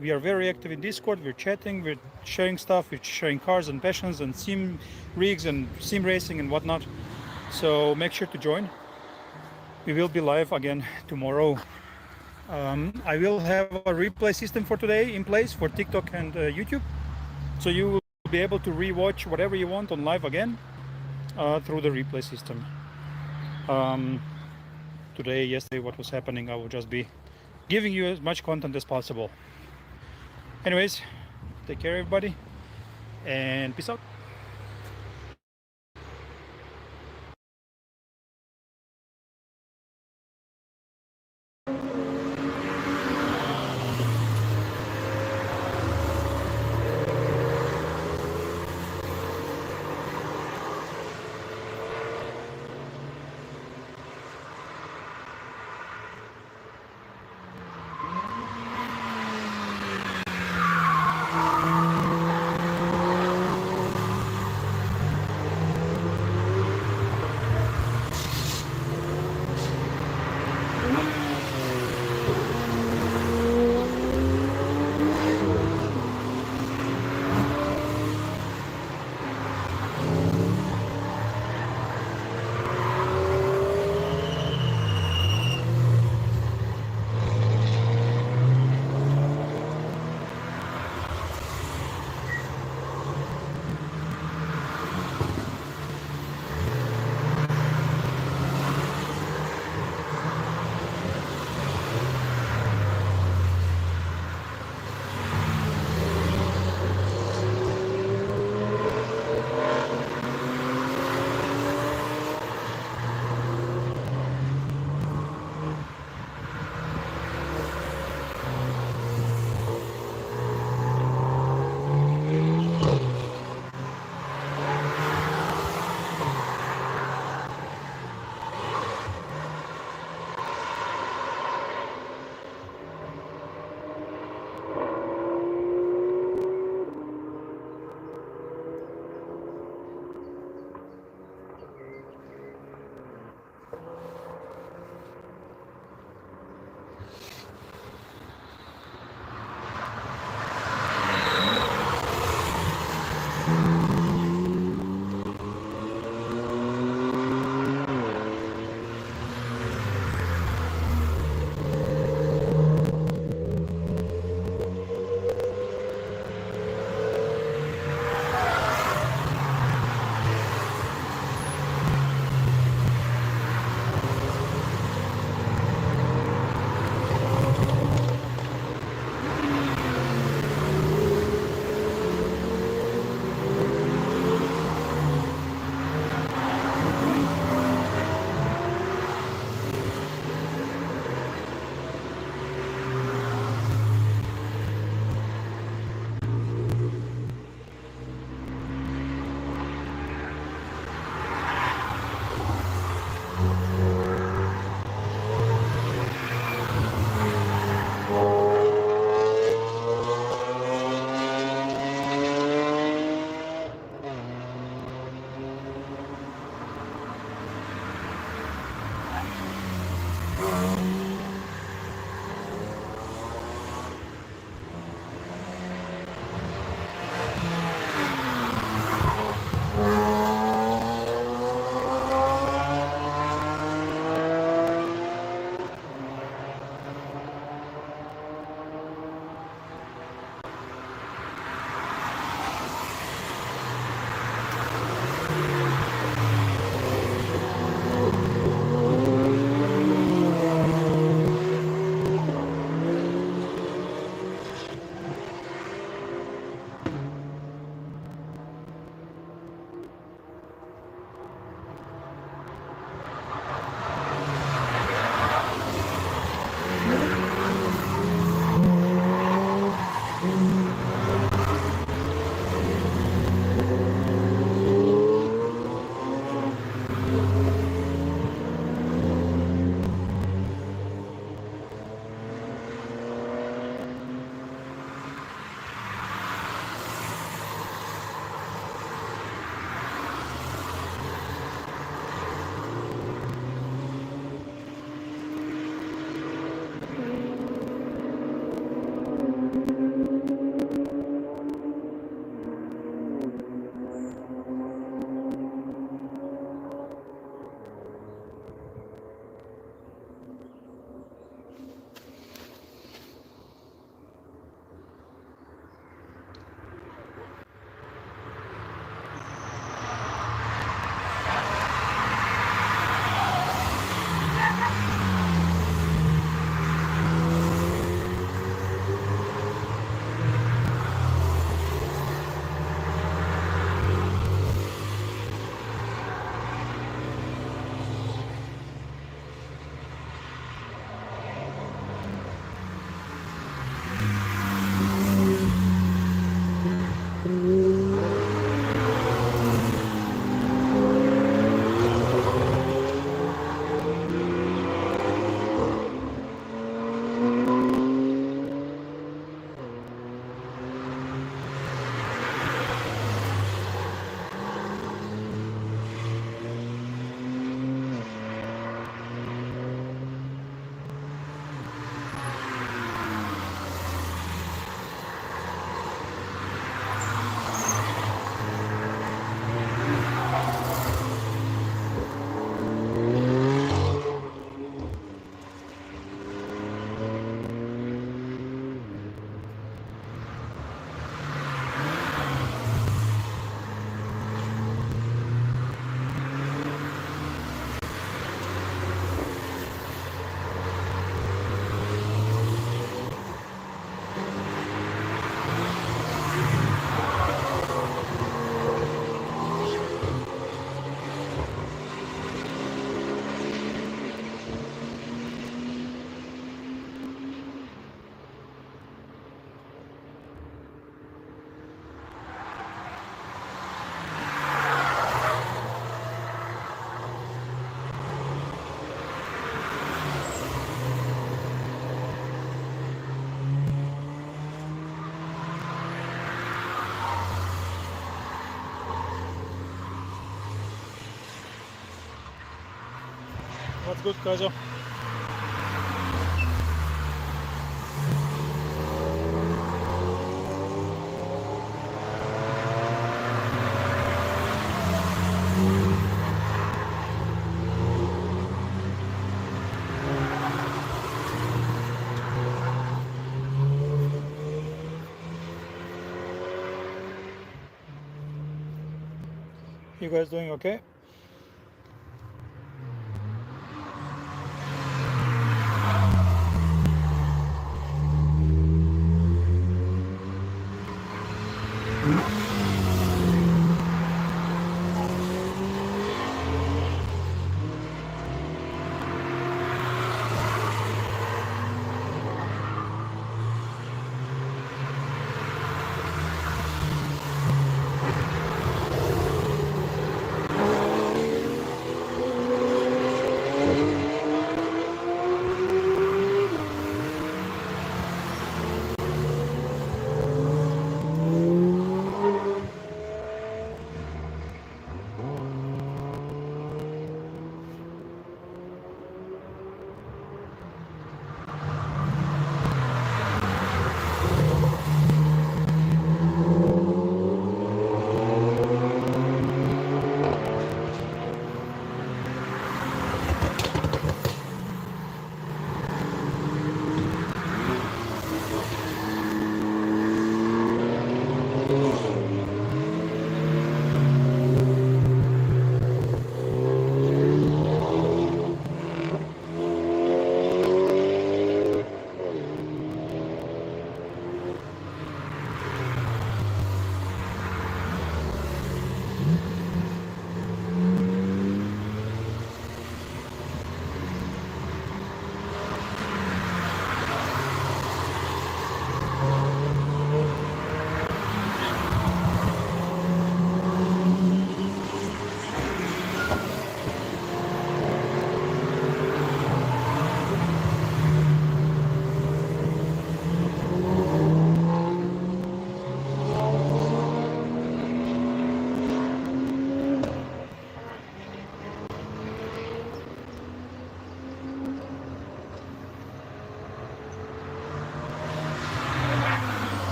We are very active in Discord. We're chatting, we're sharing stuff, we're sharing cars and passions and sim rigs and sim racing and whatnot. So make sure to join. We will be live again tomorrow. I will have a replay system for today in place for TikTok and YouTube. So you will be able to rewatch whatever you want on live again through the replay system. Today, yesterday, what was happening, I will just be giving you as much content as possible. Anyways, take care everybody and peace out. What's good, Kaiser? You guys doing okay?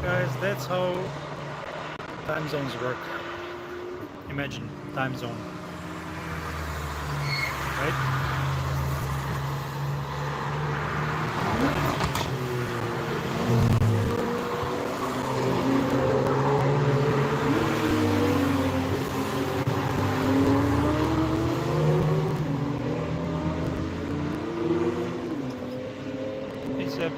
Guys, that's how time zones work. Imagine time zone, right? Except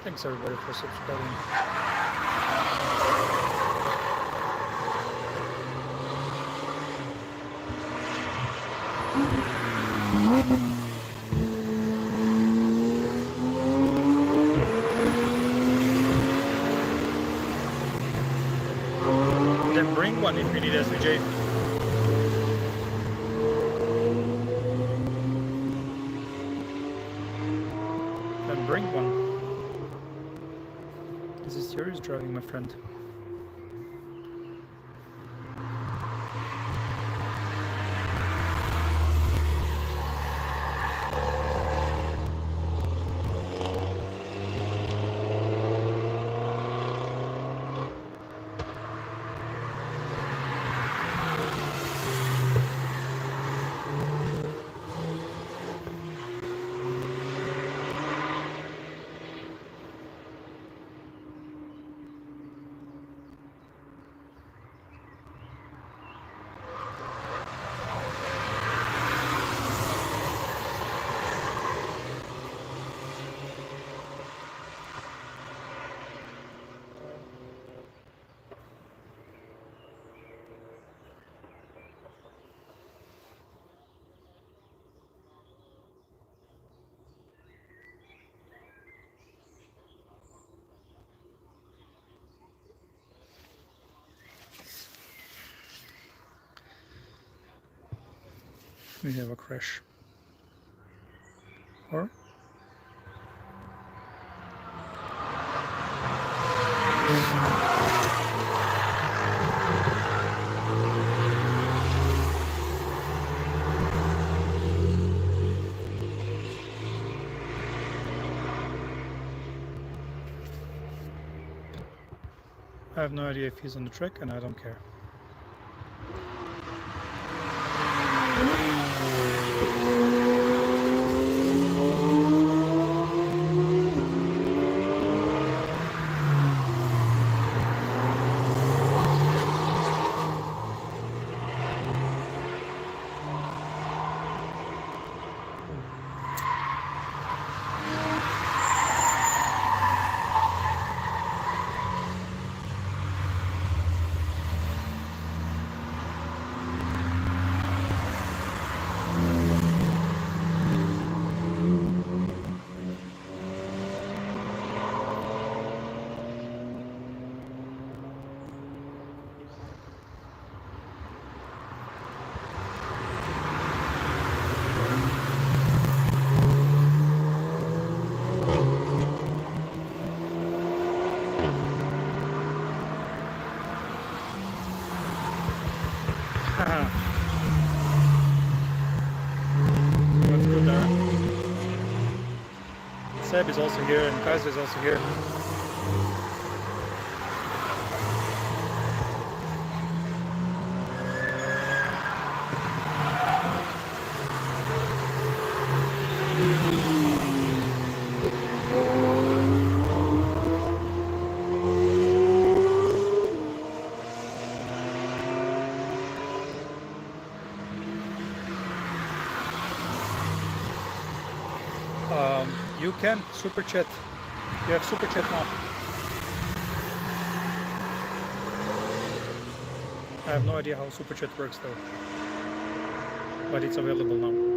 thanks everybody for subscribing. Then bring one if you need SVJ. Then bring one. This is serious driving, my friend. We have a crash. Or? I have no idea if he's on the track and I don't care. That's good, Darren. Seb is also here and Kaiser is also here. You can super chat. You have super chat now. I have no idea how super chat works though, but it's available now.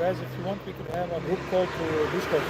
Guys, if you want, we could have a group call to Discord.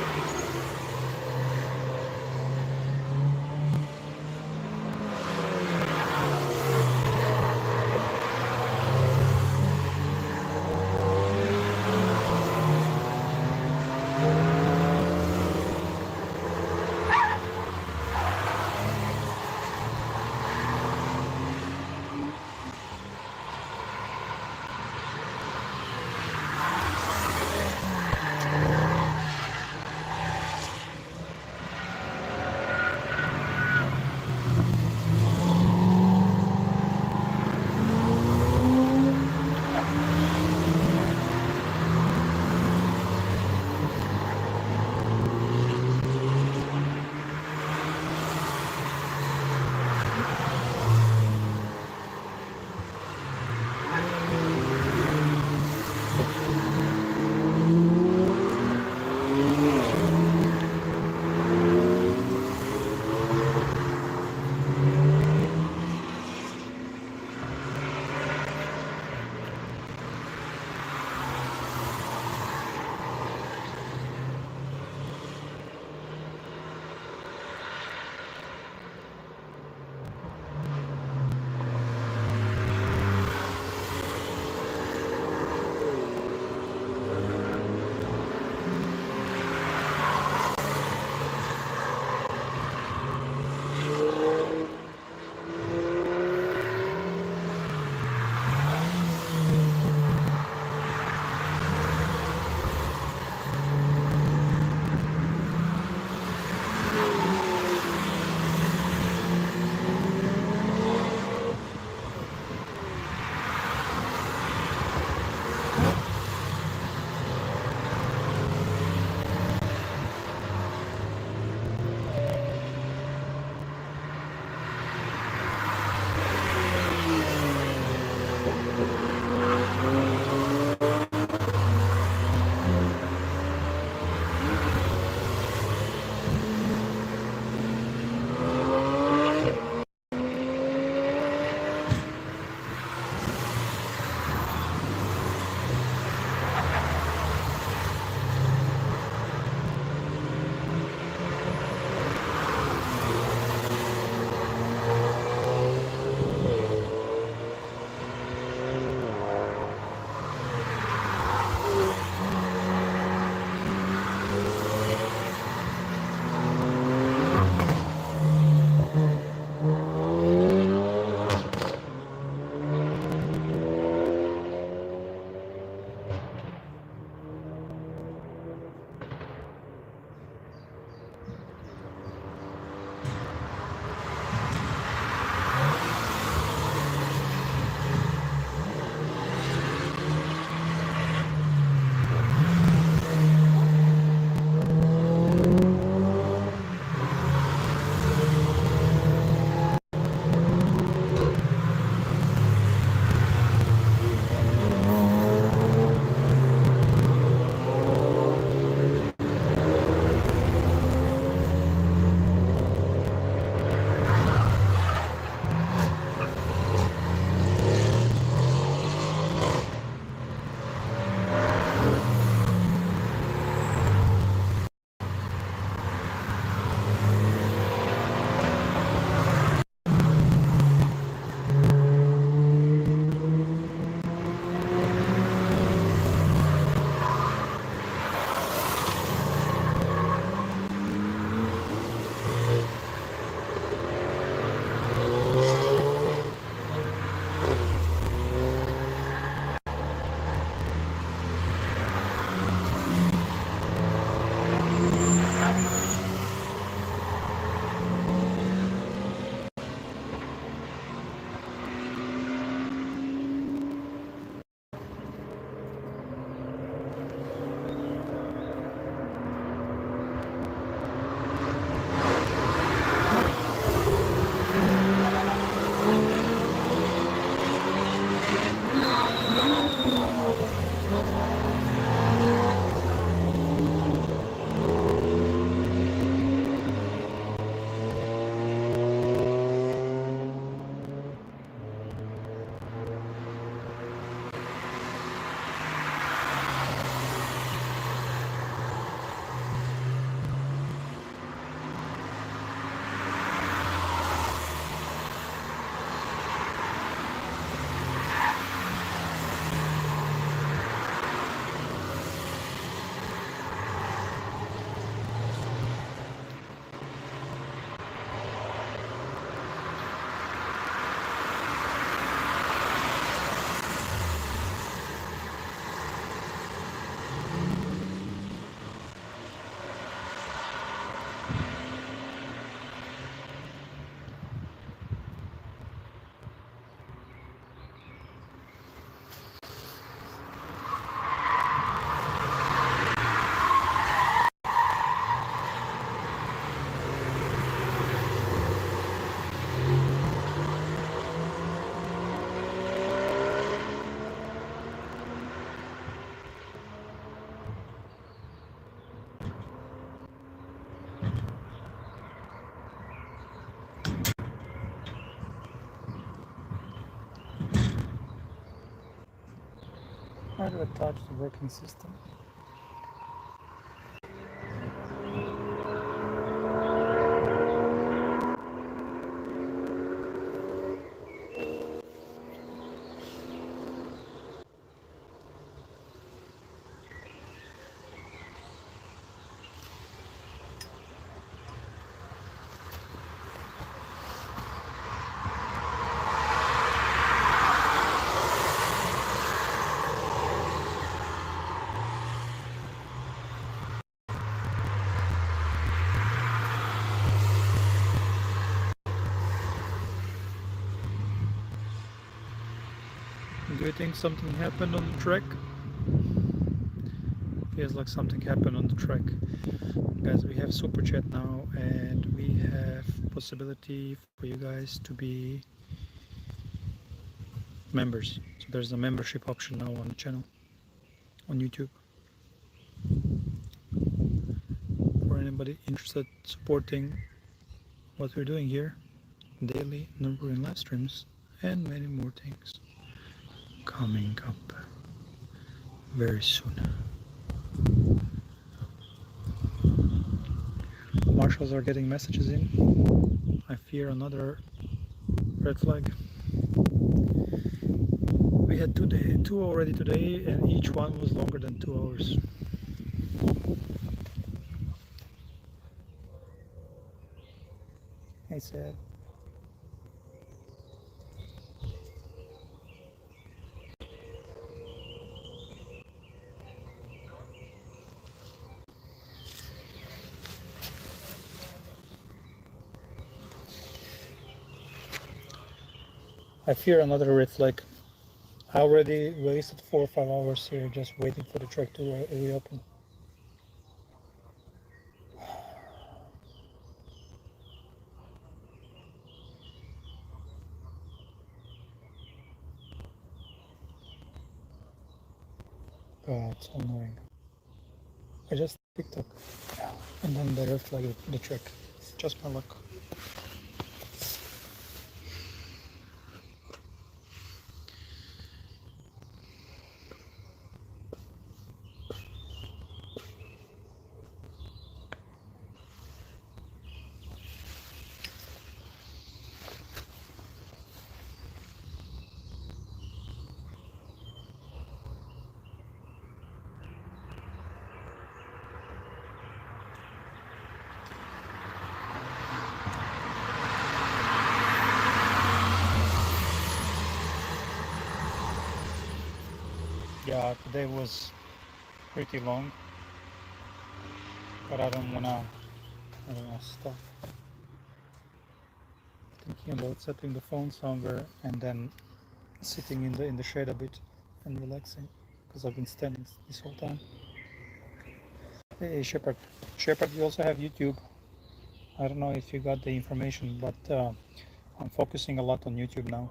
Try to attach the working system. Do you think something happened on the track? Feels like something happened on the track. Guys, we have super chat now, and we have possibility for you guys to be members. So there's a membership option now on the channel on YouTube. For anybody interested supporting what we're doing here, daily Nürburgring live streams and many more things coming up very soon. Marshals are getting messages in. I fear another red flag. We had two already today, and each one was longer than 2 hours. Hey, Sad. I fear another red flag. I already wasted 4 or 5 hours here just waiting for the track to reopen. God, it's annoying. I just picked up, and then they red flagged the track. It's just my luck. Yeah, today was pretty long, but I don't wanna stop thinking about setting the phone somewhere and then sitting in the shade a bit and relaxing, because I've been standing this whole time. Hey Shepard, you also have YouTube. I don't know if you got the information, but I'm focusing a lot on YouTube now,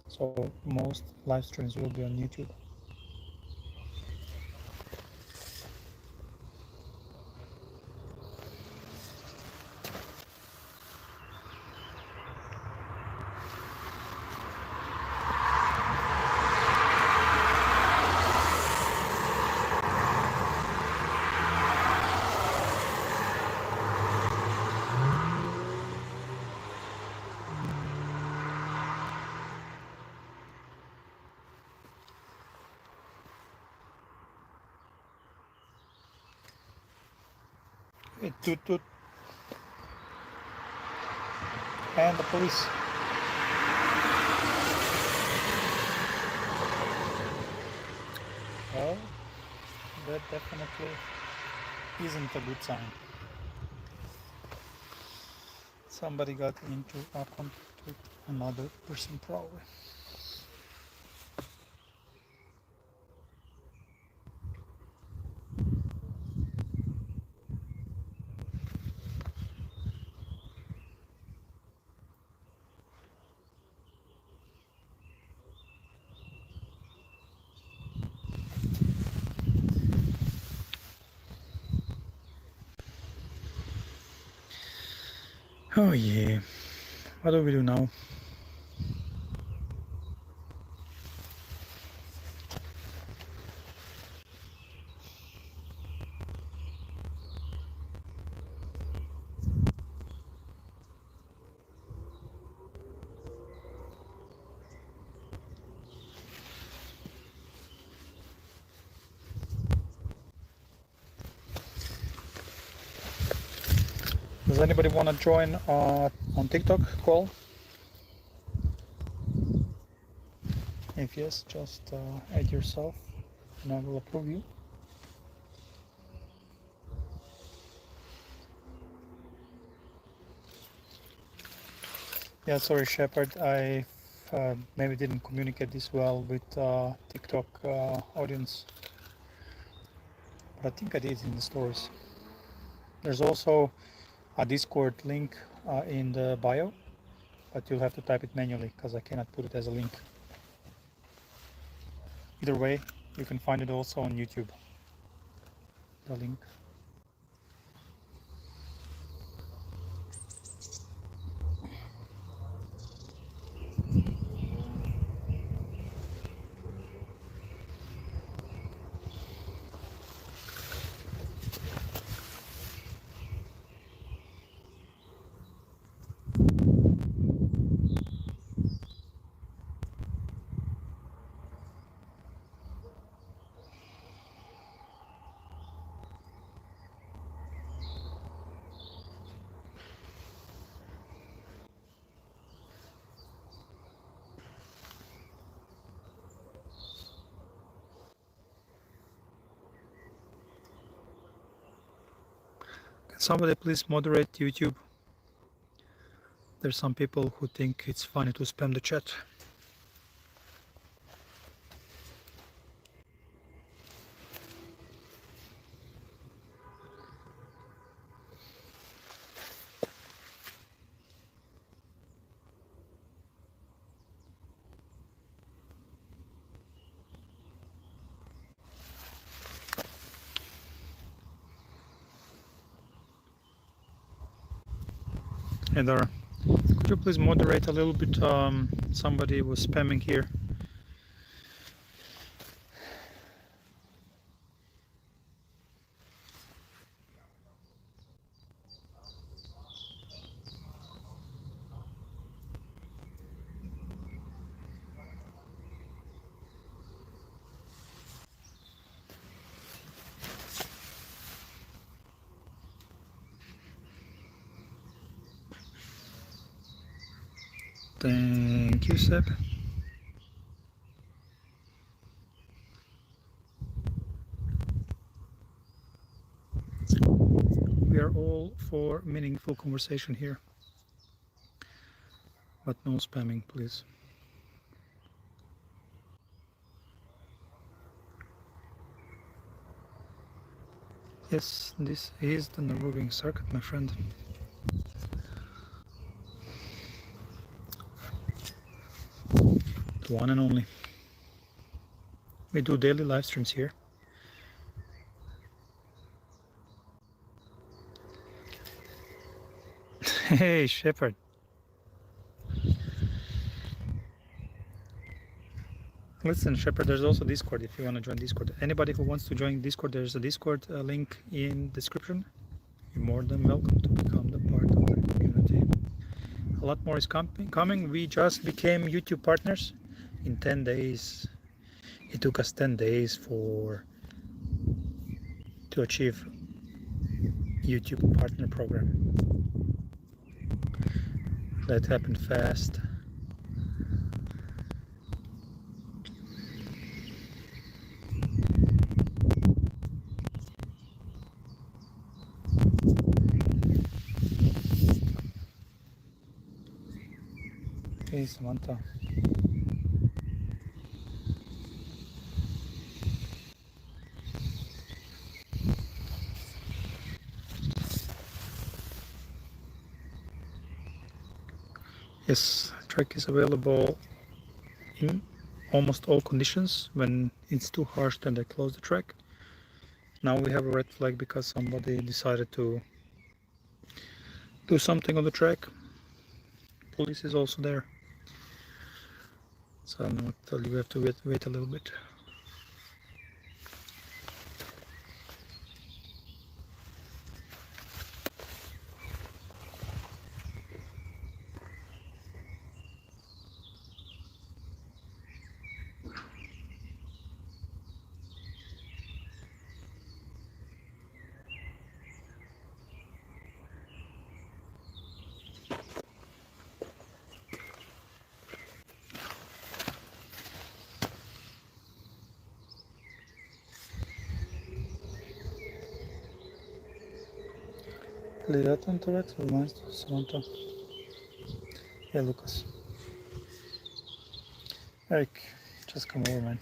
so most live streams will be on YouTube. Hey, toot toot. And the police. Well, that definitely isn't a good sign. Somebody got into a contact with another person probably. Oh yeah, what do we do now? Does anybody want to join on TikTok call? If yes, just add yourself and I will approve you. Yeah, sorry Shepard, I maybe didn't communicate this well with TikTok audience, but I think I did in the stories. There's also a Discord link in the bio, but you'll have to type it manually because I cannot put it as a link. Either way, you can find it also on YouTube, the link. Can somebody please moderate YouTube? There's some people who think it's funny to spam the chat. Hey Dara, could you please moderate a little bit? Somebody was spamming here. Thank you, Seb. We are all for meaningful conversation here, but no spamming, please. Yes, this is the Nürburgring circuit, my friend. The one and only. We do daily live streams here. Hey, Shepard. Listen, Shepard, there's also Discord if you want to join Discord. Anybody who wants to join Discord, there's a Discord link in description. You're more than welcome to become the part of the community. A lot more is coming. We just became YouTube partners in 10 days. It took us 10 days to achieve YouTube partner program. That happened fast. Hey Samantha. Yes, track is available in almost all conditions. When it's too harsh, then they close the track. Now we have a red flag because somebody decided to do something on the track. Police is also there. So I don't know what to tell you, we have to wait a little bit. Lirat on Torex, reminds Samantha. Hey Lucas. Eric, just come over, man.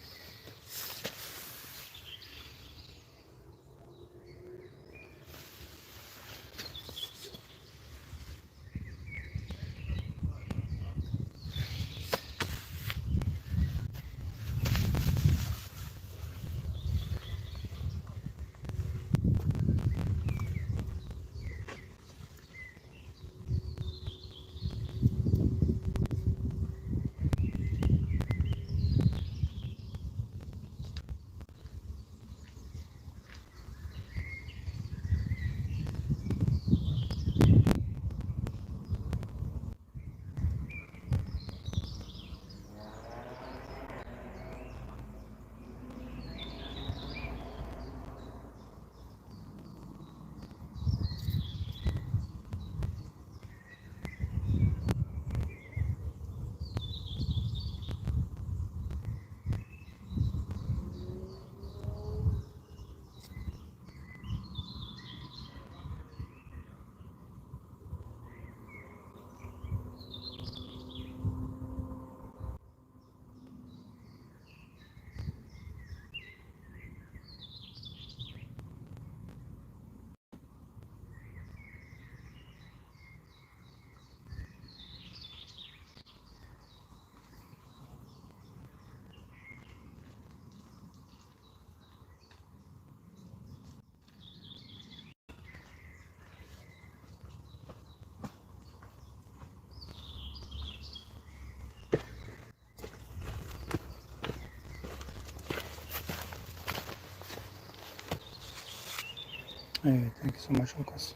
Hey, thank you so much, Lucas.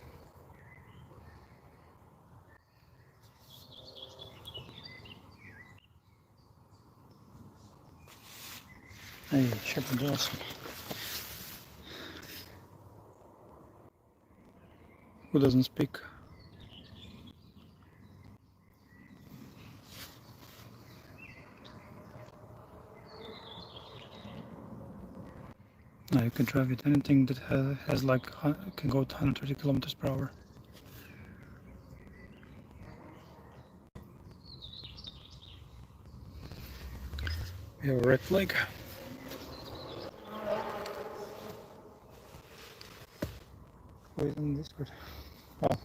Hey, Shepard Johnson. Who doesn't speak? No, you can drive with anything that has like can go to 130 kilometers per hour. We have a red flag. Who is in Discord? Oh,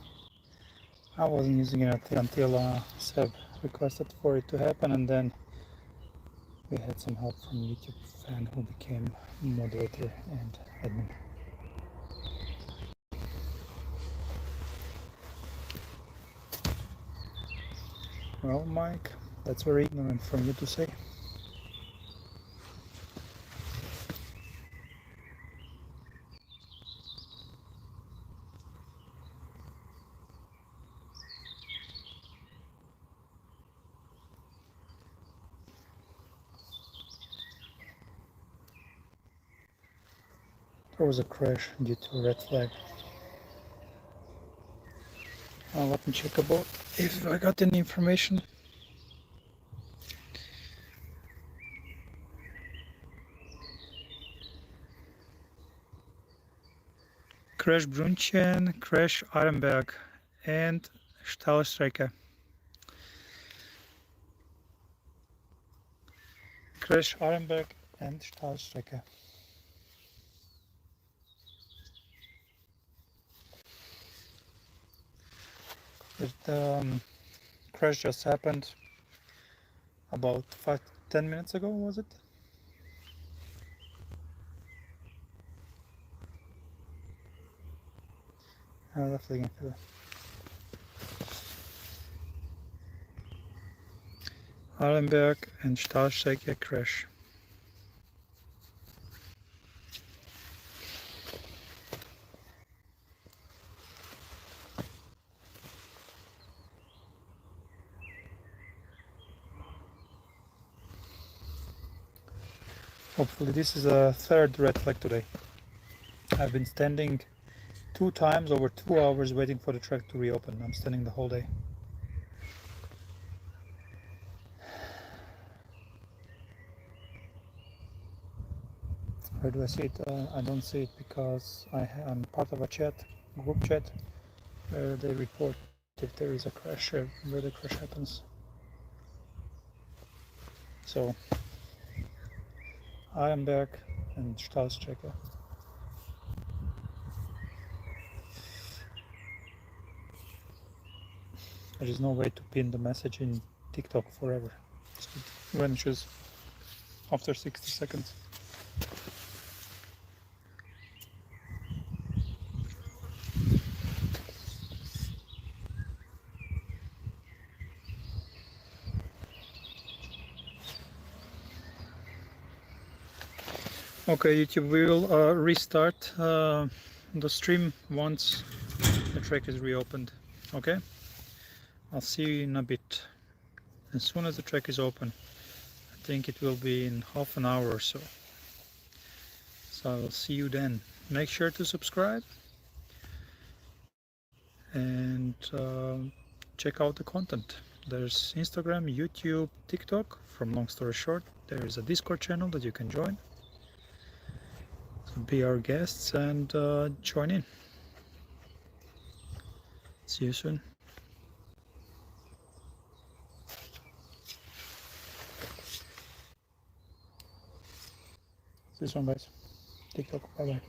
I wasn't using it until Seb requested for it to happen, and then we had some help from YouTube fan who became moderator and admin. Well, Mike, that's very ignorant from you to say. There was a crash due to a red flag. Let me check about if I got any information. Crash Brunchen, Crash Arenberg and Stahlstrecke. Crash Arenberg and Stahlstrecke. The crash just happened about 5-10 minutes ago, was it? Definitely. Arenberg and Stahlstrecke crash. Hopefully this is a third red flag today. I've been standing 2 times over 2 hours waiting for the track to reopen. I'm standing the whole day. Where do I see it? I don't see it because I'm part of a group chat where they report if there is a crash, where the crash happens. So I am back and Staatschecker. There is no way to pin the message in TikTok forever. It vanishes after 60 seconds. Okay, YouTube, we will restart the stream once the track is reopened. Okay, I'll see you in a bit. As soon as the track is open, I think it will be in half an hour or so. So I'll see you then. Make sure to subscribe and check out the content. There's Instagram, YouTube, TikTok. From long story short, there is a Discord channel that you can join. So be our guests and join in. See you soon. See you soon, guys. TikTok. Bye bye.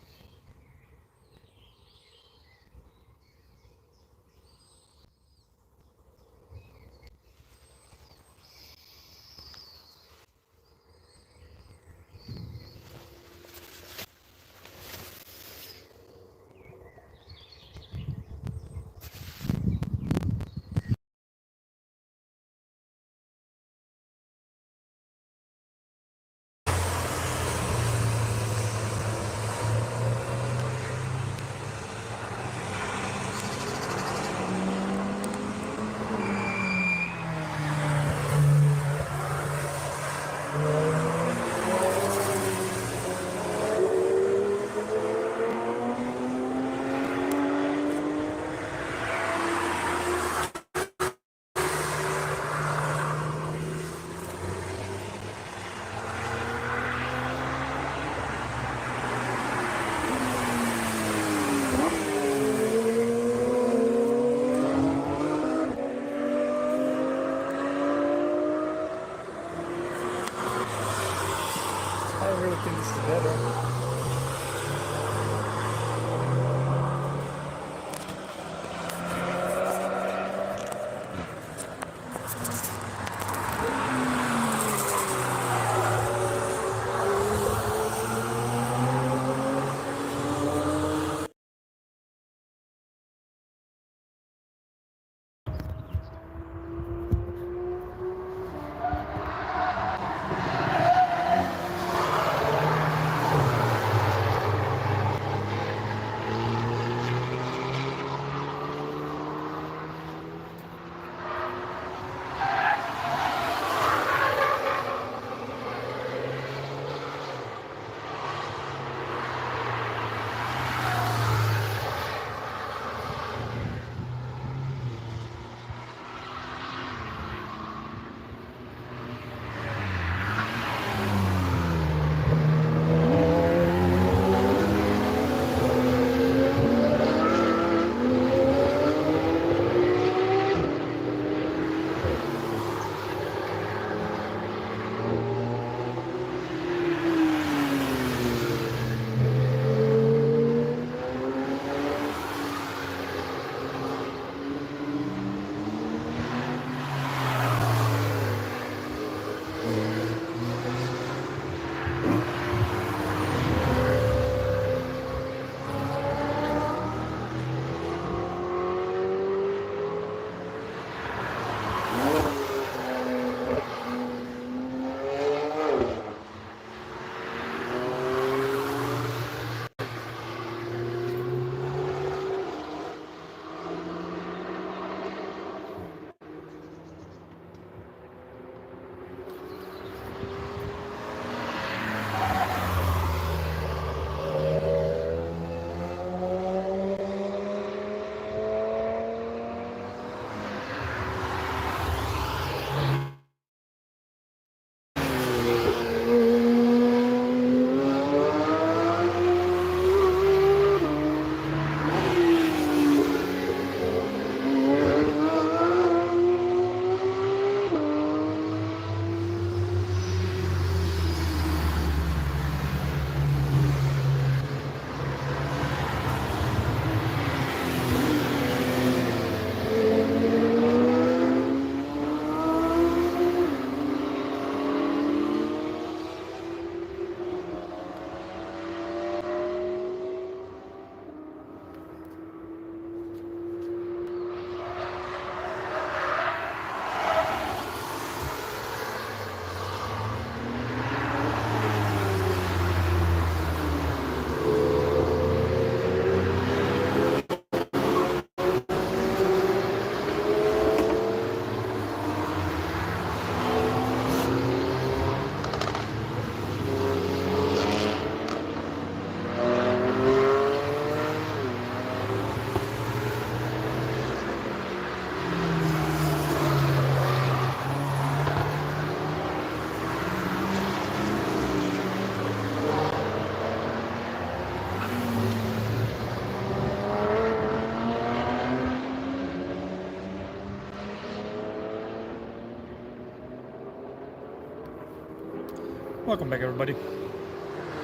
Welcome back, everybody.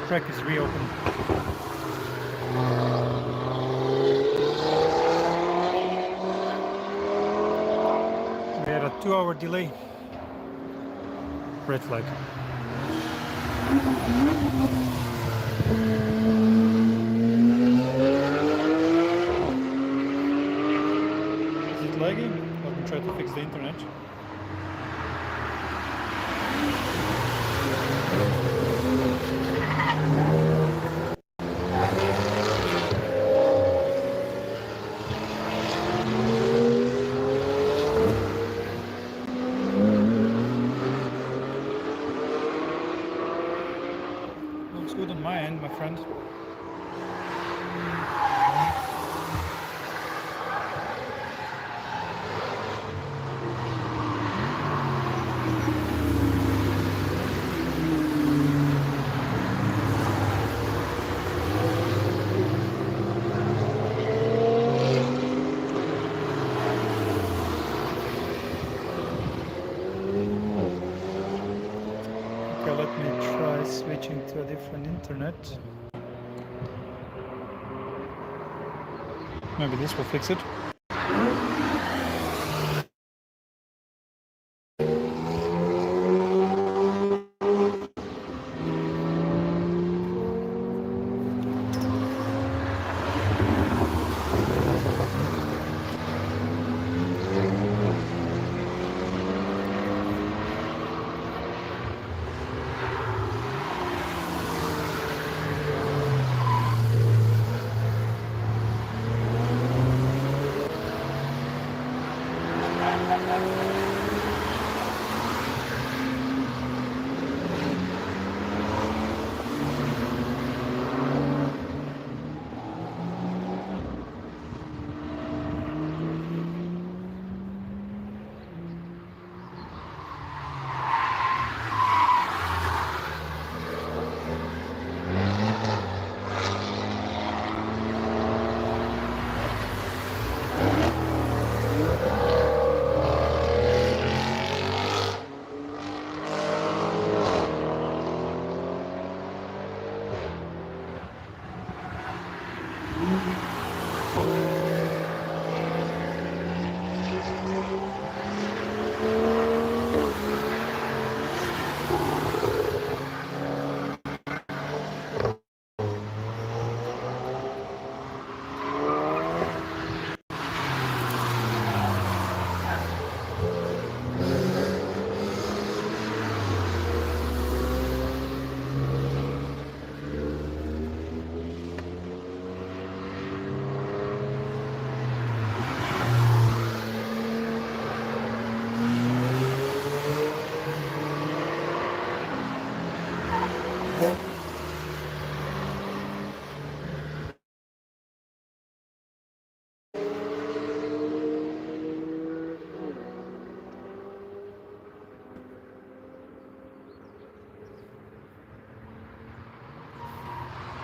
Track is reopened. We had a 2-hour delay. Red flag. Is it lagging? Let me try to fix the internet. Looks good on my end, my friend. Okay, let me try switching to a different internet. Maybe this will fix it.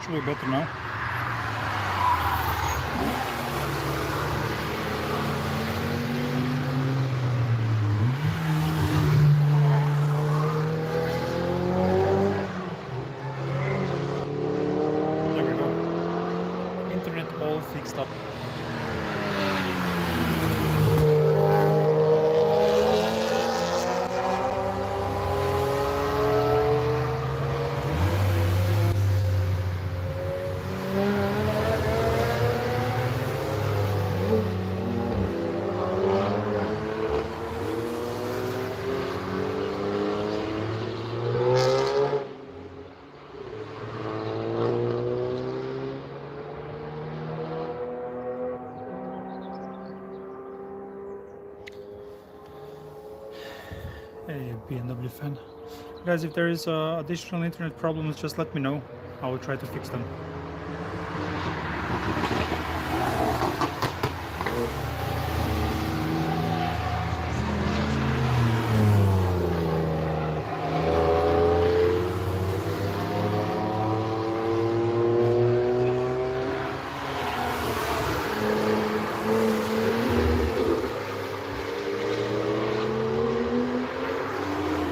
Should be better now. There we go. Internet all fixed up. Hey, BMW fan. Guys, if there is additional internet problems, just let me know. I will try to fix them.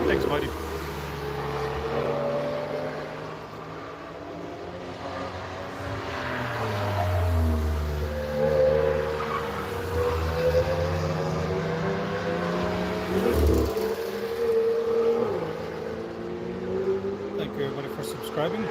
Thanks, buddy. subscribing.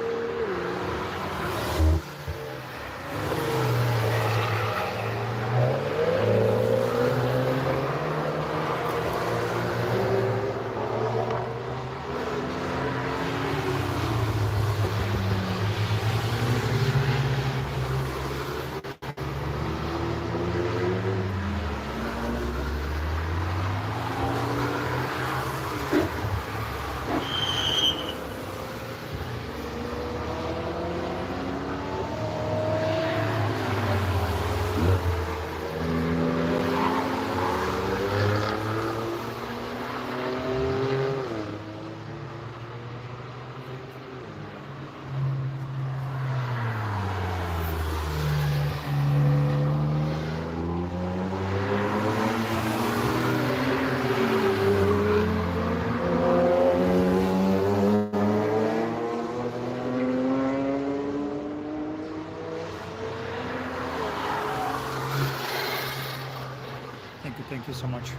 Thank you so much.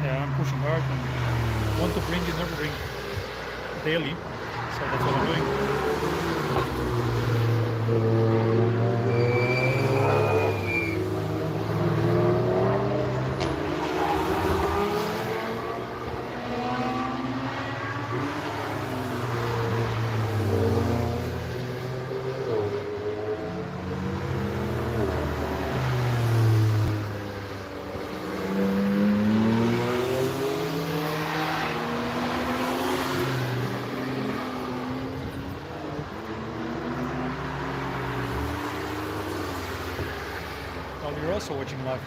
Yeah, I'm pushing hard and want to bring in Nürburgring daily, so that's what I'm Well, you're also watching live.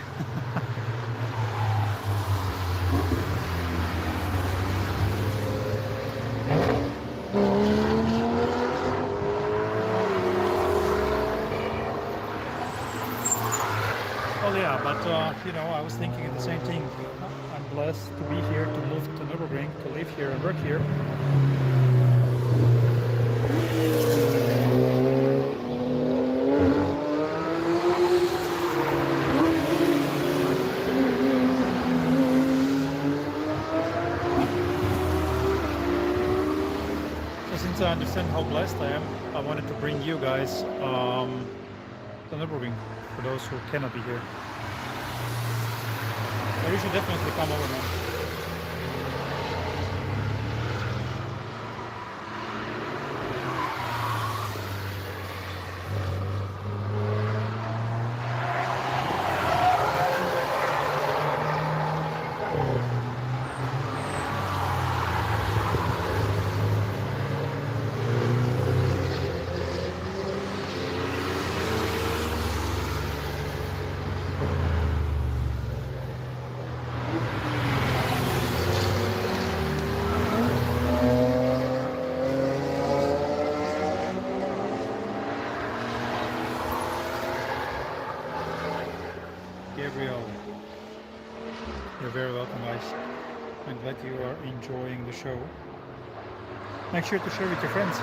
Well, yeah, but you know, I was thinking the same thing. I'm blessed to be here, to move to Nürburgring, to live here and work here. Since I understand how blessed I am, I wanted to bring you guys to Nürburgring for those who cannot be here. So you should definitely come over, man. Gabriel, you're very welcome, guys. I'm glad you are enjoying the show. Make sure to share with your friends.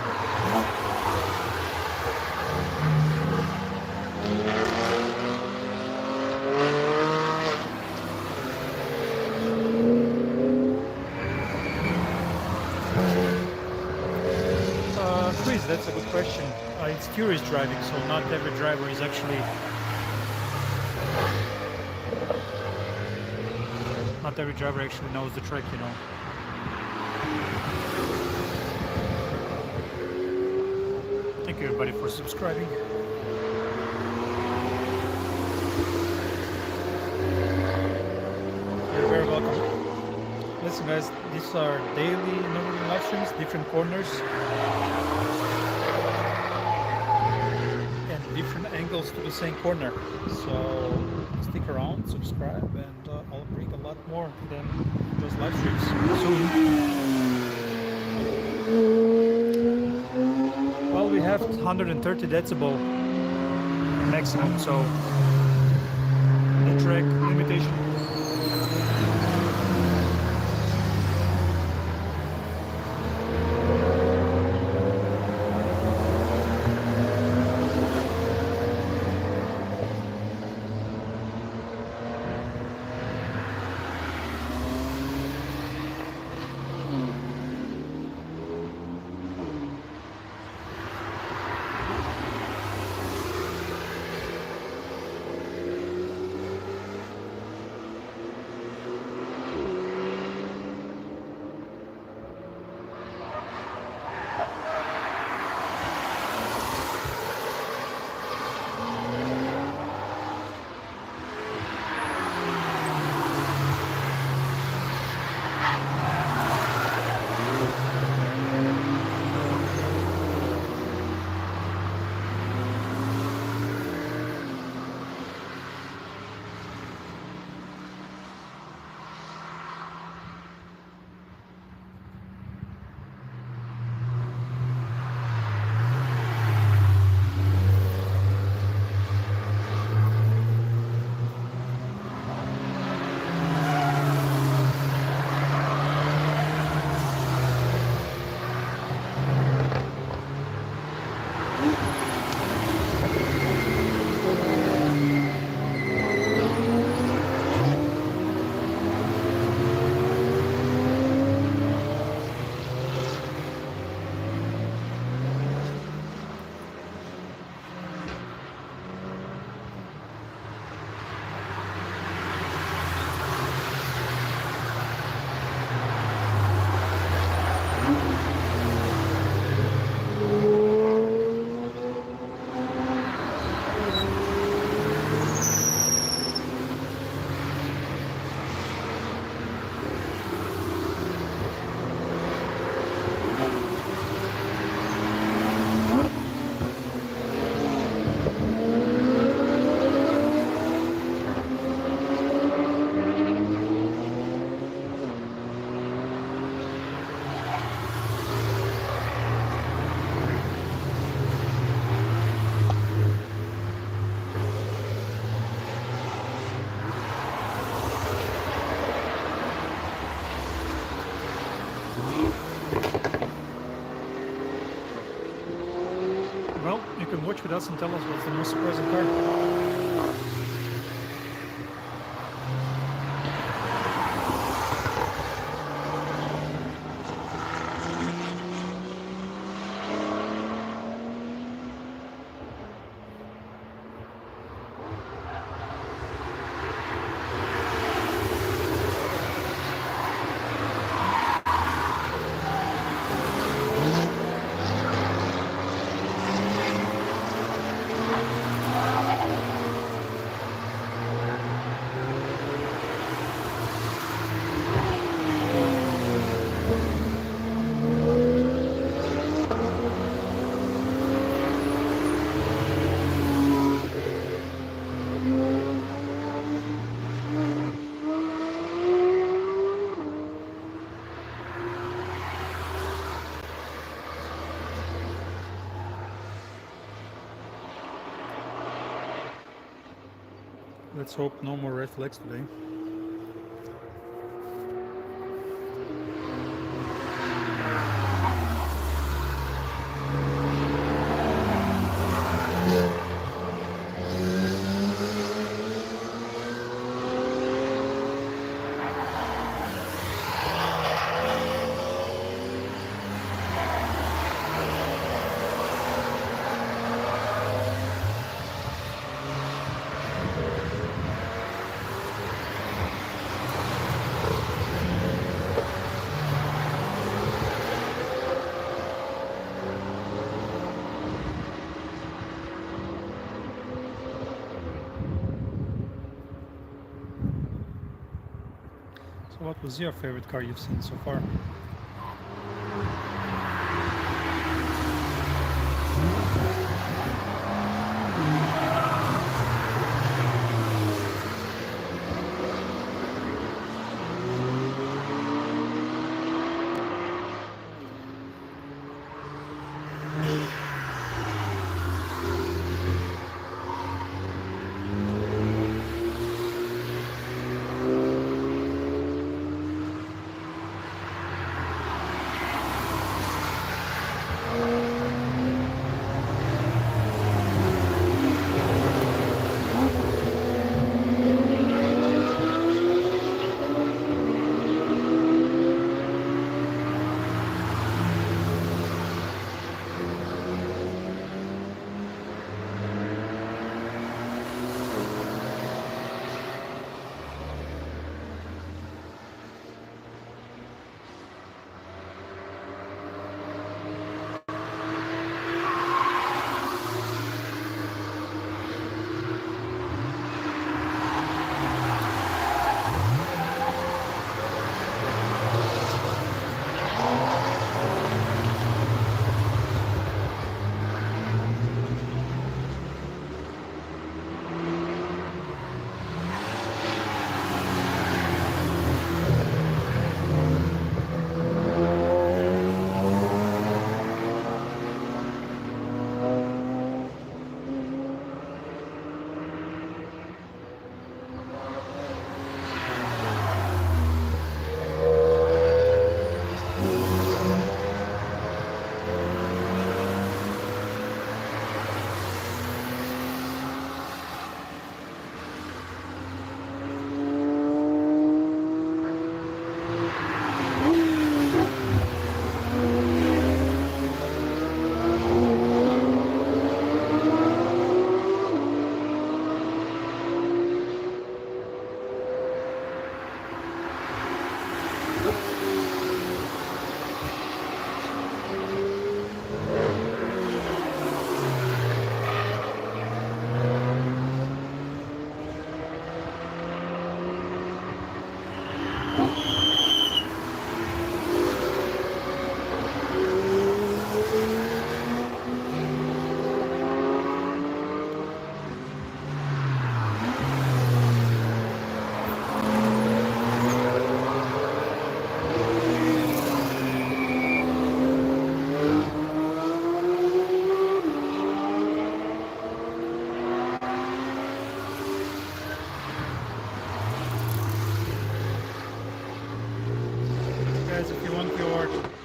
Chris, that's a good question. It's tourist driving, so not every driver is actually not every driver actually knows the track, you know. Thank you everybody for subscribing. You're very welcome. Listen guys, these are daily Nürburgring live streams, different corners and different angles to the same corner. So stick around, subscribe, and I'll bring a lot more than just live streams soon. Well, we have 130 decibel maximum, so the track limitation. with us and tell us what's the most surprising car. Let's hope no more red flags today. So what was your favorite car you've seen so far?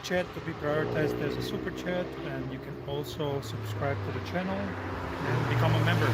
chat to be prioritized. There's a super chat, and you can also subscribe to the channel and become a member.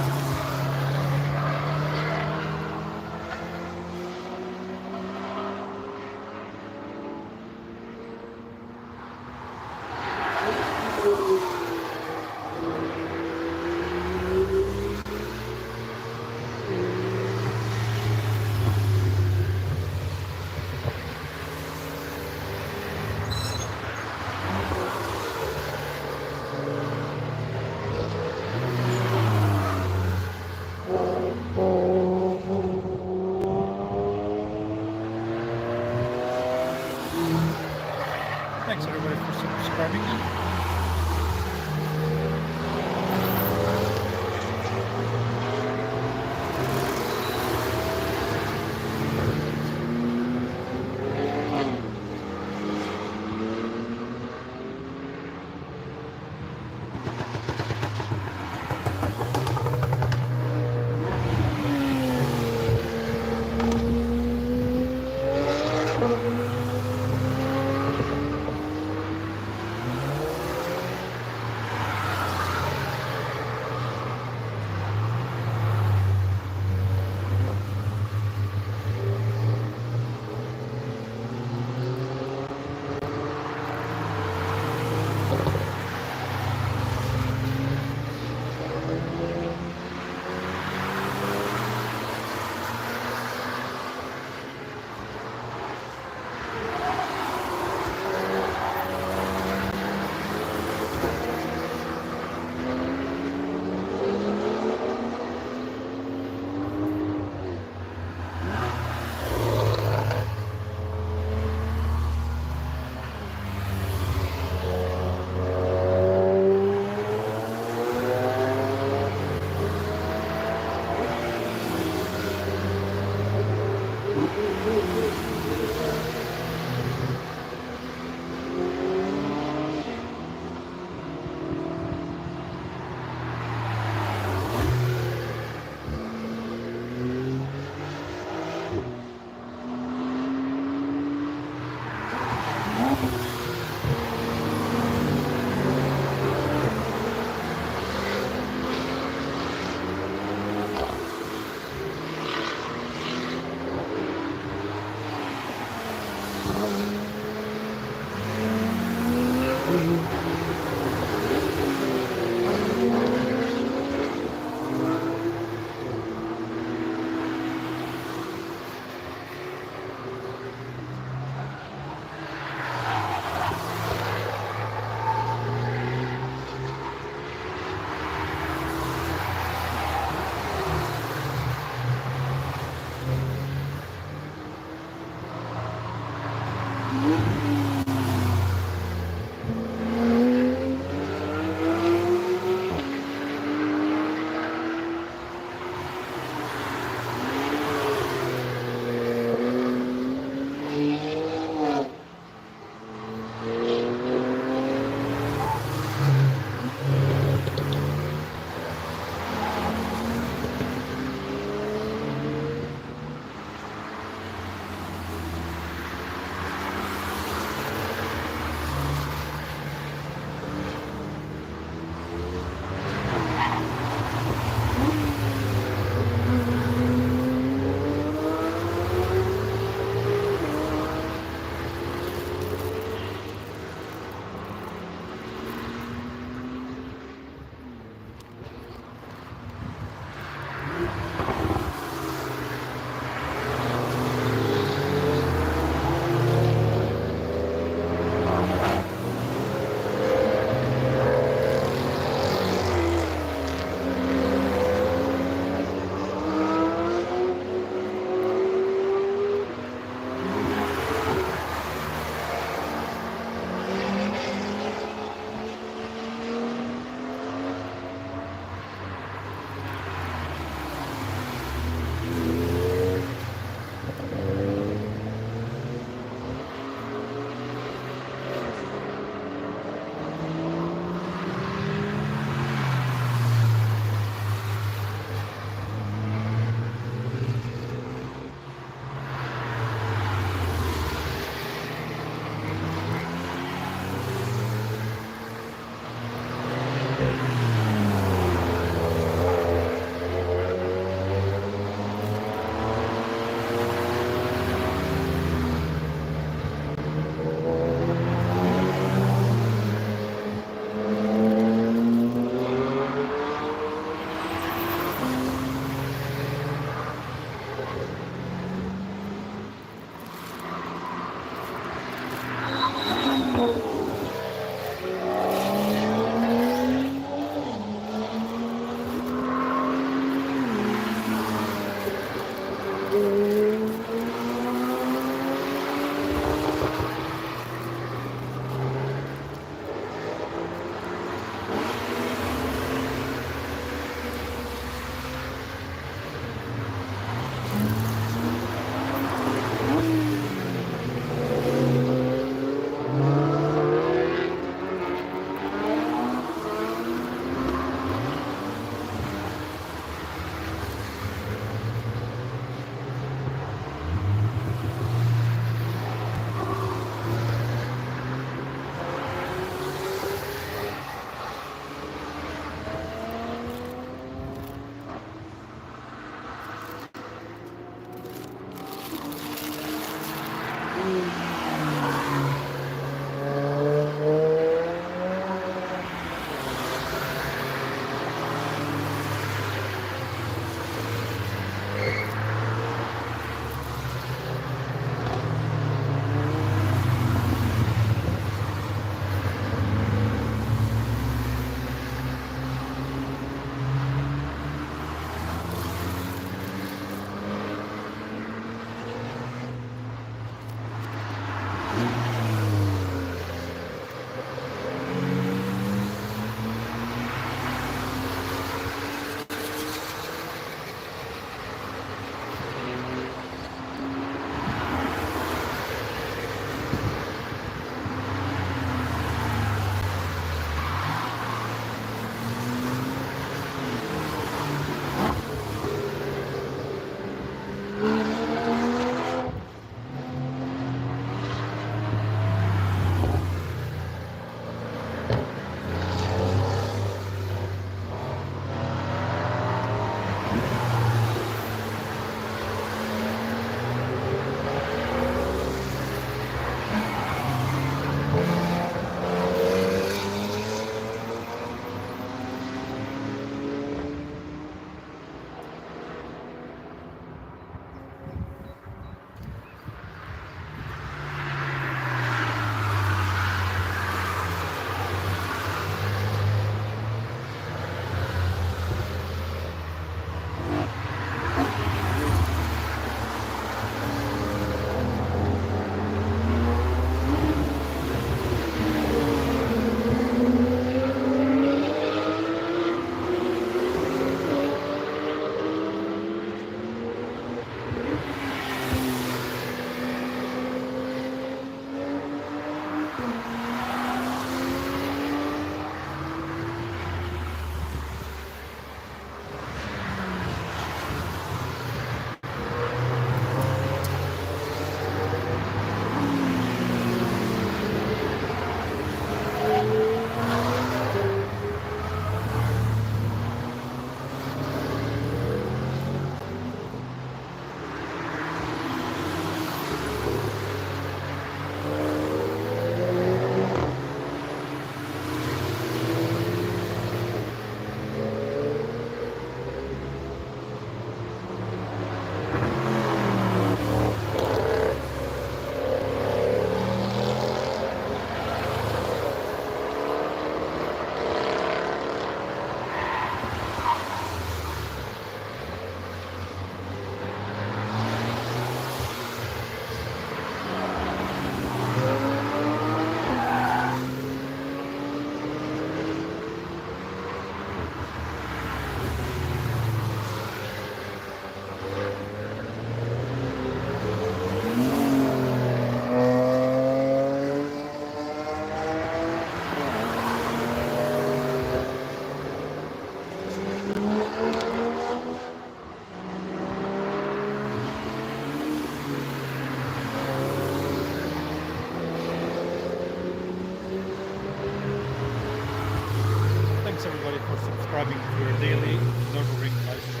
thanks everybody for subscribing to your daily Nürburgring live stream.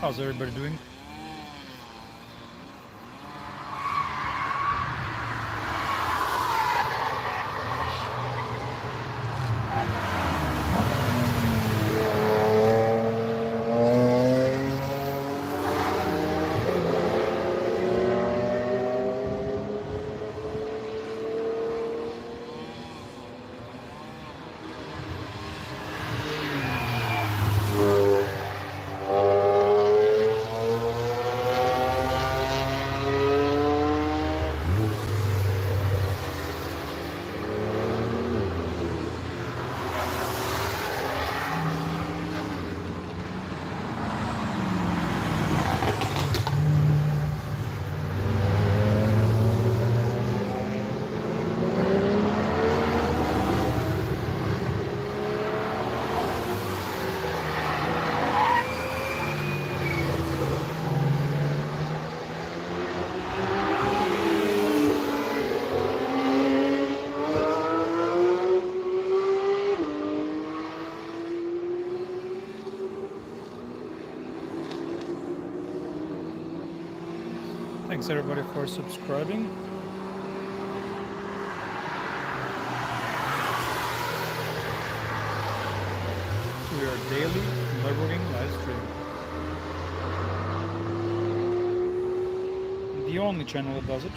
How's everybody doing? Thanks everybody for subscribing. We are daily Nürburgring live stream. The only channel that does it.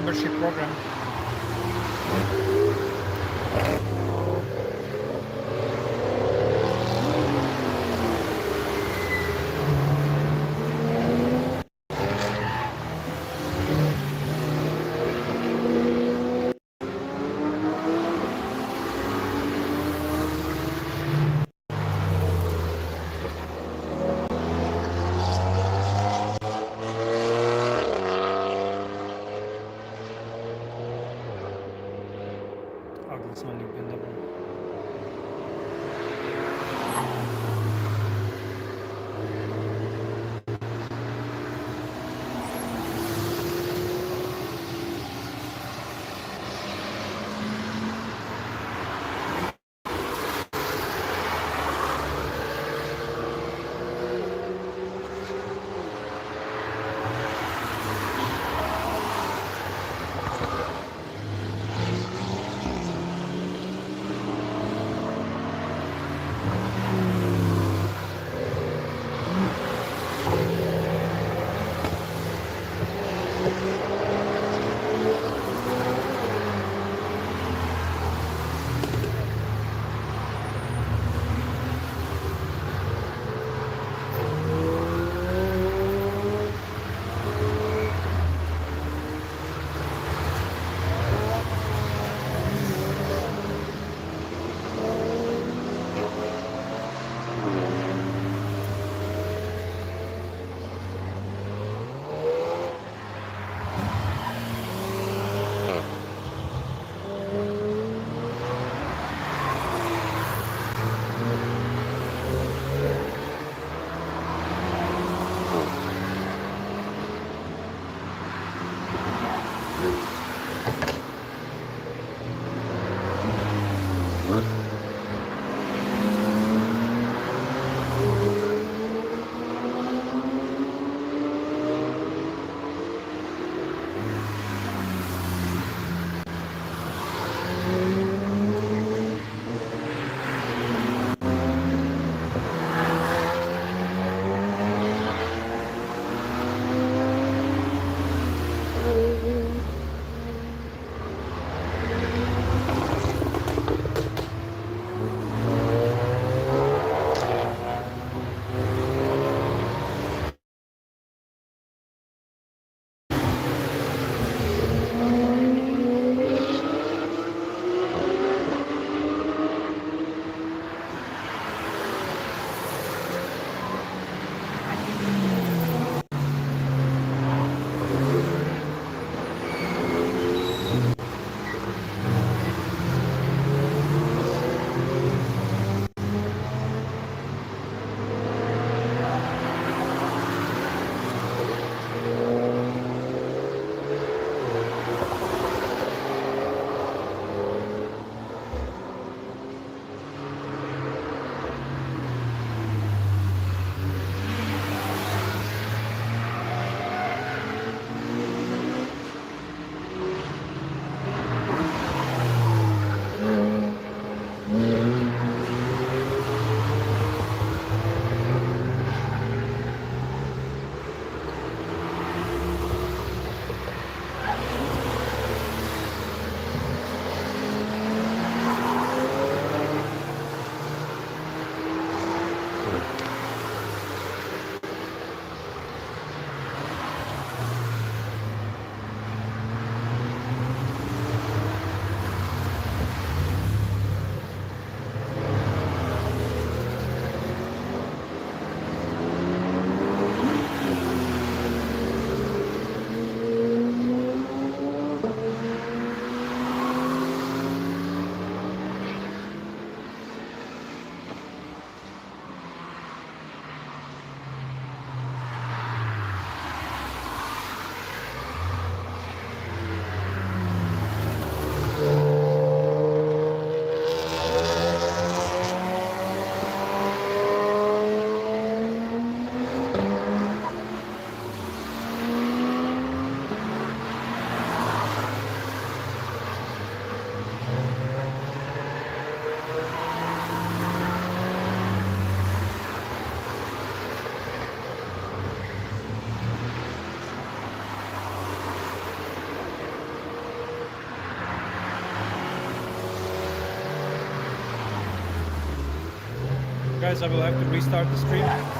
membership program. Ugly sounding bendable. guys, I will have to restart the stream.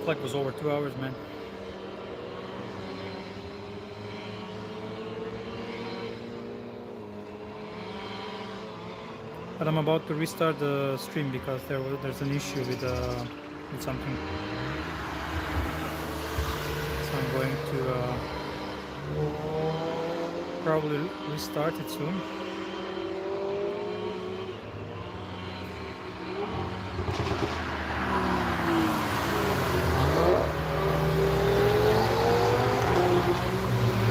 flight was over 2 hours, man. But I'm about to restart the stream because there's an issue with something. So I'm going to probably restart it soon.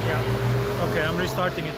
Yeah. Okay, I'm restarting it.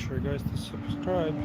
sure guys to subscribe.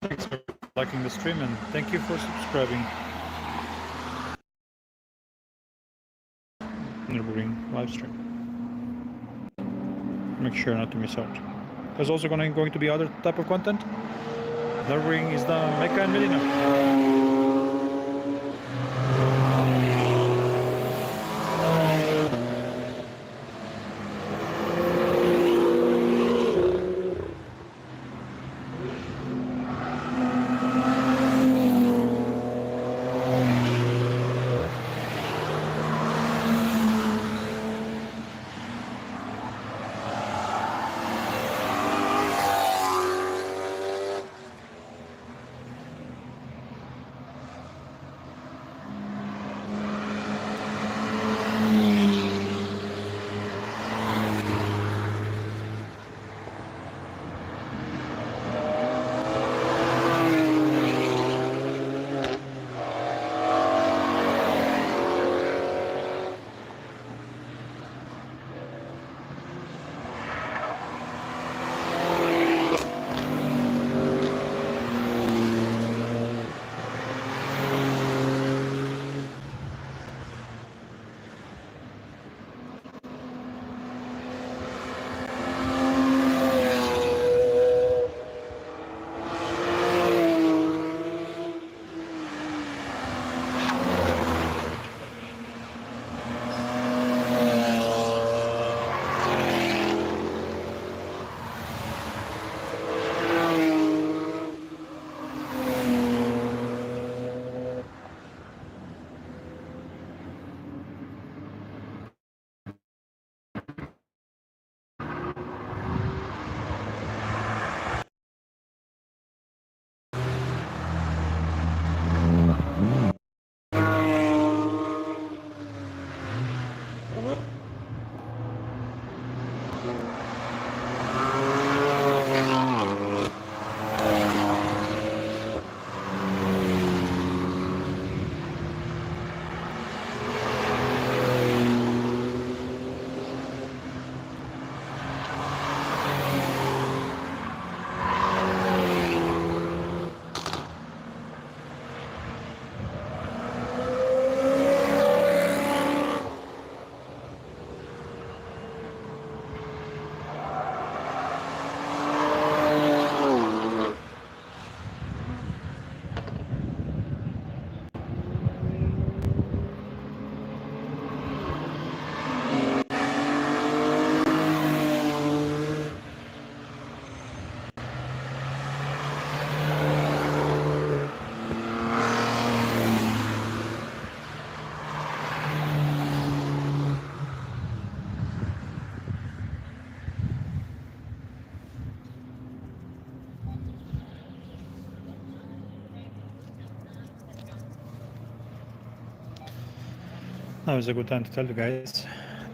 Thanks for liking the stream and thank you for subscribing. Nürburgring live stream. Make sure not to miss out. There's also going to be other type of content. Nürburgring is the Mecca and Medina. Now is a good time to tell you guys,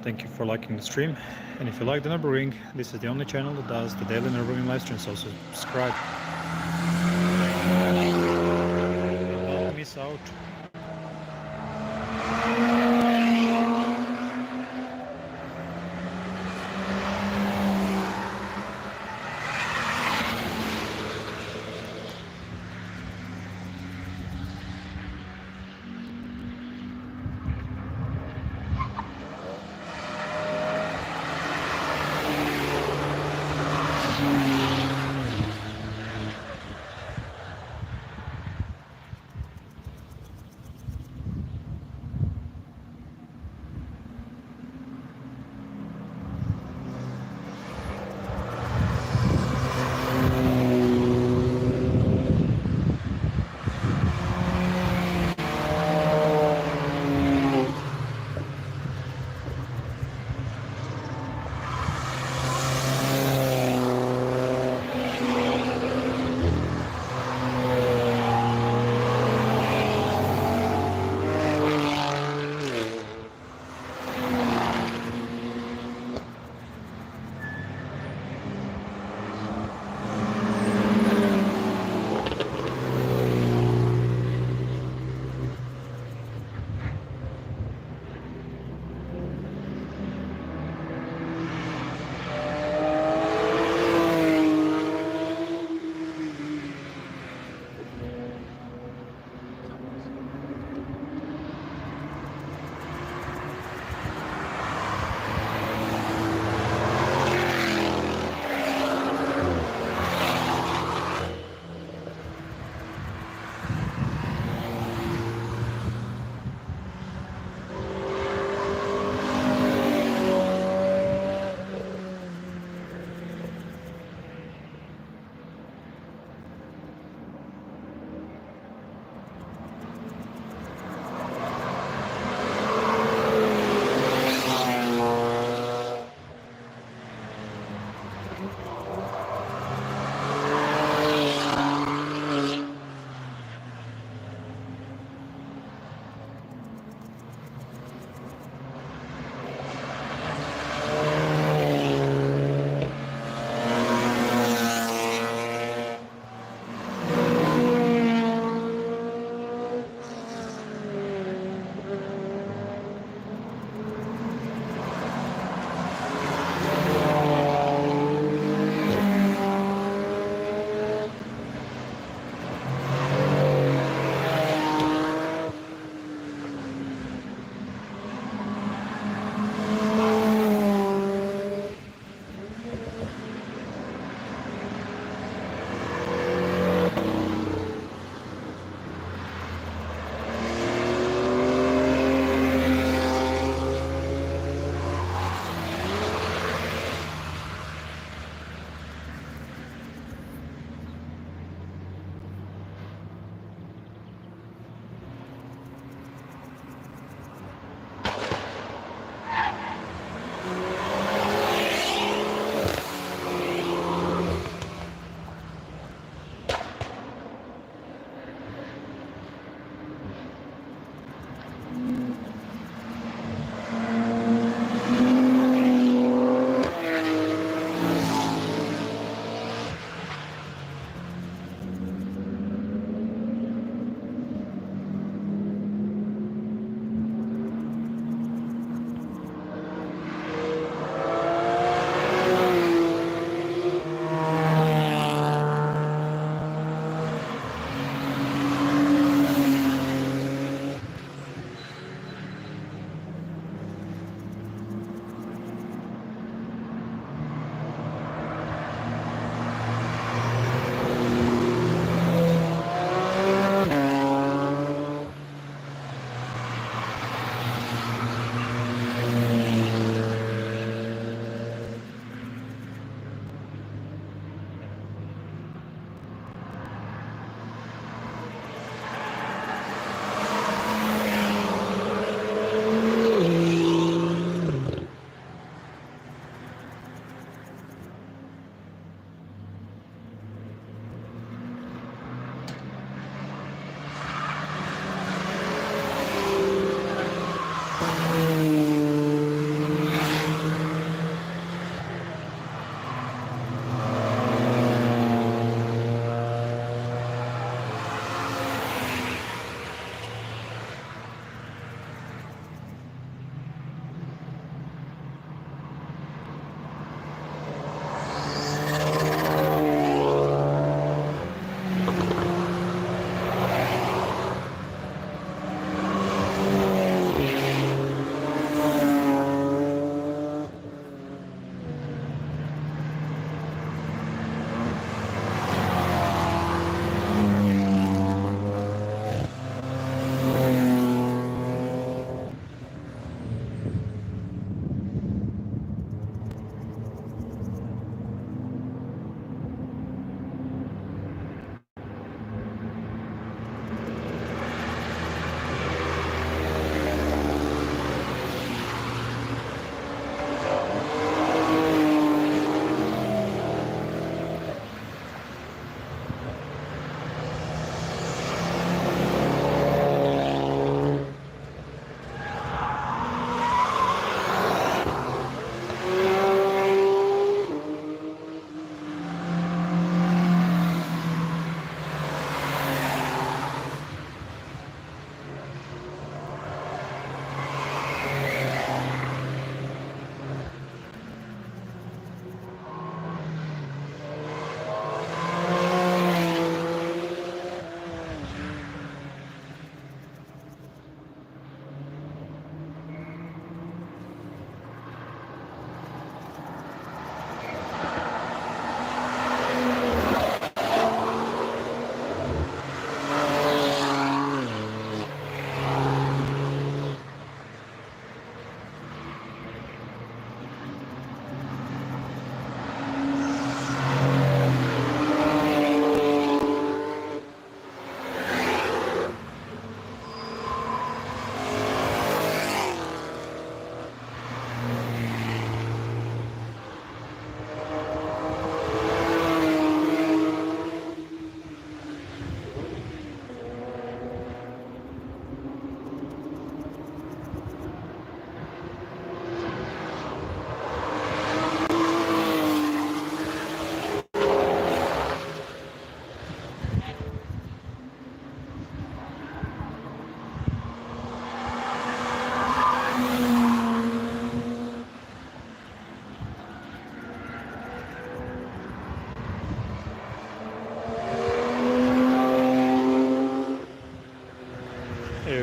thank you for liking the stream. And if you like the Nürburgring, this is the only channel that does the daily Nürburgring live stream, so subscribe. Don't miss out.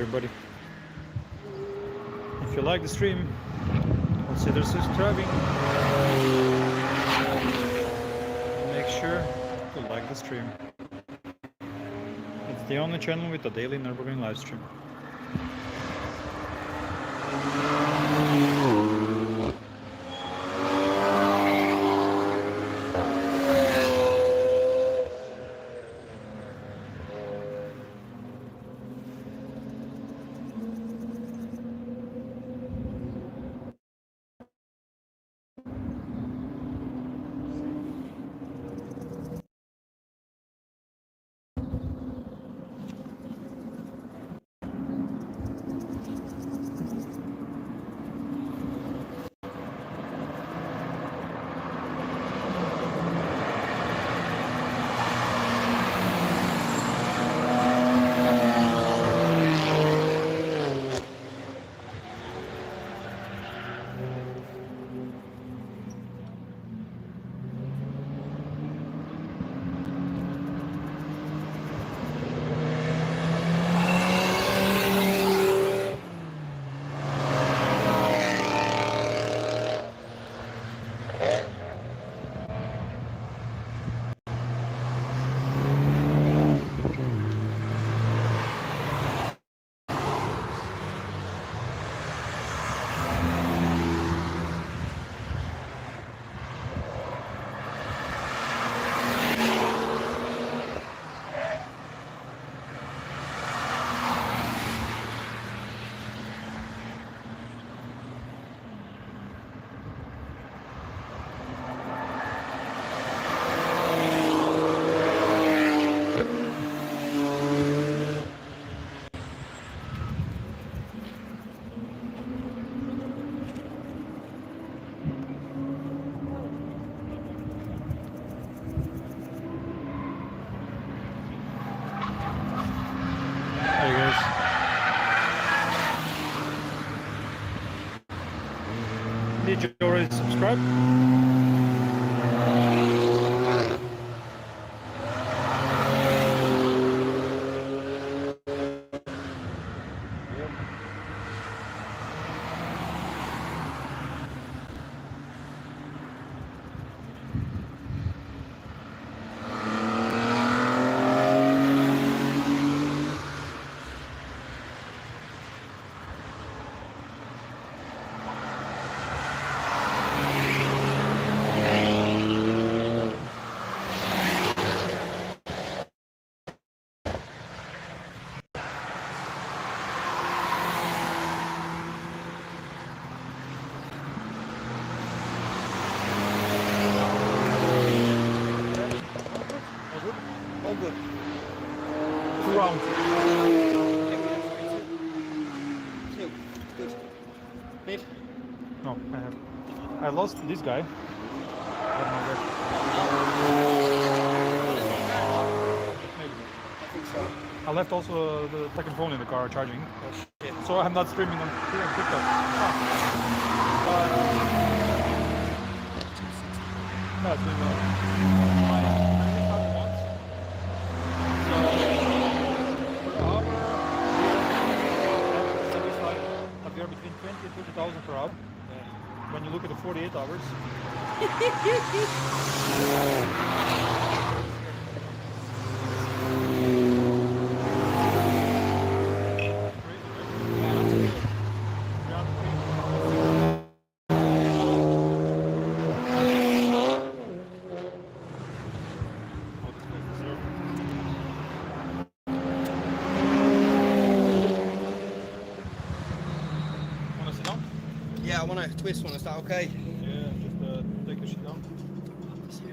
everybody. If you like the stream, consider subscribing. Make sure to like the stream. It's the only channel with a daily Nürburgring live stream. Hey guys. Did you already subscribe? All good. 2 rounds. Two. Good. Mid. No, I have. I lost this guy. I don't know where. Maybe. I think so. I left also the second phone in the car charging, Oh shit. so I'm not streaming on TikTok. No, it's been we are between 20 and 30,000 per hour. When you look at the 48 hours. Wanna sit down? Yeah, I want to twist one. Is that okay? Yeah, just take the shit down. Just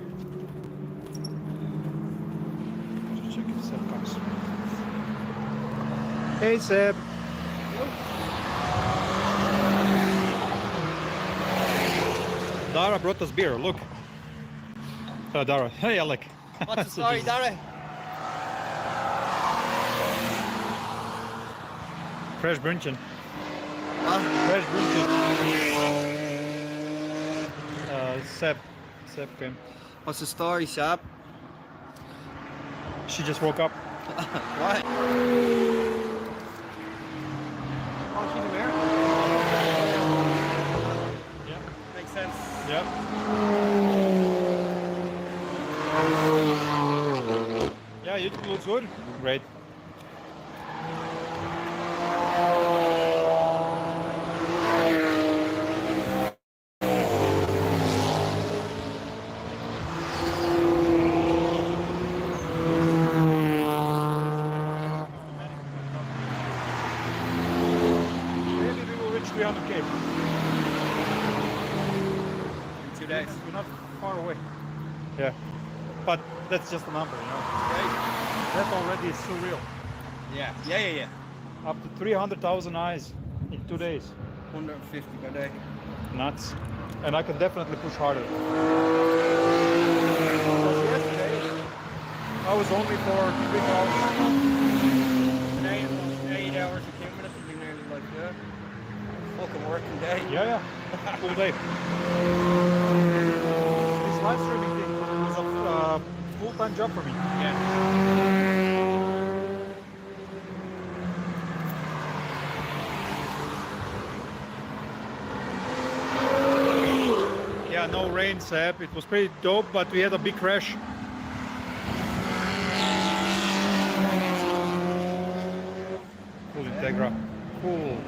check if Seb comes. Hey Seb. Dara brought us beer, look. Dara. Hey Alec. What's the story, Dara? Fresh Brunchen. Huh? Fresh Brunchen. Seb came. What's the story, Sab? She just woke up. What? she's American. Yeah. Makes sense. Yeah. Yeah, YouTube looks good. Great. Maybe we will reach 300k. In 2 days. We're not far away. Yeah. But that's just a number, you know. Right? That already is surreal. Yeah. Up to 300,000 eyes in 2 days. 150 per day. Nuts. And I can definitely push harder. Because yesterday, I was only for 3 hours. Today it was 8 hours and 10 minutes. It'll be nearly like fucking working day. Yeah. Full day. This live streaming thing was a full-time job for me. Yeah. Yeah, no rain, Seb. It was pretty dope, but we had a big crash. Full Integra. Cool.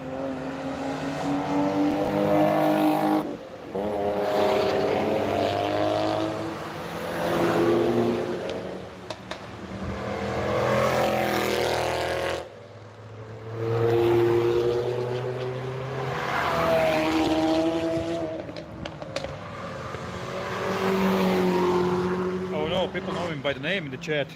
People know him by the name in the chat.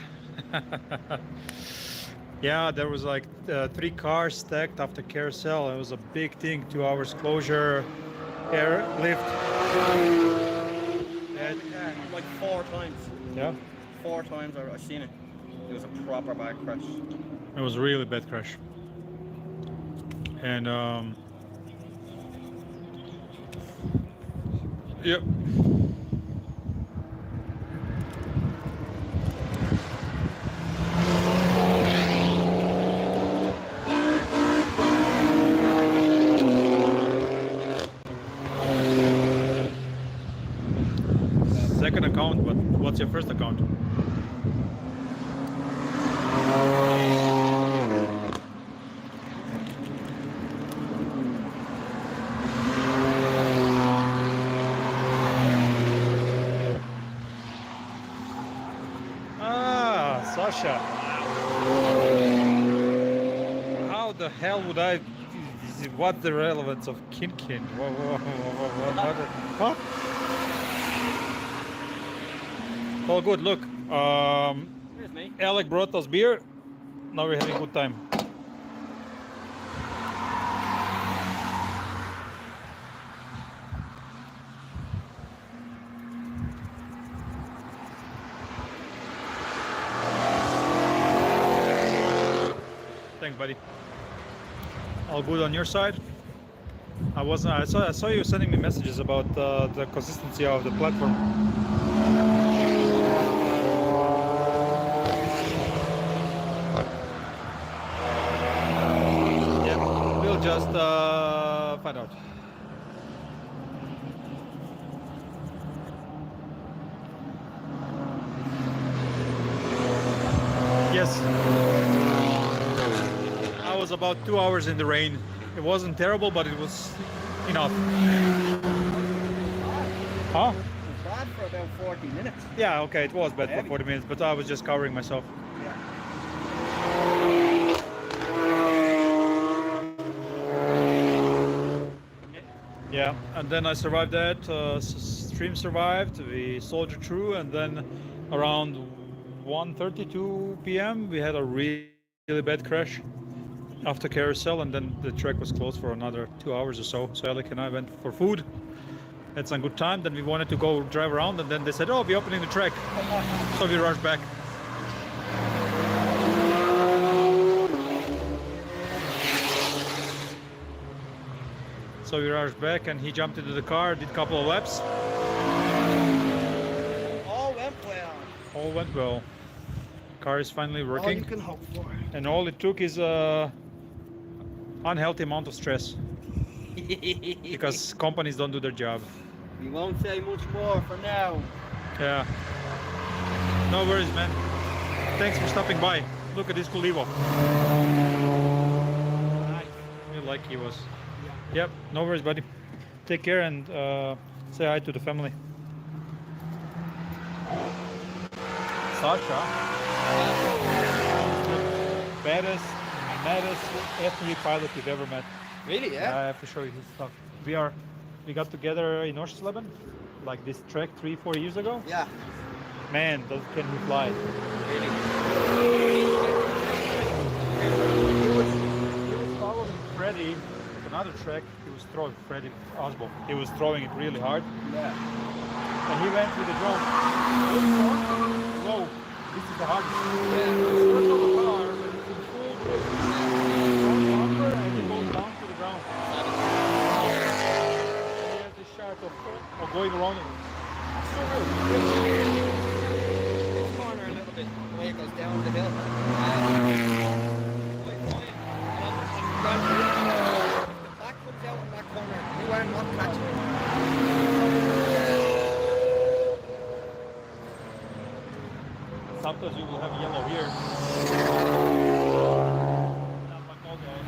Yeah, there was like 3 cars stacked after carousel. It was a big thing. 2 hours closure, airlift. Yeah, like 4 times. Yeah, 4 times I've seen it. It was a proper bad crash. it was a really bad crash. And yep. Second account, but what's your first account? Ah, Sasha. How the hell would I? What's the relevance of Kinkin? What? All good. Look, Here's me. Alec brought us beer. Now we're having a good time. Thanks, buddy. All good on your side? I saw you sending me messages about the consistency of the platform. We'll just find out. Yes. I was about 2 hours in the rain. It wasn't terrible, but it was enough. Huh? It was bad for about 40 minutes. Yeah, okay, it was bad for Heavy. 40 minutes, but I was just covering myself. Yeah, and then I survived that. Stream survived. We soldiered through, and then around 1:32 p.m. we had a really bad crash after carousel, and then the track was closed for another 2 hours or so. So Alec and I went for food, had some good time. Then we wanted to go drive around, and then they said, "Oh, we're opening the track," so we rushed back. So we rushed back, and he jumped into the car, did a couple of laps. All went well. All went well. Car is finally All you working, can hope for. and all it took is a unhealthy amount of stress because companies don't do their job. We won't say much more for now. Yeah. No worries, man. Thanks for stopping by. Look at this cool Evo. Nice. Like he was. Yep. No worries, buddy. Take care and say hi to the family. Sasha. Baddest F3 pilot you've ever met. Really? I have to show you his stuff. We got together in Oschersleben, like this trek 3-4 years ago. Yeah. Man, can he fly? Really? He was following Freddy, another trek. He was throwing Freddy Osbo. He was throwing it really hard. Yeah. And he went with the drone. Whoa, this is the hardest. Yeah. Starts on the car, but it's in full grip. Bumper, and he goes down to the ground. And he has this shot of going around it. So good. This corner a little bit, the way it goes down the hill. The back comes out in that corner. You are not catching it. Sometimes you will have yellow here. Not like all guys.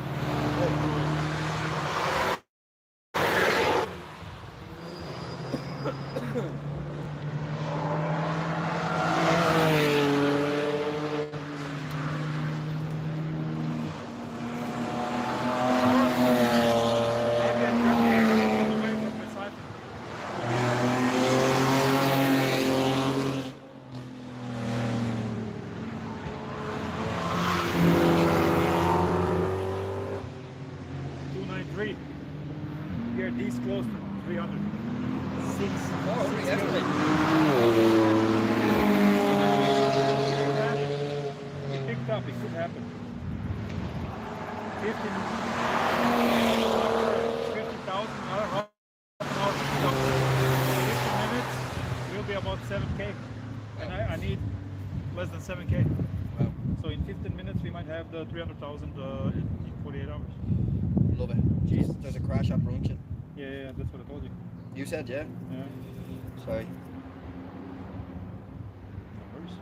Here, these close to 300. It picked up, it could happen. 50,000, another half an hour, 50 minutes, will be about 7K. And I need less than 7K. Wow. So in 15 minutes, we might have the 300,000 in 48 hours. Love it. Jeez, there's a crash apprehension. Yeah, that's what I told you. You said, yeah? Yeah. Sorry. No worries.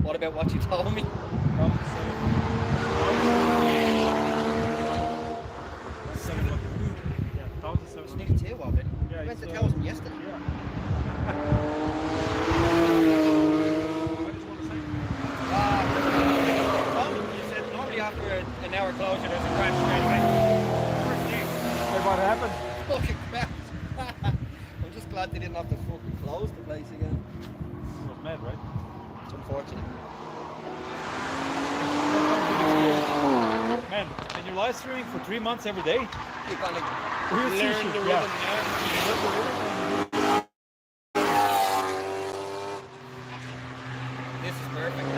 What about what you told me? 1,700. Sneaky tail of it. Yeah, I went it's, to tell him yesterday. Yeah. I just want to say. You said normally after an hour closure there's a crash straight away. Hey, what happened? Fucking crap. I'm just glad they didn't have to fucking close the place again. It was mad, right? It's unfortunate. Man, and you're live streaming for 3 months every day? You're gonna Real learn sushi, the yeah. rhythm now. This is perfect.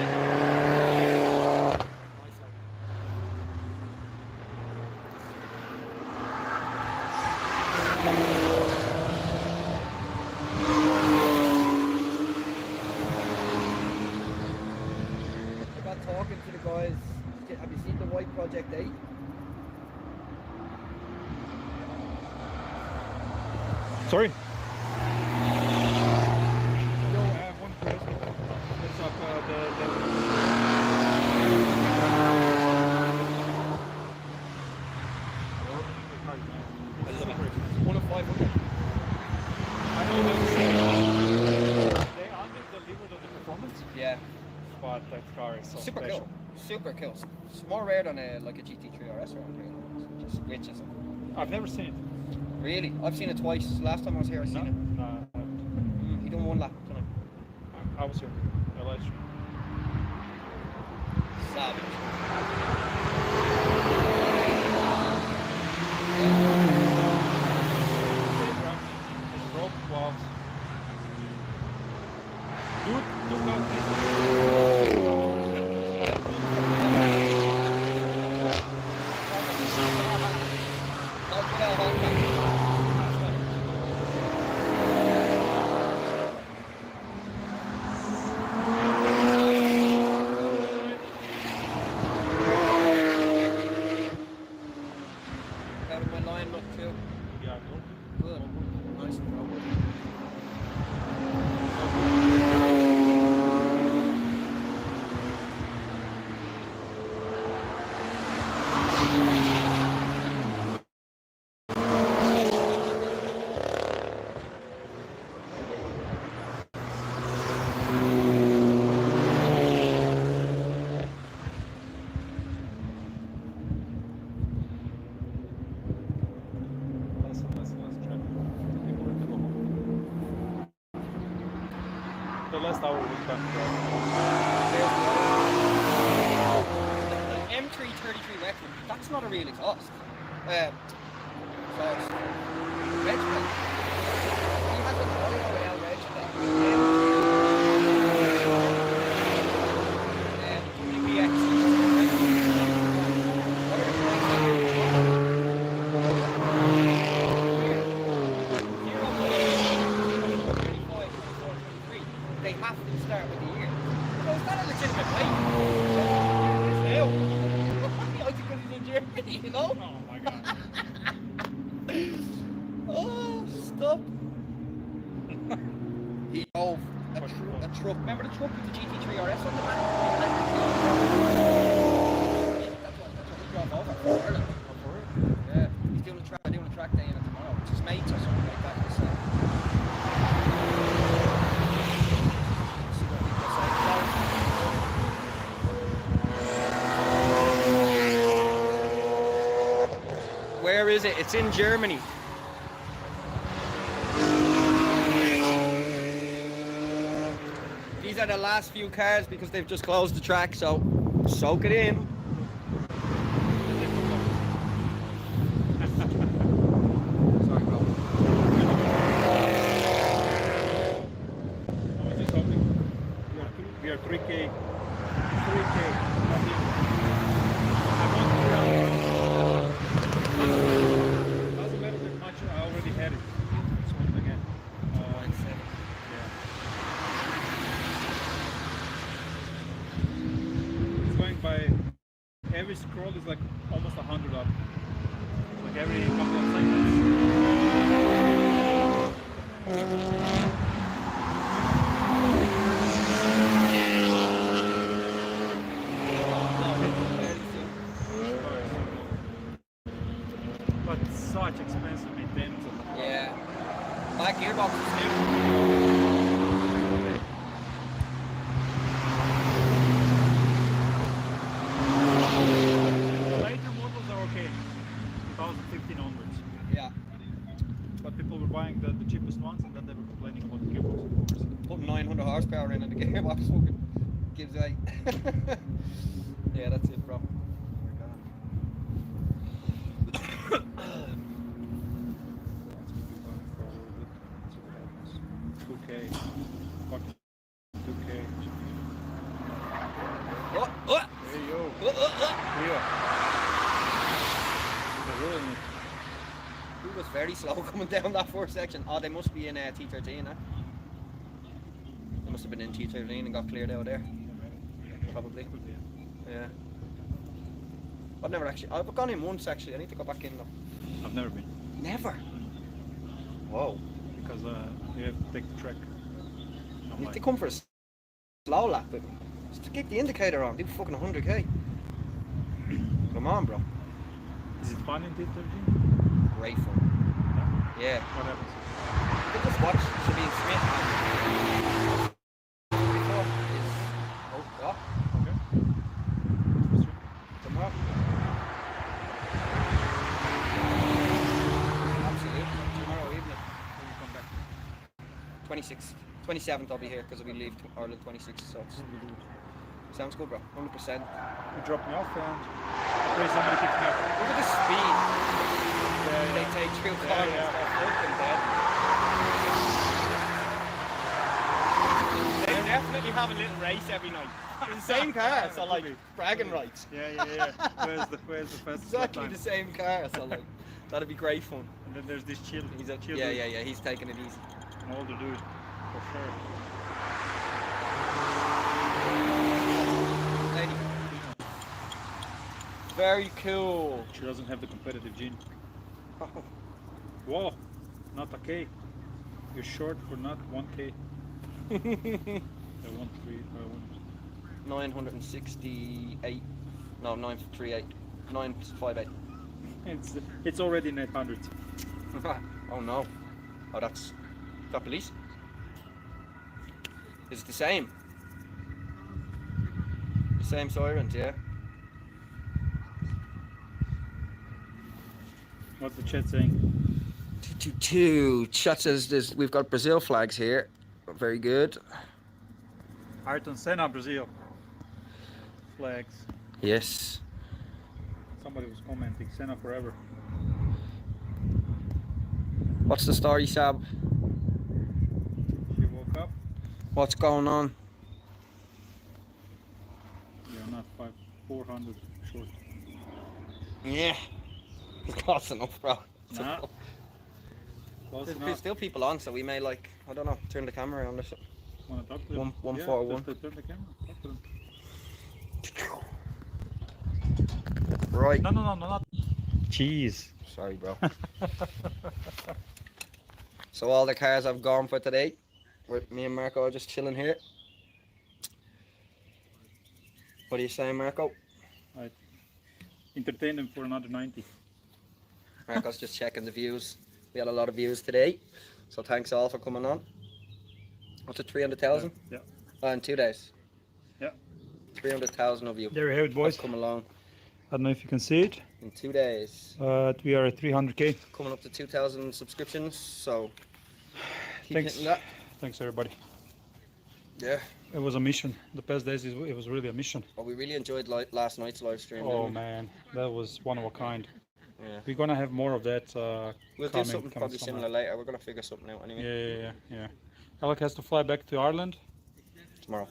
I got talking to the guys. Have you seen the White Project 8? Sorry? Yo, I have one question. What's up, I love it. 1 of 500. I know they under-delivered on the performance, Yeah. but that car is so Super special. cool. Super cool. It's more rare than like a GT3 RS around here. It just switches it. I've never seen it. Really? I've seen it twice. Last time I was here, I seen it. No, I haven't. He done one lap tonight. I was here. I live stream. Savage. Rope walls. Dude, look out this. last hour we can The M333 Wexford, that's not a real exhaust. Exhaust. Reg plate. He has an oil reg plate. They have to start with the year. So it's not a legitimate plate. I think because he's in Germany, you know? Oh my god. Oh, stop. He drove a truck. Remember the truck with the GT3 RS on the back? That's what he drove over for Ireland. Yeah, he's doing a track day in it tomorrow. It's his mates or something like that. So. Where is it? It's in Germany. These are the last few cars because they've just closed the track, so soak it in. Sorry, bro. I was just hoping we are 3K. 3K. Doesn't matter that much, I already had it. This one again. Yeah. It's going by, every scroll is like almost 100 up. Like every couple of seconds. But such expensive maintenance. Yeah. My gearbox is new. Later models are okay. 2015 onwards. Yeah. But people were buying the cheapest ones and then they were complaining about the gearbox, of course. Putting 900 horsepower in and the gearbox fucking gives out. Yeah, that's it, bro. 2K. Fucking 2K. Oh, oh. There you go. Oh, oh, oh. Here. They're rolling it. He was very slow coming down that first section. Oh, they must be in T13, eh? They must have been in T13 and got cleared out there. Probably. Yeah. I've never actually. I've gone in once actually. I need to go back in though. I've never been. Never. Whoa. Because you have to take the track. I'm You like, have to come for a slow lap with me. Just to keep the indicator on. Do fucking 100k. Come on, bro. is it fun in T13? Great fun. Yeah. What happens? You just watch Sabine Smith. Before is oh god. Okay. Tomorrow. Absolutely. Tomorrow evening. When you come back. 26th. 27th I'll be here because we leave Ireland 26th. So it's, sounds good, bro. 100%. You drop me off and pray somebody picks me up. Look at the speed. Yeah, They take through cars. yeah. They're fucking dead. They definitely have a little race every night. In the same car, so like bragging rights. Yeah. Where's the fastest Exactly time? the same car, so like that'd be great fun. And then there's this chill. He's a, chill yeah, dude, yeah, yeah. He's taking it easy. An older dude, for sure. Lady. Very cool. She doesn't have the competitive gene. Whoa, not a K. You're short for not 1K. I want 968. No, 938. 958. It's already in 800. Oh no. Oh, that's got police. Is it the same? The same sirens, yeah. What's the chat saying? 222. Chat says we've got Brazil flags here. Very good. Ayrton Senna, Brazil. Flags. Yes. Somebody was commenting, Senna forever. What's the story, Sab? You woke up, What's going on? you're not 400 short. Yeah. It's close enough, bro. Nah. Close There's enough. still people on, so we may, like, I don't know, turn the camera on or something. Wanna talk to them? 141. Just turn the camera. Talk to them. Right. No, not. Jeez. Sorry, bro. So all the cars I've gone for today. With me and Marco are just chilling here. What are you saying, Marco? Entertain them for another 90. Marco's just checking the views. We had a lot of views today, so thanks all for coming on. What's it, 300,000? Yeah. In 2 days. Yeah. 300,000 of you There we have it, boys. have come along I don't know if you can see it. in 2 days. We are at 300k. Coming up to 2,000 subscriptions, so keep Thanks. hitting that. Thanks everybody. Yeah. It was a mission. The past days it was really a mission. Well, we really enjoyed last night's live stream. Oh didn't we? man, that was one of a kind. Yeah. We're gonna have more of that. We'll do something probably similar later. We're gonna figure something out anyway. Yeah. Alec has to fly back to Ireland. Tomorrow.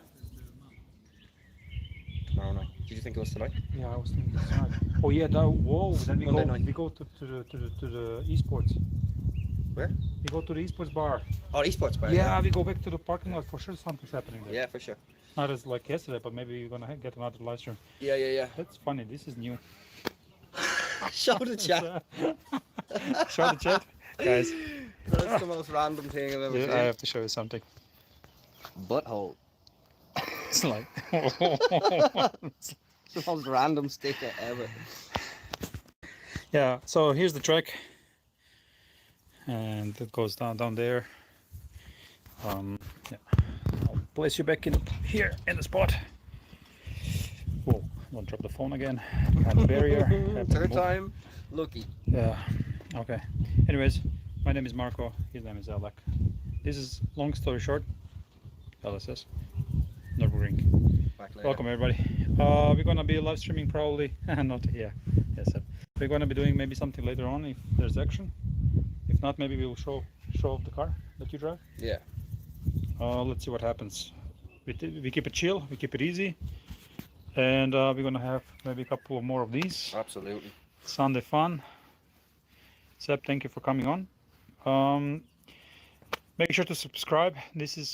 Tomorrow night. Did you think it was tonight? Yeah, I was thinking that's right. Oh yeah, whoa! Then Monday night. we go to the esports. Where? We go to the esports bar. Oh, esports bar. Yeah, we go back to the parking lot for sure. Something's happening there. Yeah, for sure. Not as like yesterday, but maybe we're gonna get another live stream. Yeah. That's funny. This is new. Show the chat. Show the chat, guys. That's the most random thing I've ever Yeah, seen. I have to show you something. Butthole. It's like It's the most random sticker ever. yeah. So here's the track, and it goes down there. Yeah. I'll place you back in here in the spot. Whoa! Don't drop the phone again. Kind of barrier. Have to Third move. time, lucky. Yeah. Okay. Anyways, my name is Marco. His name is Alec. This is long story short. LSS. Nürburgring. Back later. Welcome everybody. We're gonna be live streaming probably. Not yeah. Yes. We're gonna be doing maybe something later on if there's action. If not, maybe we'll show off the car that you drive. Yeah. Let's see what happens. We keep it chill. We keep it easy. And we're gonna have maybe a couple more of these. Absolutely. Sunday fun. Seb, thank you for coming on. Make sure to subscribe.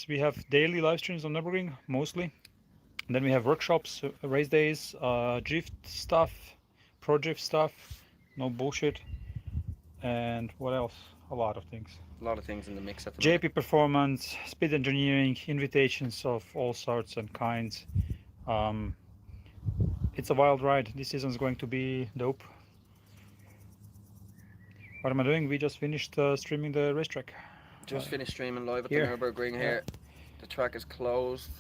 We have daily live streams on Nürburgring mostly. And then we have workshops, race days, drift stuff, pro drift stuff, no bullshit, and what else? A lot of things. A lot of things in the mix at the JP performance, speed engineering, invitations of all sorts and kinds. It's a wild ride. This season is going to be dope. What am I doing? We just finished streaming the racetrack. Just finished streaming live at Here. the Nürburgring here. The track is closed.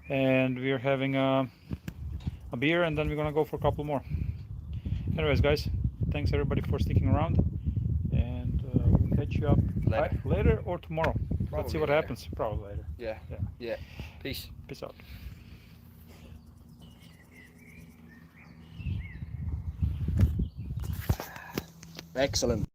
And we're having a beer, and then we're gonna go for a couple more. Anyways, guys, thanks everybody for sticking around, and we'll catch you up later or tomorrow. Let's see Probably what later. happens. Probably later. Yeah. Peace. Peace out. Excellent.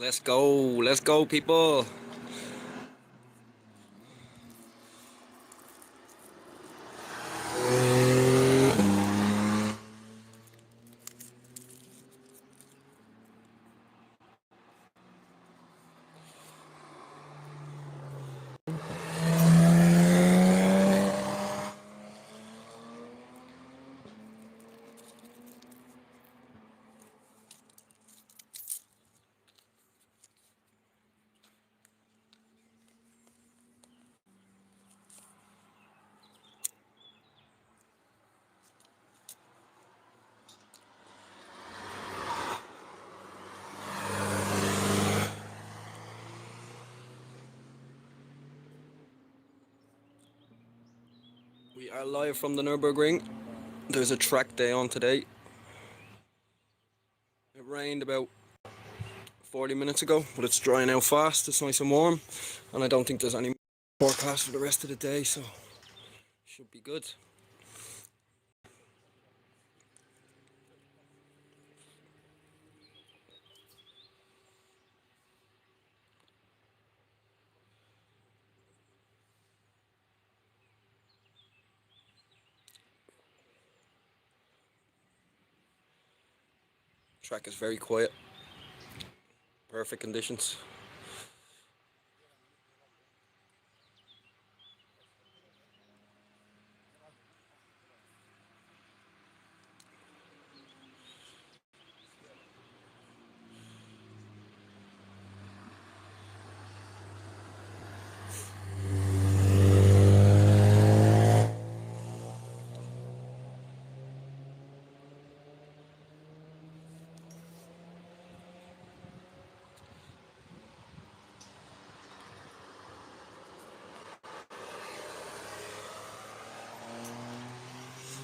Let's go, people. We are live from the Nürburgring. There's a track day on today. It rained about 40 minutes ago, but it's drying out fast. It's nice and warm, and I don't think there's any forecast for the rest of the day, so should be good. Track is very quiet. Perfect conditions.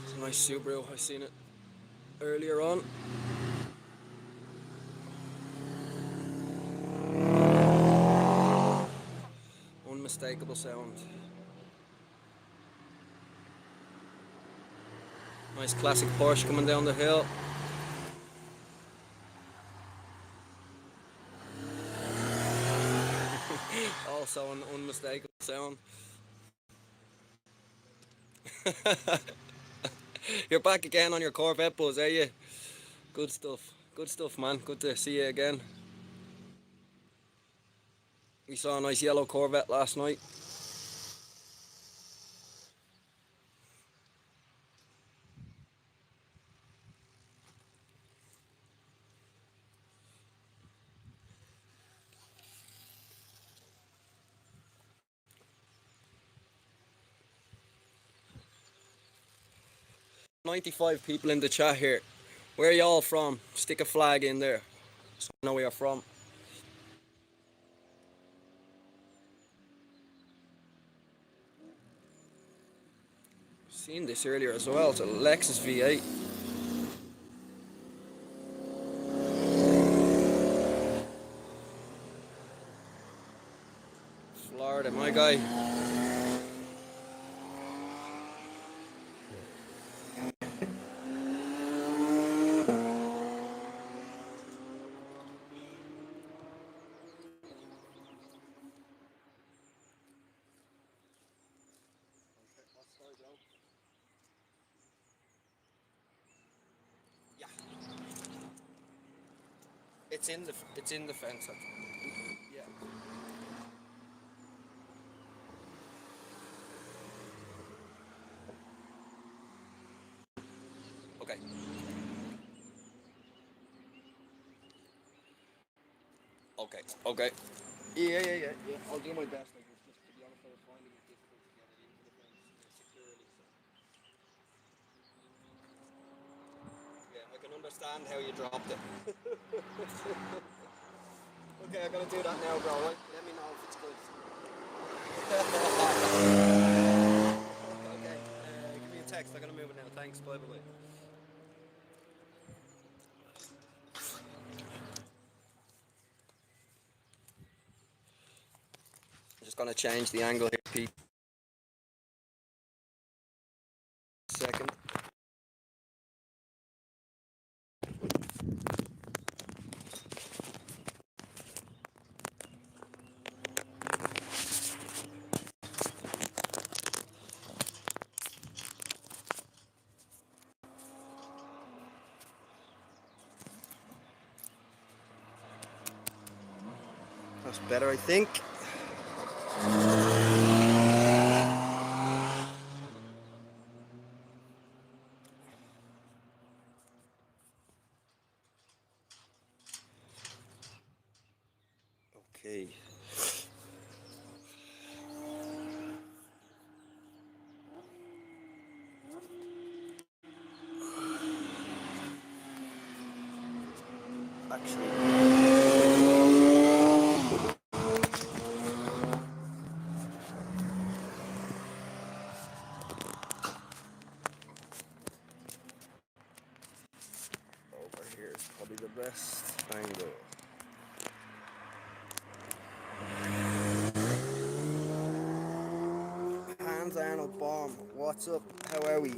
It's a nice Subaru. I seen it earlier on. Unmistakable sound. Nice classic Porsche coming down the hill. Also an unmistakable sound. You're back again on your Corvette buzz, are you? Good stuff. Good stuff, man. Good to see you again. We saw a nice yellow Corvette last night. "95 people in the chat here. Where are y'all from? Stick a flag in there so I know where you're from. Seen this earlier as well. It's a Lexus V8. Florida, my guy. Yeah. It's in the fence. Yeah. Okay. Okay. Yeah. I'll do my best. Like, it's just, to be honest, I was finding it difficult to get it into the fence securely. So. Yeah, I can understand how you dropped it. Okay, I'm gonna do that now, bro. Right? Let me know if it's good. Okay. Give me a text. I'm gonna move it now. Thanks. Bye. I'm just gonna change the angle here, Pete. Second. That's better, I think. Okay. Actually, over here is probably the best angle. Hans Arnold Baum, what's up? How are we?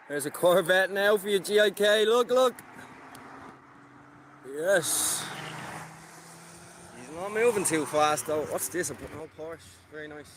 There's a Corvette now for your GIK. Look, look. Yes. He's not moving too fast though. What's this? An old Porsche. Very nice.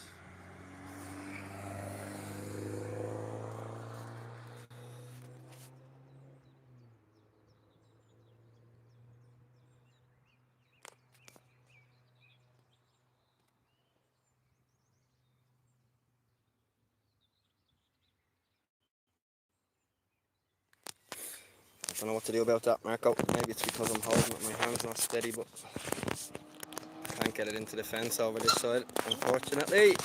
I don't know what to do about that, Marco. Maybe it's because I'm holding it, my hand's not steady, but can't get it into the fence over this side, unfortunately. Let's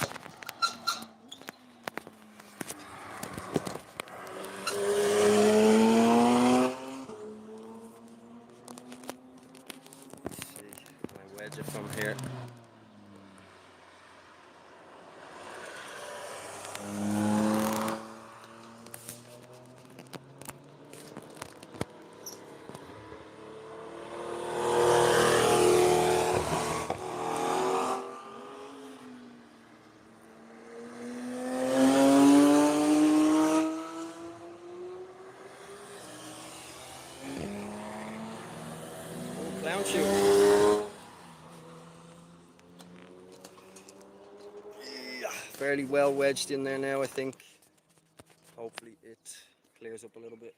see, can I wedge it from here? Clown shoe. Yeah, fairly well wedged in there now, I think. Hopefully it clears up a little bit.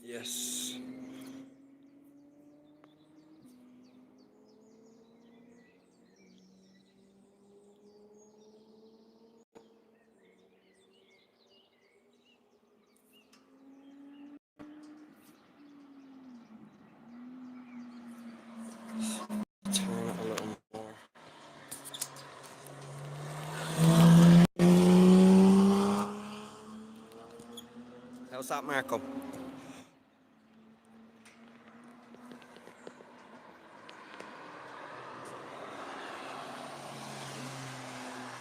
Yes. Turn it a little more. How's that, Marco?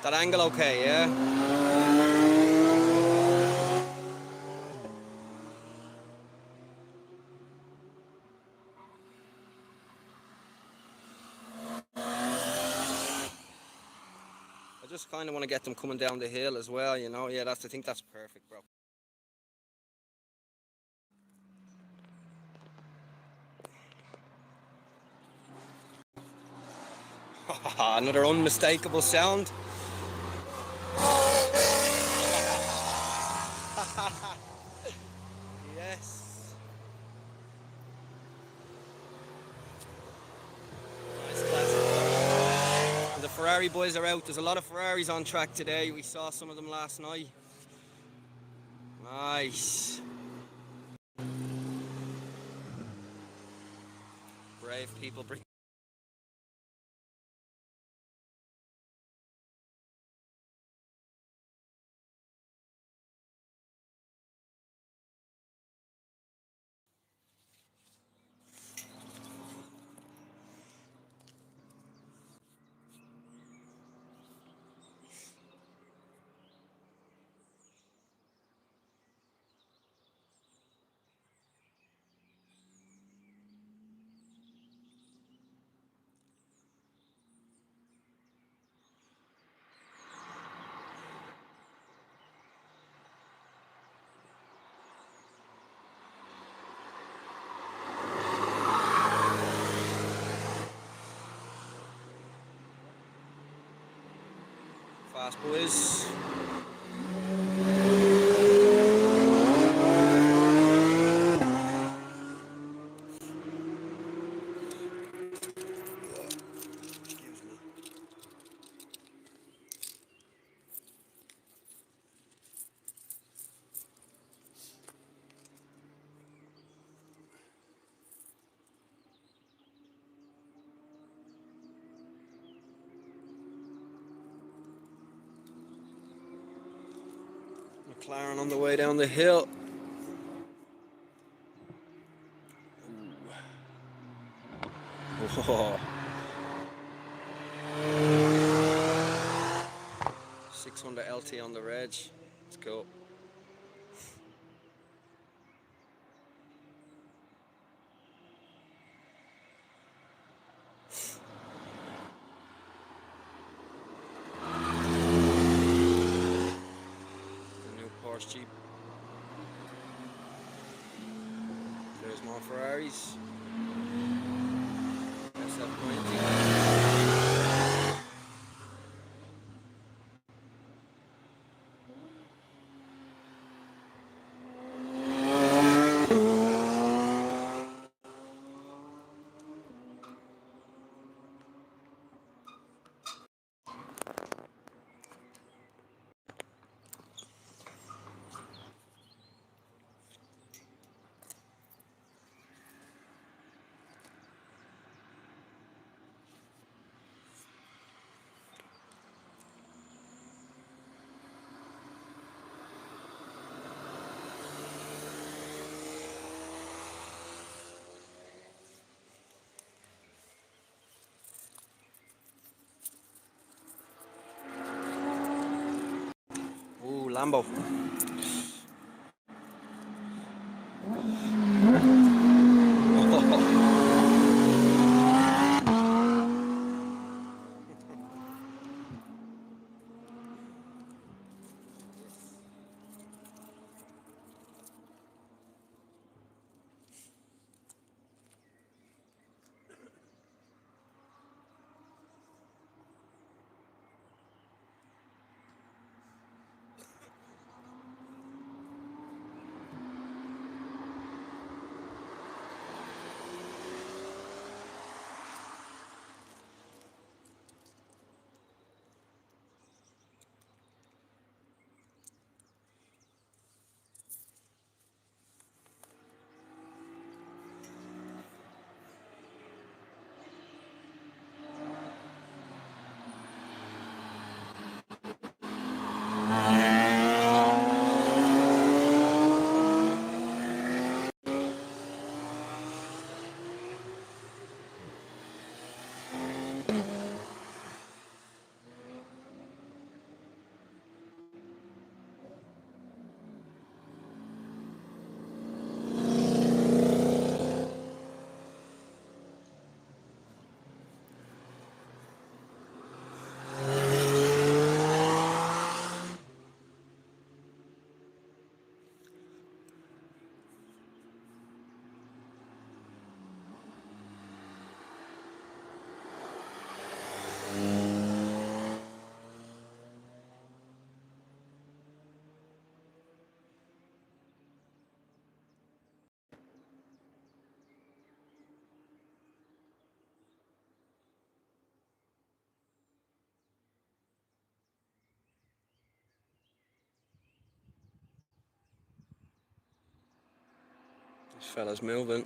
That angle okay, yeah? I just kind of want to get them coming down the hill as well, you know? Yeah, I think that's perfect, bro. Another unmistakable sound. Yes. Nice classic. The Ferrari boys are out. There's a lot of Ferraris on track today. We saw some of them last night. Nice. Brave people bring fast, boys. Excuse me. McLaren on the way down the hill. Whoa. 600 LT on the reg. Let's go. The new Porsche Jeep. There's more Ferraris. SF90. Ooh, Lambo. This fella's moving.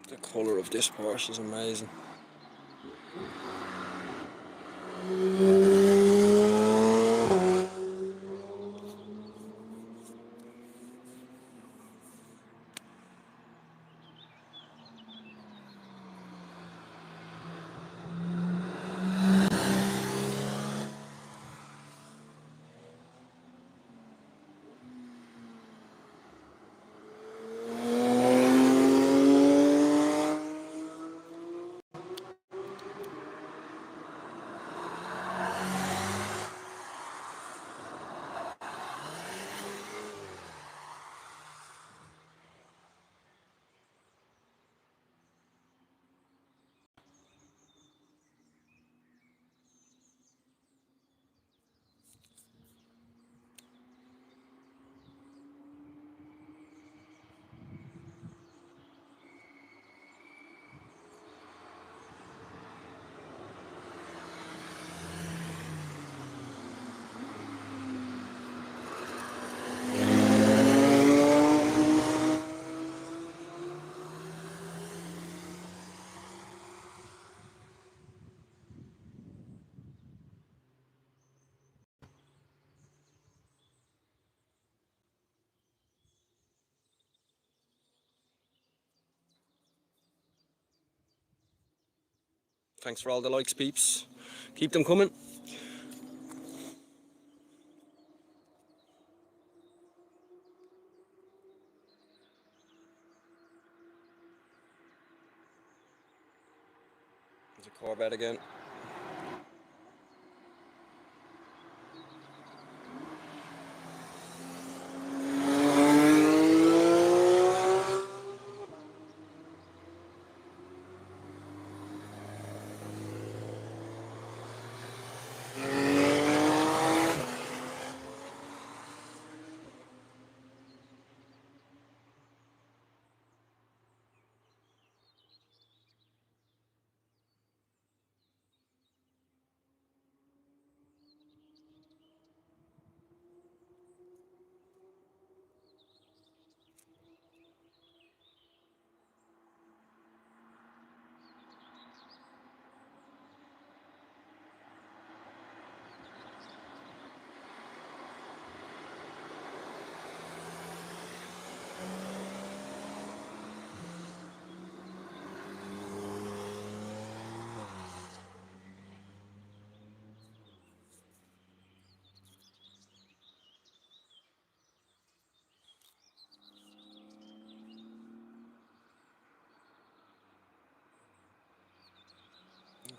The colour of this Porsche is amazing. Thanks for all the likes, peeps. Keep them coming. There's a Corvette again.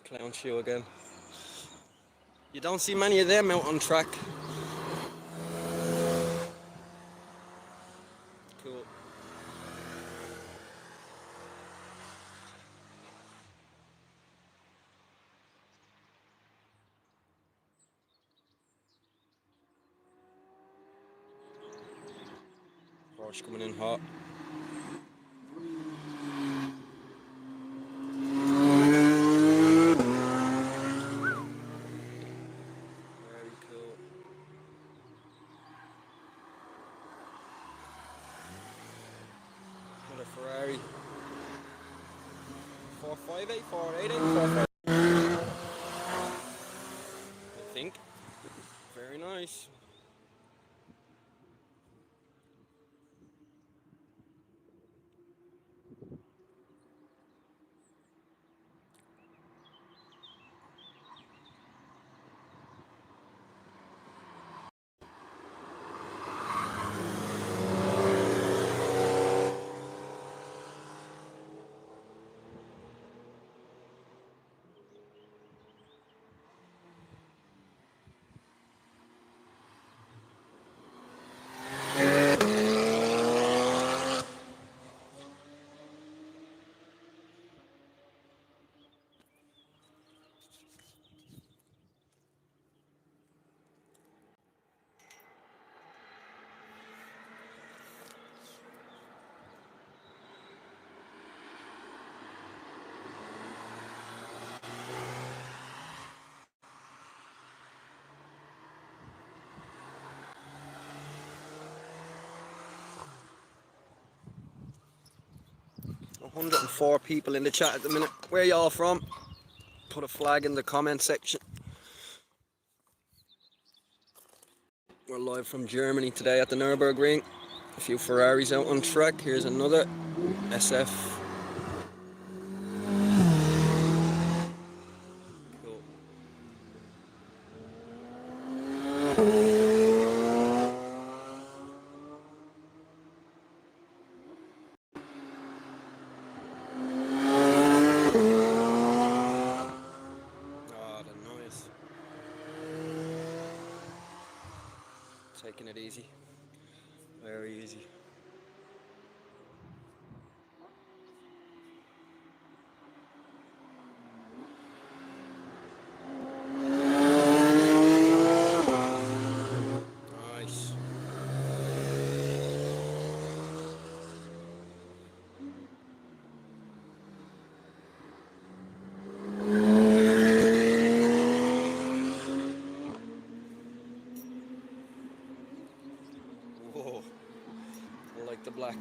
Clown shoe again. You don't see many of them out on track. Cool. Porsche coming in hot. Very cool. Another Ferrari. 458, 488, 458. I think. Very nice. 104 people in the chat at the minute. Where y'all from? Put a flag in the comment section. We're live from Germany today at the Nürburgring. A few Ferraris out on track. Here's another SF. Cool. Oh, the noise. Taking it easy. Very easy. Nice. Whoa. I like the black.